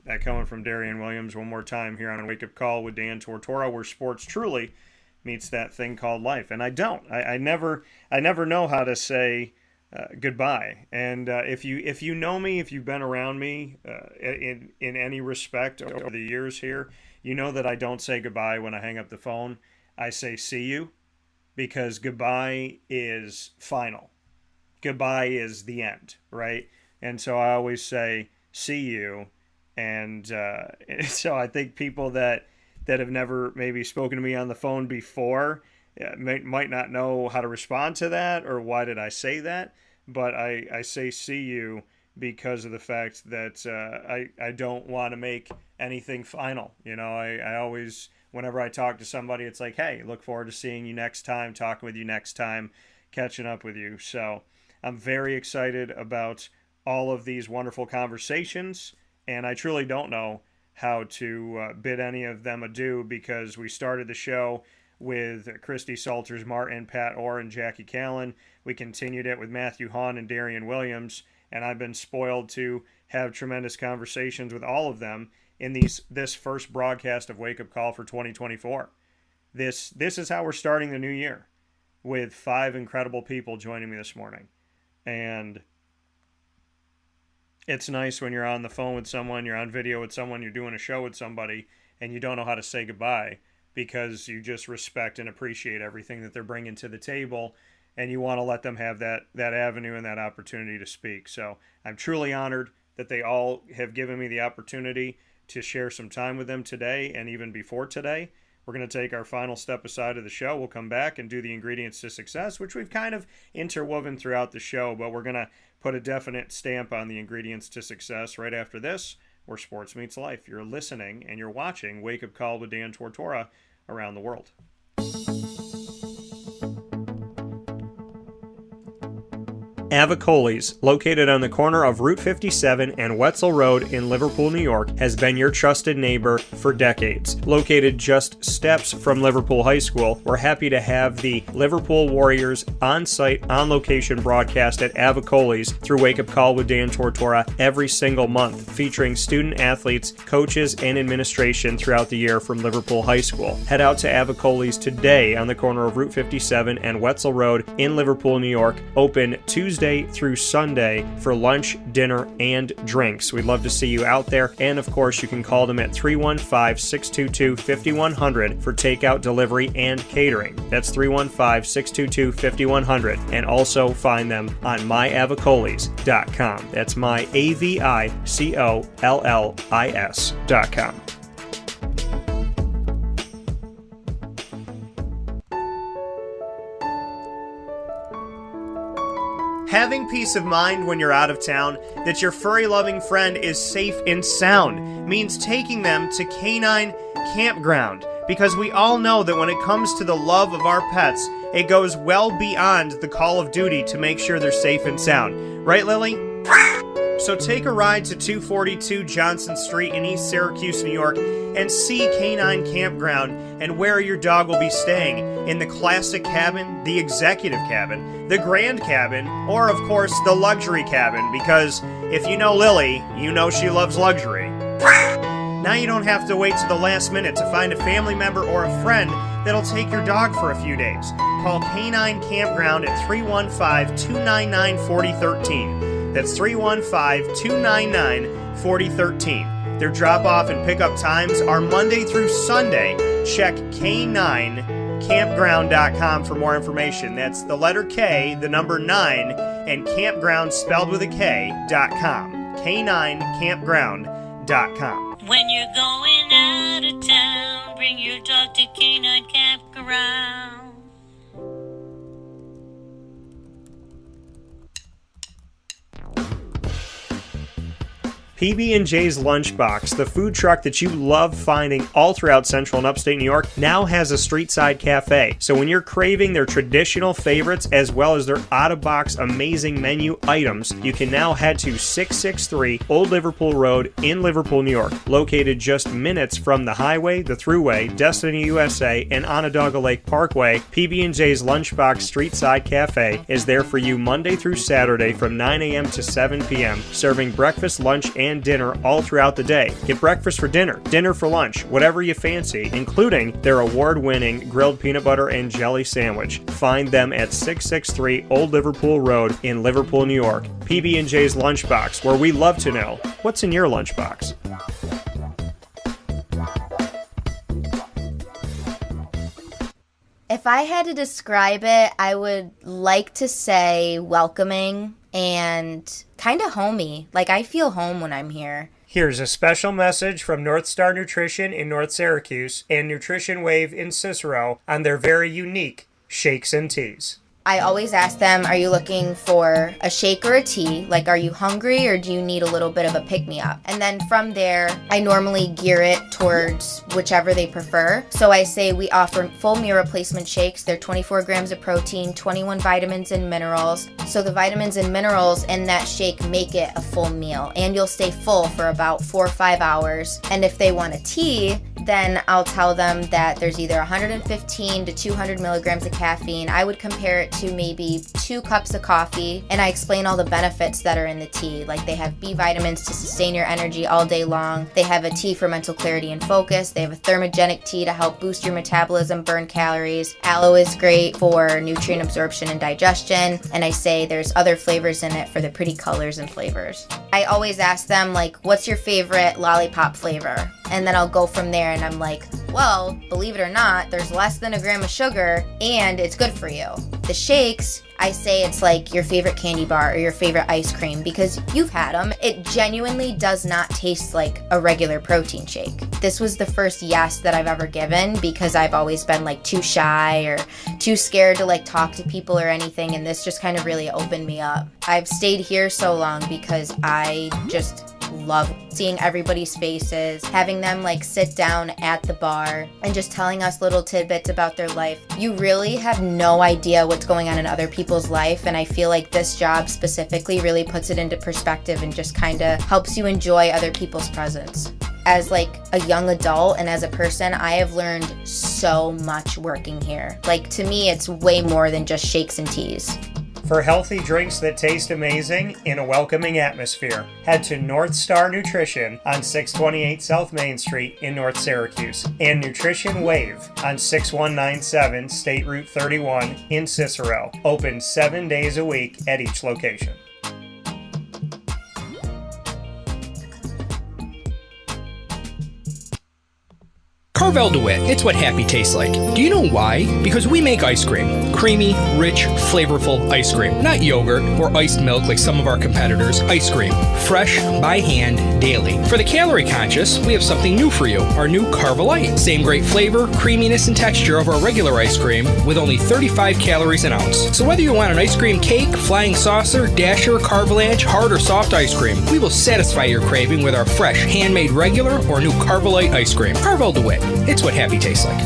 That coming from Darien Williams one more time here on a Wake Up Call with Dan Tortora, where sports truly meets that thing called life. And I don't. I never know how to say goodbye. And if you know me, if you've been around me in any respect over the years here, you know that I don't say goodbye when I hang up the phone. I say see you, because goodbye is final. Goodbye is the end, right? And so I always say see you. And so I think people that have never maybe spoken to me on the phone before might not know how to respond to that or why did I say that. But I say see you because of the fact that I don't want to make anything final. You know, I always, whenever I talk to somebody, it's like, hey, look forward to seeing you next time, talking with you next time, catching up with you. So I'm very excited about all of these wonderful conversations, and I truly don't know how to bid any of them adieu, because we started the show with Christy Salters, Martin, Pat Orr, and Jackie Kallen. We continued it with Matthew Hawn and Darien Williams, and I've been spoiled to have tremendous conversations with all of them in this first broadcast of Wake Up Call for 2024. This is how we're starting the new year, with 5 incredible people joining me this morning. And it's nice when you're on the phone with someone, you're on video with someone, you're doing a show with somebody, and you don't know how to say goodbye because you just respect and appreciate everything that they're bringing to the table, and you want to let them have that avenue and that opportunity to speak. So I'm truly honored that they all have given me the opportunity to share some time with them today and even before today. We're going to take our final step aside of the show. We'll come back and do the ingredients to success, which we've kind of interwoven throughout the show, but we're going to put a definite stamp on the ingredients to success right after this, where sports meets life. You're listening and you're watching Wake Up Call with Dan Tortora around the world. Avicolli's, located on the corner of Route 57 and Wetzel Road in Liverpool, New York, has been your trusted neighbor for decades. Located just steps from Liverpool High School, we're happy to have the Liverpool Warriors on-site, on-location broadcast at Avicolli's through Wake Up Call with Dan Tortora every single month, featuring student athletes, coaches, and administration throughout the year from Liverpool High School. Head out to Avicolli's today on the corner of Route 57 and Wetzel Road in Liverpool, New York, open Tuesday through Sunday for lunch, dinner, and drinks. We'd love to see you out there, and of course you can call them at 315-622-5100 for takeout, delivery, and catering. That's 315-622-5100, and also find them on myavicollis.com. That's myavicollis.com. Having peace of mind when you're out of town that your furry-loving friend is safe and sound means taking them to Canine Campground, because we all know that when it comes to the love of our pets, it goes well beyond the call of duty to make sure they're safe and sound. Right, Lily? So take a ride to 242 Johnson Street in East Syracuse, New York, and see Canine Campground and where your dog will be staying, in the classic cabin, the executive cabin, the grand cabin, or of course the luxury cabin, because if you know Lily, you know she loves luxury. Now you don't have to wait to the last minute to find a family member or a friend that'll take your dog for a few days. Call Canine Campground at 315-299-4013. That's 315-299-4013. Their drop-off and pickup times are Monday through Sunday. Check K9campground.com for more information. That's the letter K, the number 9, and campground spelled with a K.com. K9campground.com. When you're going out of town, bring your dog to Canine Campground. PB&J's Lunchbox, the food truck that you love finding all throughout central and upstate New York, now has a street-side cafe. So when you're craving their traditional favorites as well as their out-of-box amazing menu items, you can now head to 663 Old Liverpool Road in Liverpool, New York. Located just minutes from the highway, the Thruway, Destiny USA, and Onondaga Lake Parkway, PB&J's Lunchbox Street-Side Cafe is there for you Monday through Saturday from 9 a.m. to 7 p.m., serving breakfast, lunch, and dinner all throughout the day. Get breakfast for dinner, dinner for lunch, whatever you fancy, including their award-winning grilled peanut butter and jelly sandwich. Find them at 663 Old Liverpool Road in Liverpool, New York. PB&J's Lunchbox, where we love to know what's in your lunchbox. If I had to describe it, I would like to say welcoming and kind of homey. Like, I feel home when I'm here. Here's a special message from North Star Nutrition in North Syracuse and Nutrition Wave in Cicero on their very unique shakes and teas. I always ask them, are you looking for a shake or a tea? Like, are you hungry or do you need a little bit of a pick-me-up? And then from there, I normally gear it towards whichever they prefer. So I say we offer full meal replacement shakes. They're 24 grams of protein, 21 vitamins and minerals. So the vitamins and minerals in that shake make it a full meal. And you'll stay full for about 4 or 5 hours. And if they want a tea, then I'll tell them that there's either 115 to 200 milligrams of caffeine. I would compare it to maybe 2 cups of coffee, and I explain all the benefits that are in the tea. Like, they have B vitamins to sustain your energy all day long. They have a tea for mental clarity and focus. They have a thermogenic tea to help boost your metabolism, burn calories. Aloe is great for nutrient absorption and digestion. And I say there's other flavors in it for the pretty colors and flavors. I always ask them, like, what's your favorite lollipop flavor? And then I'll go from there, and I'm like, well, believe it or not, there's less than a gram of sugar and it's good for you. The shakes, I say it's like your favorite candy bar or your favorite ice cream, because you've had them. It genuinely does not taste like a regular protein shake. This was the first yes that I've ever given, because I've always been like too shy or too scared to like talk to people or anything, and this just kind of really opened me up. I've stayed here so long because I just love seeing everybody's faces, having them like sit down at the bar and just telling us little tidbits about their life. You really have no idea what's going on in other people's life, and I feel like this job specifically really puts it into perspective and just kind of helps you enjoy other people's presence. As like a young adult and as a person, I have learned so much working here. Like, to me, it's way more than just shakes and teas. For healthy drinks that taste amazing in a welcoming atmosphere, head to North Star Nutrition on 628 South Main Street in North Syracuse and Nutrition Wave on 6197 State Route 31 in Cicero. Open 7 days a week at each location. Carvel DeWitt, it's what happy tastes like. Do you know why? Because we make ice cream. Creamy, rich, flavorful ice cream. Not yogurt or iced milk like some of our competitors. Ice cream. Fresh, by hand, daily. For the calorie conscious, we have something new for you. Our new Carvelite. Same great flavor, creaminess, and texture of our regular ice cream with only 35 calories an ounce. So whether you want an ice cream cake, flying saucer, dasher, carvalanche, hard or soft ice cream, we will satisfy your craving with our fresh, handmade regular or new Carvelite ice cream. Carvel DeWitt. It's what happy tastes like.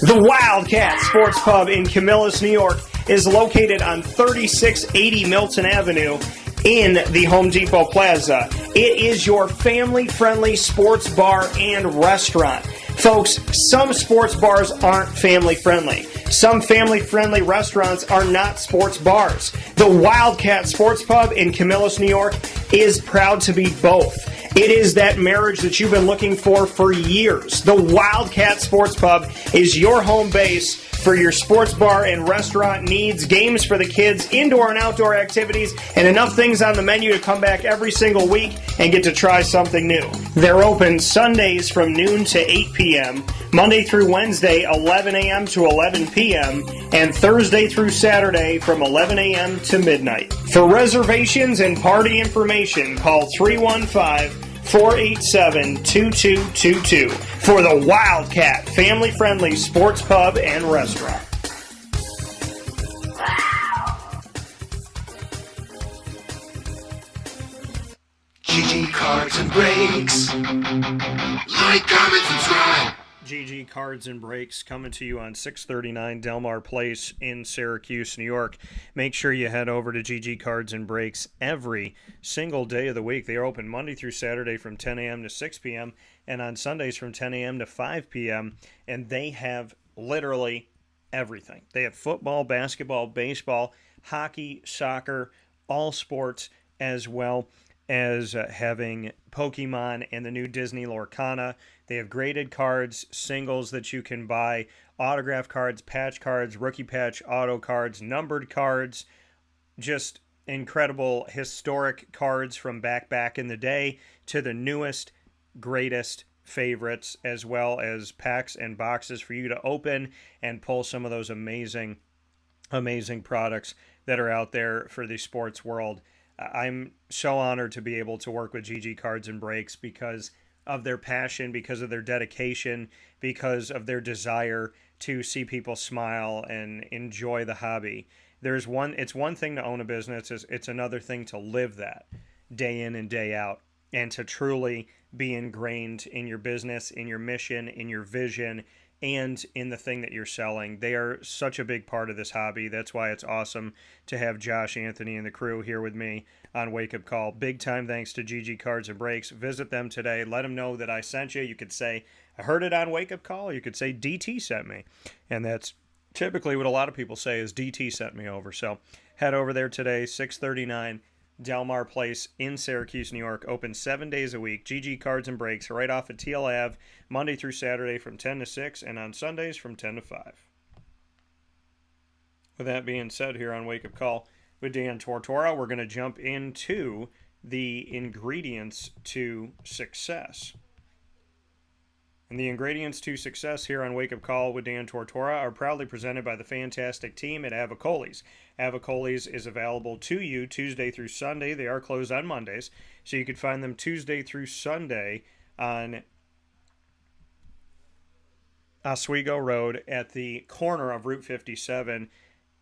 The Wildcat Sports Pub in Camillus, New York is located on 3680 Milton Avenue in the Home Depot Plaza. It is your family-friendly sports bar and restaurant. Folks, some sports bars aren't family-friendly. Some family-friendly restaurants are not sports bars. The Wildcat Sports Pub in Camillus, New York is proud to be both. It is that marriage that you've been looking for years. The Wildcat Sports Pub is your home base for your sports bar and restaurant needs, games for the kids, indoor and outdoor activities, and enough things on the menu to come back every single week and get to try something new. They're open Sundays from noon to 8 p.m., Monday through Wednesday, 11 a.m. to 11 p.m., and Thursday through Saturday from 11 a.m. to midnight. For reservations and party information, call 315-487-2222 for the Wildcat family-friendly sports pub and restaurant. GG Cards and Breaks. Like, comment, subscribe. GG Cards and Breaks coming to you on 639 Delmar Place in Syracuse, New York. Make sure you head over to GG Cards and Breaks every single day of the week. They are open Monday through Saturday from 10 a.m. to 6 p.m. and on Sundays from 10 a.m. to 5 p.m. And they have literally everything. They have football, basketball, baseball, hockey, soccer, all sports, as well as having Pokemon and the new Disney Lorcana. They have graded cards, singles that you can buy, autograph cards, patch cards, rookie patch, auto cards, numbered cards, just incredible historic cards from back in the day to the newest, greatest favorites, as well as packs and boxes for you to open and pull some of those amazing products that are out there for the sports world. I'm so honored to be able to work with GG Cards and Breaks because of their passion, because of their dedication, because of their desire to see people smile and enjoy the hobby. It's one thing to own a business, it's another thing to live that day in and day out and to truly be ingrained in your business, in your mission, in your vision, and in the thing that you're selling. They are such a big part of this hobby. That's why it's awesome to have Josh, Anthony, and the crew here with me on Wake Up Call. Big time thanks to GG Cards and Breaks. Visit them today. Let them know that I sent you. You could say, I heard it on Wake Up Call. You could say, DT sent me. And that's typically what a lot of people say is DT sent me over. So head over there today, 639 Delmar Place in Syracuse, New York. Open 7 days a week. GG Cards and Breaks right off at TL Ave, Monday through Saturday from 10 to 6, and on Sundays from 10 to 5. With that being said, here on Wake Up Call with Dan Tortora, we're going to jump into the ingredients to success. And the ingredients to success here on Wake Up Call with Dan Tortora are proudly presented by the fantastic team at Avicolli's. Avicolli's is available to you Tuesday through Sunday. They are closed on Mondays, so you can find them Tuesday through Sunday on Oswego Road at the corner of Route 57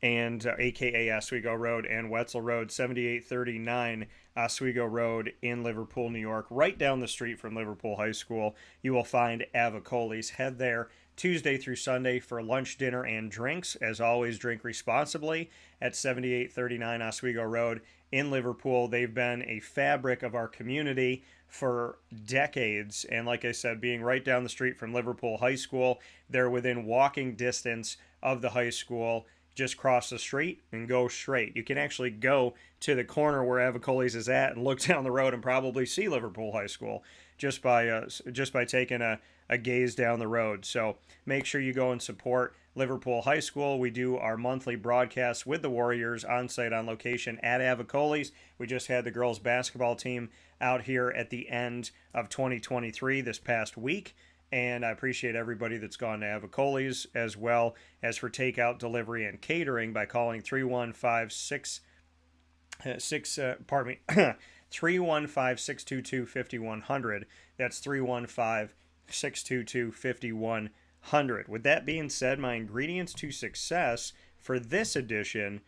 and aka Oswego Road, and Wetzel Road, 7839 Oswego Road in Liverpool, New York, right down the street from Liverpool High School. You will find Avicolli's. Head there Tuesday through Sunday for lunch, dinner, and drinks. As always, drink responsibly at 7839 Oswego Road in Liverpool. They've been a fabric of our community for decades, and like I said, being right down the street from Liverpool High School, they're within walking distance of the high school. Just cross the street and go straight. You can actually go to the corner where Avicolli's is at and look down the road and probably see Liverpool High School just by taking a gaze down the road. So make sure you go and support Liverpool High School. We do our monthly broadcasts with the Warriors on site, on location at Avicolli's. We just had the girls basketball team out here at the end of 2023 this past week. And I appreciate everybody that's gone to Avicolli's, as well as for takeout, delivery, and catering by calling 315-622-5100. That's 315-622-5100. With that being said, my ingredients to success for this edition,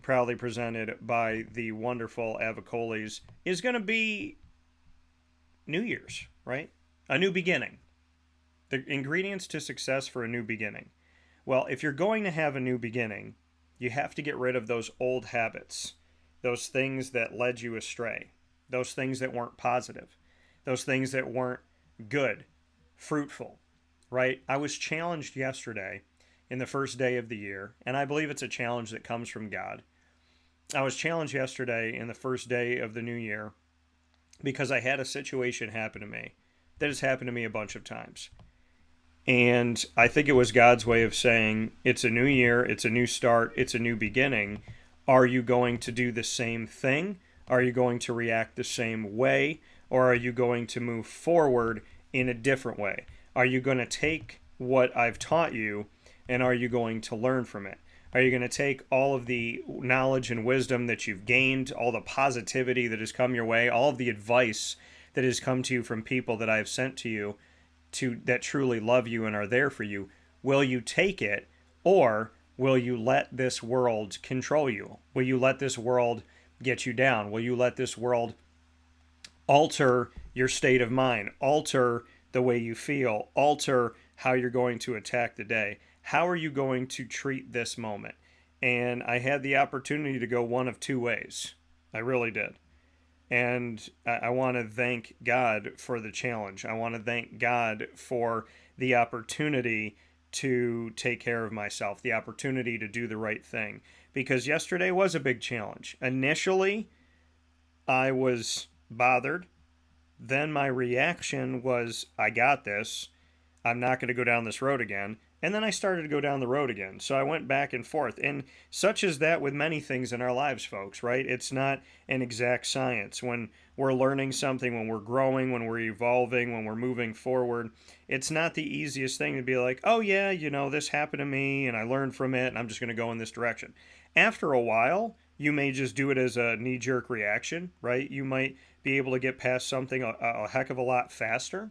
proudly presented by the wonderful Avicolli's, is going to be New Year's, right? A new beginning. The ingredients to success for a new beginning. Well, if you're going to have a new beginning, you have to get rid of those old habits, those things that led you astray, those things that weren't positive, those things that weren't good, fruitful, right? I was challenged yesterday in the first day of the year, and I believe it's a challenge that comes from God. I was challenged yesterday in the first day of the new year because I had a situation happen to me that has happened to me a bunch of times. And I think it was God's way of saying, it's a new year, it's a new start, it's a new beginning. Are you going to do the same thing? Are you going to react the same way? Or are you going to move forward in a different way? Are you going to take what I've taught you, and are you going to learn from it? Are you going to take all of the knowledge and wisdom that you've gained, all the positivity that has come your way, all of the advice that has come to you from people that I have sent to you that truly love you and are there for you? Will you take it, or will you let this world control you? Will you let this world get you down? Will you let this world alter your state of mind, alter the way you feel, alter how you're going to attack the day? How are you going to treat this moment? And I had the opportunity to go one of two ways. I really did. And I want to thank God for the challenge. I want to thank God for the opportunity to take care of myself, the opportunity to do the right thing. Because yesterday was a big challenge. Initially, I was bothered. Then my reaction was, I got this. I'm not going to go down this road again. And then I started to go down the road again. So I went back and forth. And such is that with many things in our lives, folks, right? It's not an exact science. When we're learning something, when we're growing, when we're evolving, when we're moving forward, it's not the easiest thing to be like, oh yeah, this happened to me and I learned from it and I'm just going to go in this direction. After a while, you may just do it as a knee-jerk reaction, right? You might be able to get past something a heck of a lot faster,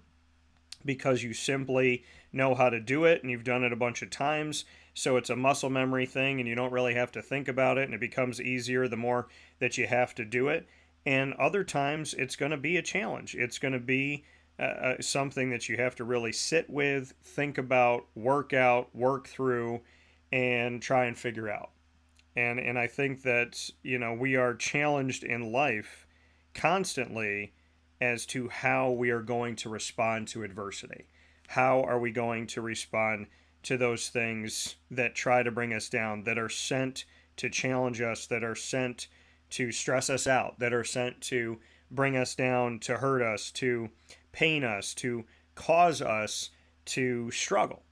because you simply know how to do it and you've done it a bunch of times. So it's a muscle memory thing and you don't really have to think about it, and it becomes easier the more that you have to do it. And other times it's going to be a challenge. It's going to be something that you have to really sit with, think about, work through, and try and figure out. And I think that, we are challenged in life constantly as to how we are going to respond to adversity. How are we going to respond to those things that try to bring us down, that are sent to challenge us, that are sent to stress us out, that are sent to bring us down, to hurt us, to pain us, to cause us to struggle.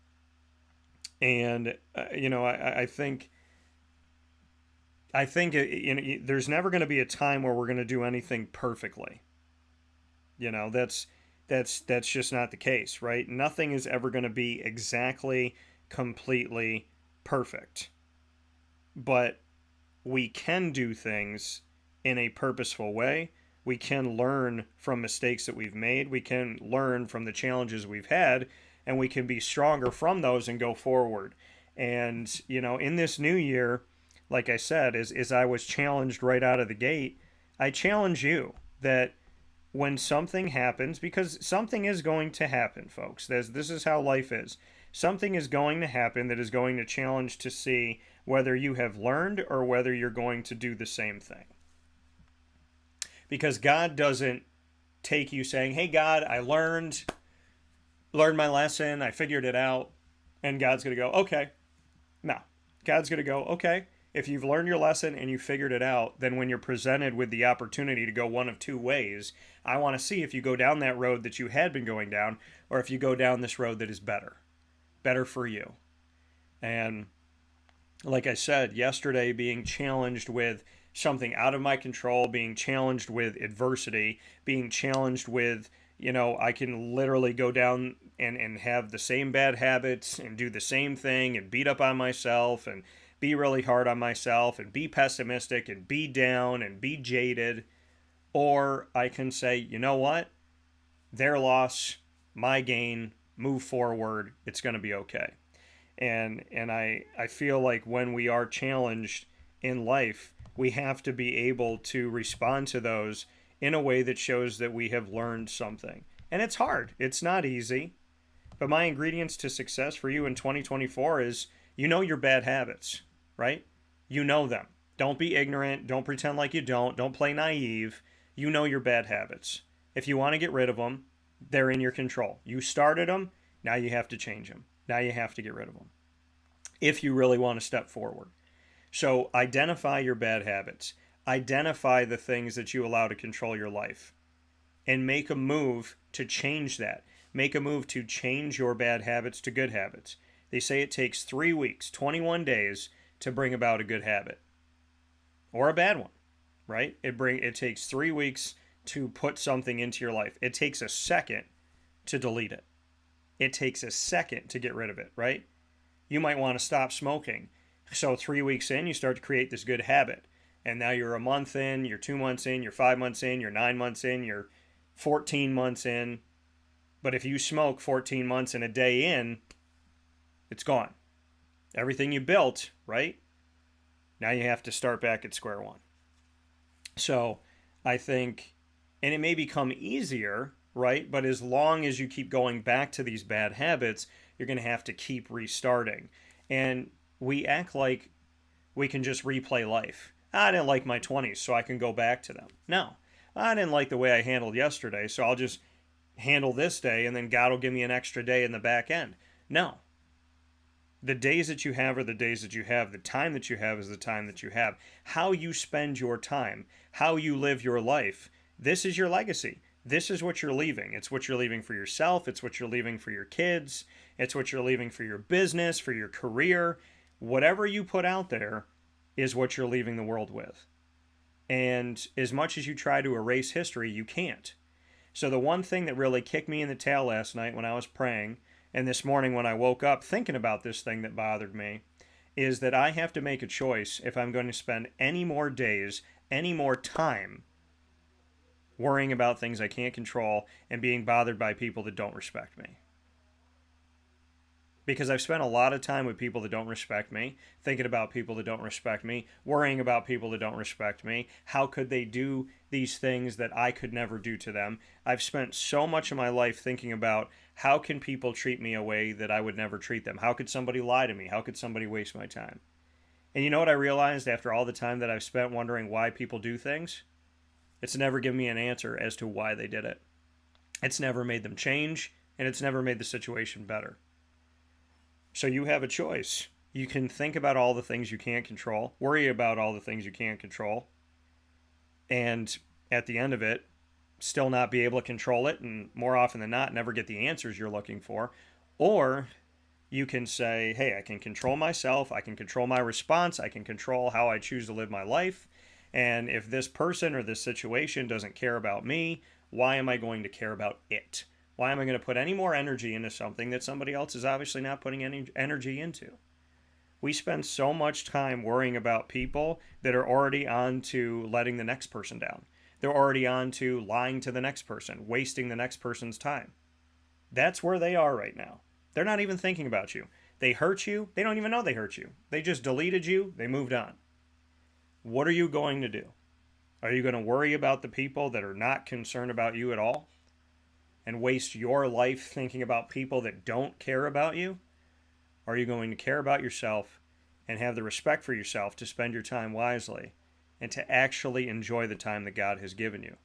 And, I think there's never going to be a time where we're going to do anything perfectly. That's just not the case, right? Nothing is ever going to be exactly, completely perfect. But we can do things in a purposeful way. We can learn from mistakes that we've made. We can learn from the challenges we've had, and we can be stronger from those and go forward. And, you know, in this new year, like I said, as I was challenged right out of the gate, I challenge you that when something happens, because something is going to happen, folks. This is how life is. Something is going to happen that is going to challenge to see whether you have learned or whether you're going to do the same thing. Because God doesn't take you saying, hey, God, I learned my lesson, I figured it out, and God's going to go, okay. No. God's going to go, okay. If you've learned your lesson and you figured it out, then when you're presented with the opportunity to go one of two ways, I want to see if you go down that road that you had been going down, or if you go down this road that is better for you. And like I said, yesterday, being challenged with something out of my control, being challenged with adversity, being challenged with, you know, I can literally go down and have the same bad habits and do the same thing and beat up on myself and be really hard on myself and be pessimistic and be down and be jaded. Or I can say, you know what? Their loss, my gain, move forward. It's going to be okay. And I feel like when we are challenged in life, we have to be able to respond to those in a way that shows that we have learned something. And it's hard. It's not easy. But my ingredients to success for you in 2024 is, you know, your bad habits, right? You know them. Don't be ignorant. Don't pretend like you don't. Don't play naive. You know your bad habits. If you want to get rid of them, they're in your control. You started them. Now you have to change them. Now you have to get rid of them if you really want to step forward. So identify your bad habits. Identify the things that you allow to control your life and make a move to change that. Make a move to change your bad habits to good habits. They say it takes 3 weeks, 21 days to bring about a good habit or a bad one, right? It takes 3 weeks to put something into your life. It takes a second to delete it. It takes a second to get rid of it, right? You might want to stop smoking. So 3 weeks in, you start to create this good habit. And now you're a month in, you're 2 months in, you're 5 months in, you're 9 months in, you're 14 months in. But if you smoke 14 months and a day in, it's gone. Everything you built, right? Now you have to start back at square one. So I think, and it may become easier, right? But as long as you keep going back to these bad habits, you're going to have to keep restarting. And we act like we can just replay life. I didn't like my 20s, so I can go back to them. No, I didn't like the way I handled yesterday, so I'll just handle this day, and then God will give me an extra day in the back end. No. The days that you have are the days that you have. The time that you have is the time that you have. How you spend your time, how you live your life, this is your legacy. This is what you're leaving. It's what you're leaving for yourself. It's what you're leaving for your kids. It's what you're leaving for your business, for your career. Whatever you put out there is what you're leaving the world with. And as much as you try to erase history, you can't. So the one thing that really kicked me in the tail last night when I was praying, and this morning when I woke up thinking about this thing that bothered me, is that I have to make a choice if I'm going to spend any more days, any more time worrying about things I can't control and being bothered by people that don't respect me. Because I've spent a lot of time with people that don't respect me, thinking about people that don't respect me, worrying about people that don't respect me. How could they do these things that I could never do to them? I've spent so much of my life thinking about how can people treat me a way that I would never treat them? How could somebody lie to me? How could somebody waste my time? And you know what I realized after all the time that I've spent wondering why people do things? It's never given me an answer as to why they did it. It's never made them change, and it's never made the situation better. So you have a choice. You can think about all the things you can't control, worry about all the things you can't control, and at the end of it, still not be able to control it, and more often than not, never get the answers you're looking for. Or you can say, hey, I can control myself, I can control my response, I can control how I choose to live my life, and if this person or this situation doesn't care about me, why am I going to care about it? Why am I going to put any more energy into something that somebody else is obviously not putting any energy into? We spend so much time worrying about people that are already on to letting the next person down. They're already on to lying to the next person, wasting the next person's time. That's where they are right now. They're not even thinking about you. They hurt you. They don't even know they hurt you. They just deleted you. They moved on. What are you going to do? Are you going to worry about the people that are not concerned about you at all and waste your life thinking about people that don't care about you? Or are you going to care about yourself and have the respect for yourself to spend your time wisely and to actually enjoy the time that God has given you?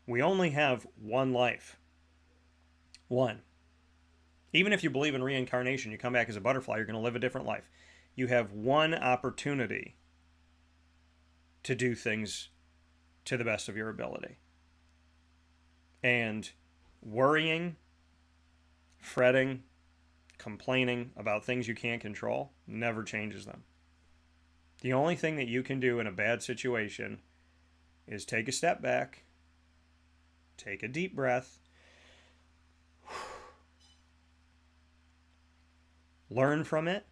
We only have one life. One. Even if you believe in reincarnation, you come back as a butterfly, you're going to live a different life. You have one opportunity to do things to the best of your ability. And worrying, fretting, complaining about things you can't control never changes them. The only thing that you can do in a bad situation is take a step back, take a deep breath, learn from it,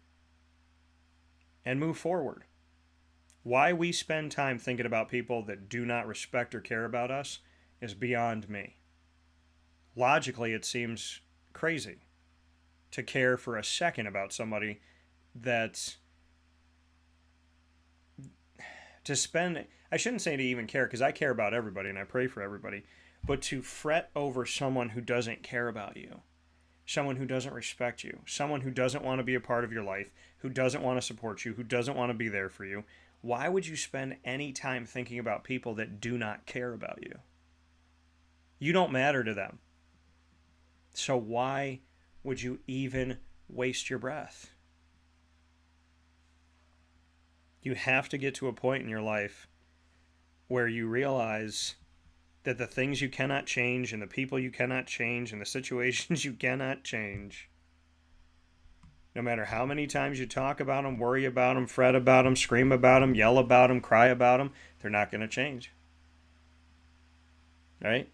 and move forward. Why we spend time thinking about people that do not respect or care about us is beyond me. Logically, it seems crazy to care for a second about somebody that's... to spend... I shouldn't say to even care, because I care about everybody and I pray for everybody, but to fret over someone who doesn't care about you, someone who doesn't respect you, someone who doesn't want to be a part of your life, who doesn't want to support you, who doesn't want to be there for you. Why would you spend any time thinking about people that do not care about you? You don't matter to them. So why would you even waste your breath? You have to get to a point in your life where you realize that the things you cannot change and the people you cannot change and the situations you cannot change, no matter how many times you talk about them, worry about them, fret about them, scream about them, yell about them, cry about them, they're not going to change. Right?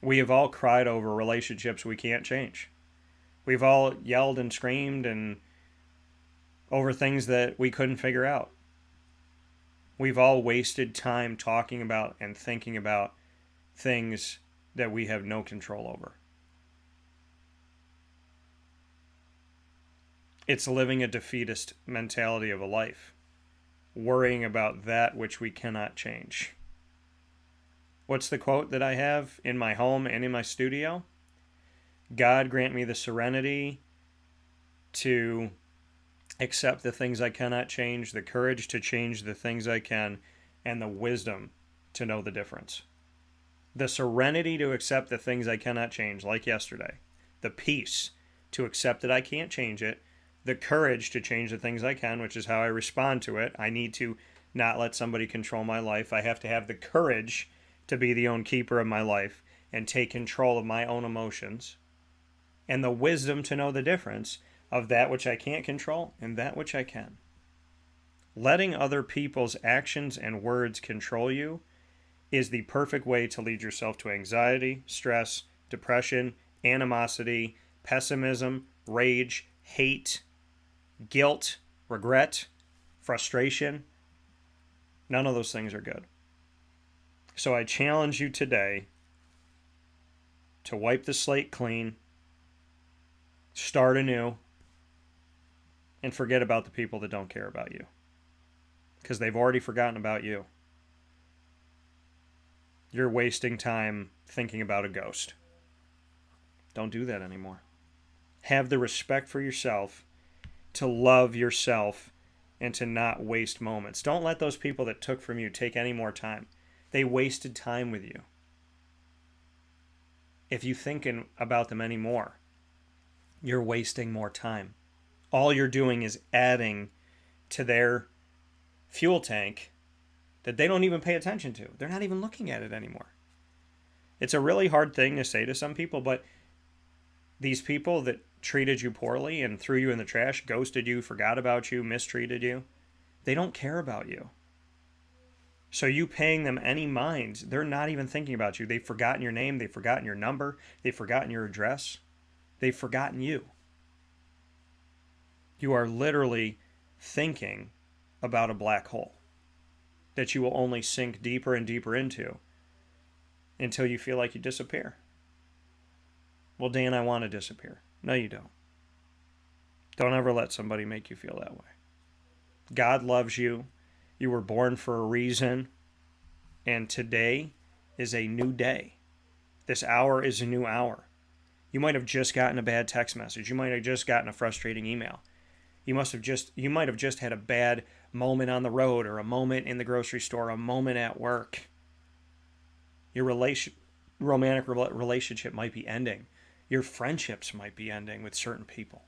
We have all cried over relationships we can't change. We've all yelled and screamed and over things that we couldn't figure out. We've all wasted time talking about and thinking about things that we have no control over. It's living a defeatist mentality of a life, worrying about that which we cannot change. What's the quote that I have in my home and in my studio? God grant me the serenity to accept the things I cannot change, the courage to change the things I can, and the wisdom to know the difference. The serenity to accept the things I cannot change, like yesterday. The peace to accept that I can't change it. The courage to change the things I can, which is how I respond to it. I need to not let somebody control my life. I have to have the courage to be the own keeper of my life and take control of my own emotions. And the wisdom to know the difference of that which I can't control and that which I can. Letting other people's actions and words control you is the perfect way to lead yourself to anxiety, stress, depression, animosity, pessimism, rage, hate, guilt, regret, frustration. None of those things are good. So I challenge you today to wipe the slate clean, start anew, and forget about the people that don't care about you. Because they've already forgotten about you. You're wasting time thinking about a ghost. Don't do that anymore. Have the respect for yourself, to love yourself, and to not waste moments. Don't let those people that took from you take any more time. They wasted time with you. If you think about them anymore, you're wasting more time. All you're doing is adding to their fuel tank that they don't even pay attention to. They're not even looking at it anymore. It's a really hard thing to say to some people, but these people that treated you poorly and threw you in the trash, ghosted you, forgot about you, mistreated you, they don't care about you. So you paying them any mind, they're not even thinking about you. They've forgotten your name, they've forgotten your number, they've forgotten your address, they've forgotten you. You are literally thinking about a black hole that you will only sink deeper and deeper into until you feel like you disappear. Well, Dan, I want to disappear. No, you don't. Don't ever let somebody make you feel that way. God loves you. You were born for a reason. And today is a new day. This hour is a new hour. You might have just gotten a bad text message. You might have just gotten a frustrating email. You might have just had a bad moment on the road, or a moment in the grocery store, a moment at work. Your romantic relationship might be ending. Your friendships might be ending with certain people.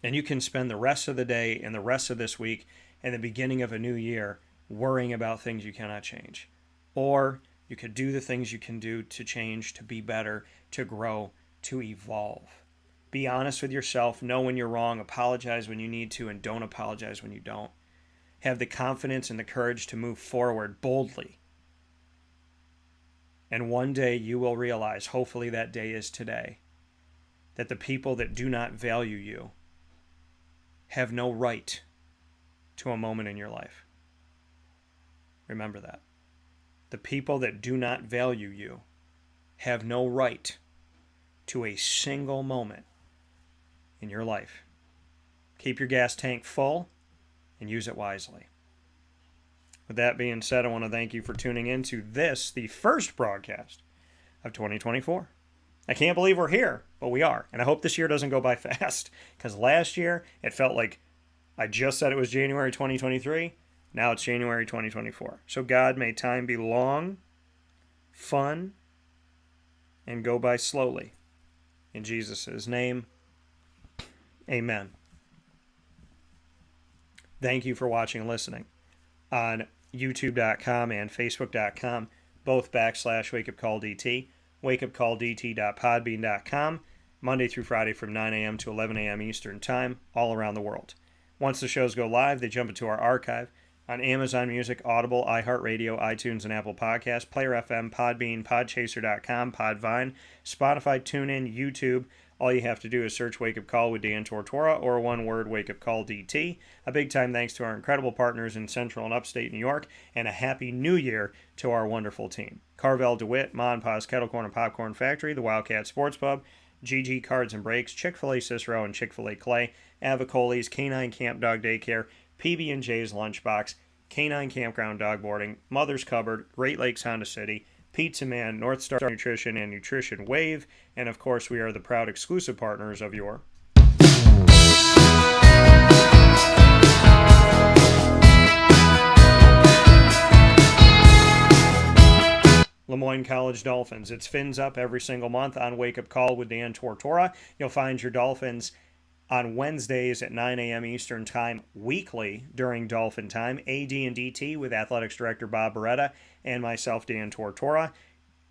And you can spend the rest of the day and the rest of this week and the beginning of a new year worrying about things you cannot change. Or you could do the things you can do to change, to be better, to grow, to evolve. Be honest with yourself. Know when you're wrong. Apologize when you need to, and don't apologize when you don't. Have the confidence and the courage to move forward boldly. And one day you will realize, hopefully that day is today, that the people that do not value you have no right to a moment in your life. Remember that. The people that do not value you have no right to a single moment in your life. Keep your gas tank full and use it wisely. With that being said, I want to thank you for tuning in to this, the first broadcast of 2024. I can't believe we're here, but we are. And I hope this year doesn't go by fast, because last year it felt like I just said it was January 2023. Now it's January 2024. So God, may time be long, fun, and go by slowly. In Jesus' name, amen. Thank you for watching and listening on youtube.com and facebook.com, both /wakeupcalldt, wakeupcalldt.podbean.com, Monday through Friday from 9 a.m. to 11 a.m. Eastern Time, all around the world. Once the shows go live, they jump into our archive on Amazon Music, Audible, iHeartRadio, iTunes, and Apple Podcasts, Player FM, Podbean, Podchaser.com, Podvine, Spotify, TuneIn, YouTube. All you have to do is search Wake Up Call with Dan Tortora, or one word, Wake Up Call DT. A big time thanks to our incredible partners in Central and Upstate New York, and a Happy New Year to our wonderful team. Carvel DeWitt, Ma and Pa's Kettle Corn and Popcorn Factory, the Wildcat Sports Pub, GG Cards and Breaks, Chick-fil-A Cicero and Chick-fil-A Clay, Avicolli's Canine Camp Dog Daycare, PB&J's Lunchbox, Canine Campground Dog Boarding, Mother's Cupboard, Great Lakes Honda City, Pizza Man, North Star Nutrition, and Nutrition Wave. And of course, we are the proud exclusive partners of your Lemoyne College Dolphins. It's Fins Up every single month on Wake Up Call with Dan Tortora. You'll find your Dolphins on Wednesdays at 9 a.m. Eastern Time weekly during Dolphin Time. AD and DT with Athletics Director Bob Beretta and myself, Dan Tortora.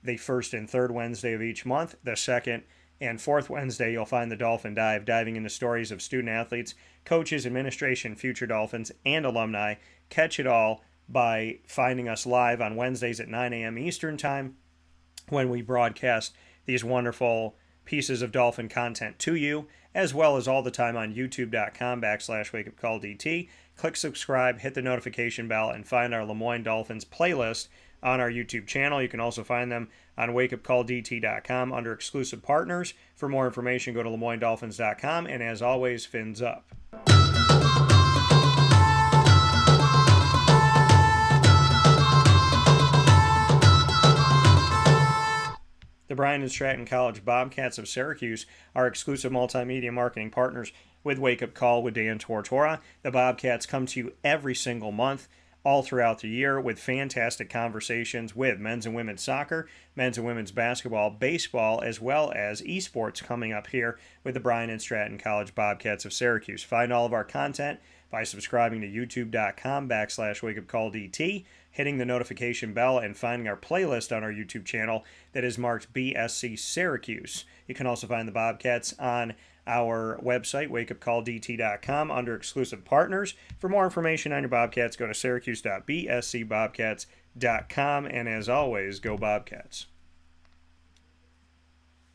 The first and third Wednesday of each month. The second and fourth Wednesday, you'll find the Dolphin Dive, diving into stories of student athletes, coaches, administration, future Dolphins, and alumni. Catch it all by finding us live on Wednesdays at 9 a.m. Eastern Time when we broadcast these wonderful pieces of Dolphin content to you, as well as all the time on youtube.com /wakeupcalldt. Click subscribe, hit the notification bell, and find our Lemoyne Dolphins playlist on our YouTube channel. You can also find them on wakeupcalldt.com under exclusive partners. For more information, go to lemoynedolphins.com, and as always, Fins Up. The Bryan and Stratton College Bobcats of Syracuse are exclusive multimedia marketing partners with Wake Up Call with Dan Tortora. The Bobcats come to you every single month, all throughout the year, with fantastic conversations with men's and women's soccer, men's and women's basketball, baseball, as well as esports coming up here with the Bryan and Stratton College Bobcats of Syracuse. Find all of our content by subscribing to youtube.com /wakeupcalldt, hitting the notification bell, and finding our playlist on our YouTube channel that is marked BSC Syracuse. You can also find the Bobcats on our website, wakeupcalldt.com, under exclusive partners. For more information on your Bobcats, go to syracuse.bscbobcats.com, and as always, go Bobcats.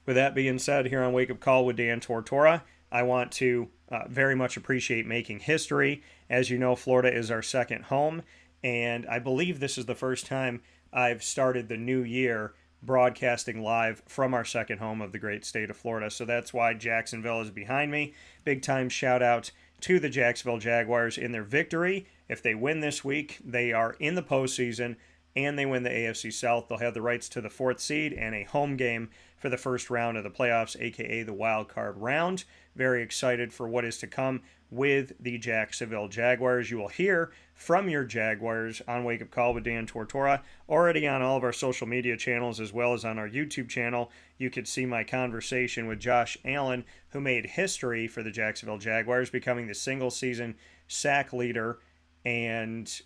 With that being said, here on Wake Up Call with Dan Tortora, I want to very much appreciate making history. As you know, Florida is our second home, and I believe this is the first time I've started the new year broadcasting live from our second home of the great state of Florida. So that's why Jacksonville is behind me. Big time shout out to the Jacksonville Jaguars in their victory. If they win this week, they are in the postseason and they win the AFC South. They'll have the rights to the 4th seed and a home game for the first round of the playoffs, aka the wild card round. Very excited for what is to come with the Jacksonville Jaguars. You will hear from your Jaguars on Wake Up Call with Dan Tortora, already on all of our social media channels as well as on our YouTube channel. You could see my conversation with Josh Allen, who made history for the Jacksonville Jaguars, becoming the single season sack leader and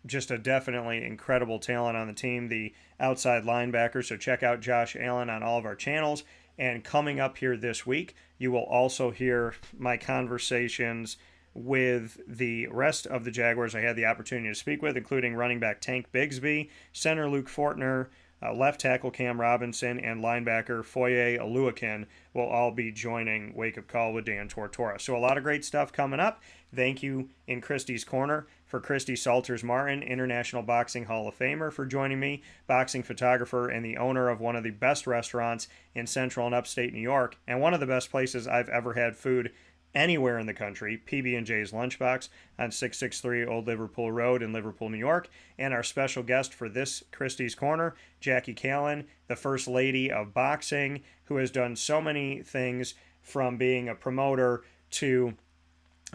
just a definitely incredible talent on the team, the outside linebacker. So check out Josh Allen on all of our channels. And coming up here this week, you will also hear my conversations with the rest of the Jaguars I had the opportunity to speak with, including running back Tank Bigsby, center Luke Fortner, left tackle Cam Robinson, and linebacker Foye Oluwakin will all be joining Wake Up Call with Dan Tortora. So a lot of great stuff coming up. Thank you in Christy's Corner for Christy Salters-Martin, International Boxing Hall of Famer, for joining me, boxing photographer and the owner of one of the best restaurants in central and upstate New York, and one of the best places I've ever had food anywhere in the country, PB&J's Lunchbox on 663 Old Liverpool Road in Liverpool, New York. And our special guest for this Christy's Corner, Jackie Kallen, the First Lady of Boxing, who has done so many things from being a promoter to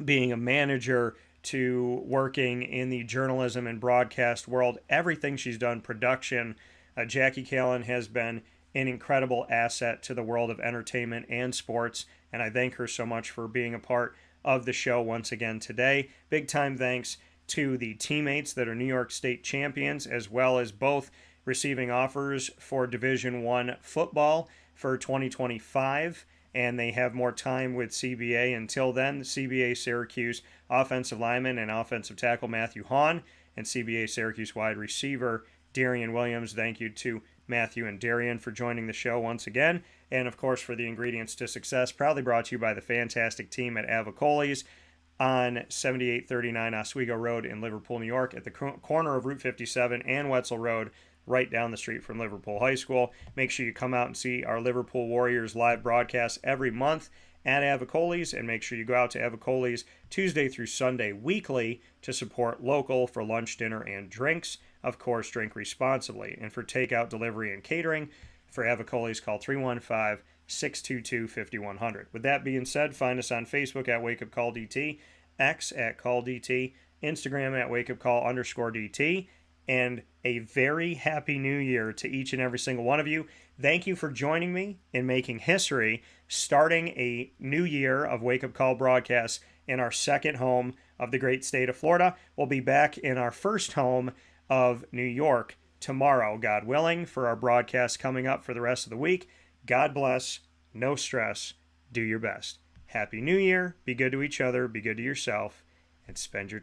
being a manager to working in the journalism and broadcast world. Everything she's done, production. Jackie Kallen has been an incredible asset to the world of entertainment and sports, and I thank her so much for being a part of the show once again today. Big time thanks to the teammates that are New York State champions, as well as both receiving offers for Division I football for 2025, and they have more time with CBA until then. The CBA Syracuse offensive lineman and offensive tackle Matthew Hawn, and CBA Syracuse wide receiver Darien Williams. Thank you to Matthew and Darien for joining the show once again. And of course, for the ingredients to success, proudly brought to you by the fantastic team at Avicolli's on 7839 Oswego Road in Liverpool, New York, at the corner of Route 57 and Wetzel Road, right down the street from Liverpool High School. Make sure you come out and see our Liverpool Warriors live broadcast every month at Avicolli's, and make sure you go out to Avicolli's Tuesday through Sunday weekly to support local for lunch, dinner, and drinks. Of course, drink responsibly. And for takeout, delivery, and catering, for Avicolli's, call 315-622-5100. With that being said, find us on Facebook at Wake Up Call DT, X at Call DT, Instagram at Wake Up Call _DT, and a very happy new year to each and every single one of you. Thank you for joining me in making history, starting a new year of Wake Up Call broadcasts in our second home of the great state of Florida. We'll be back in our first home of New York tomorrow, God willing, for our broadcast coming up for the rest of the week. God bless, no stress, do your best. Happy New Year, be good to each other, be good to yourself, and spend your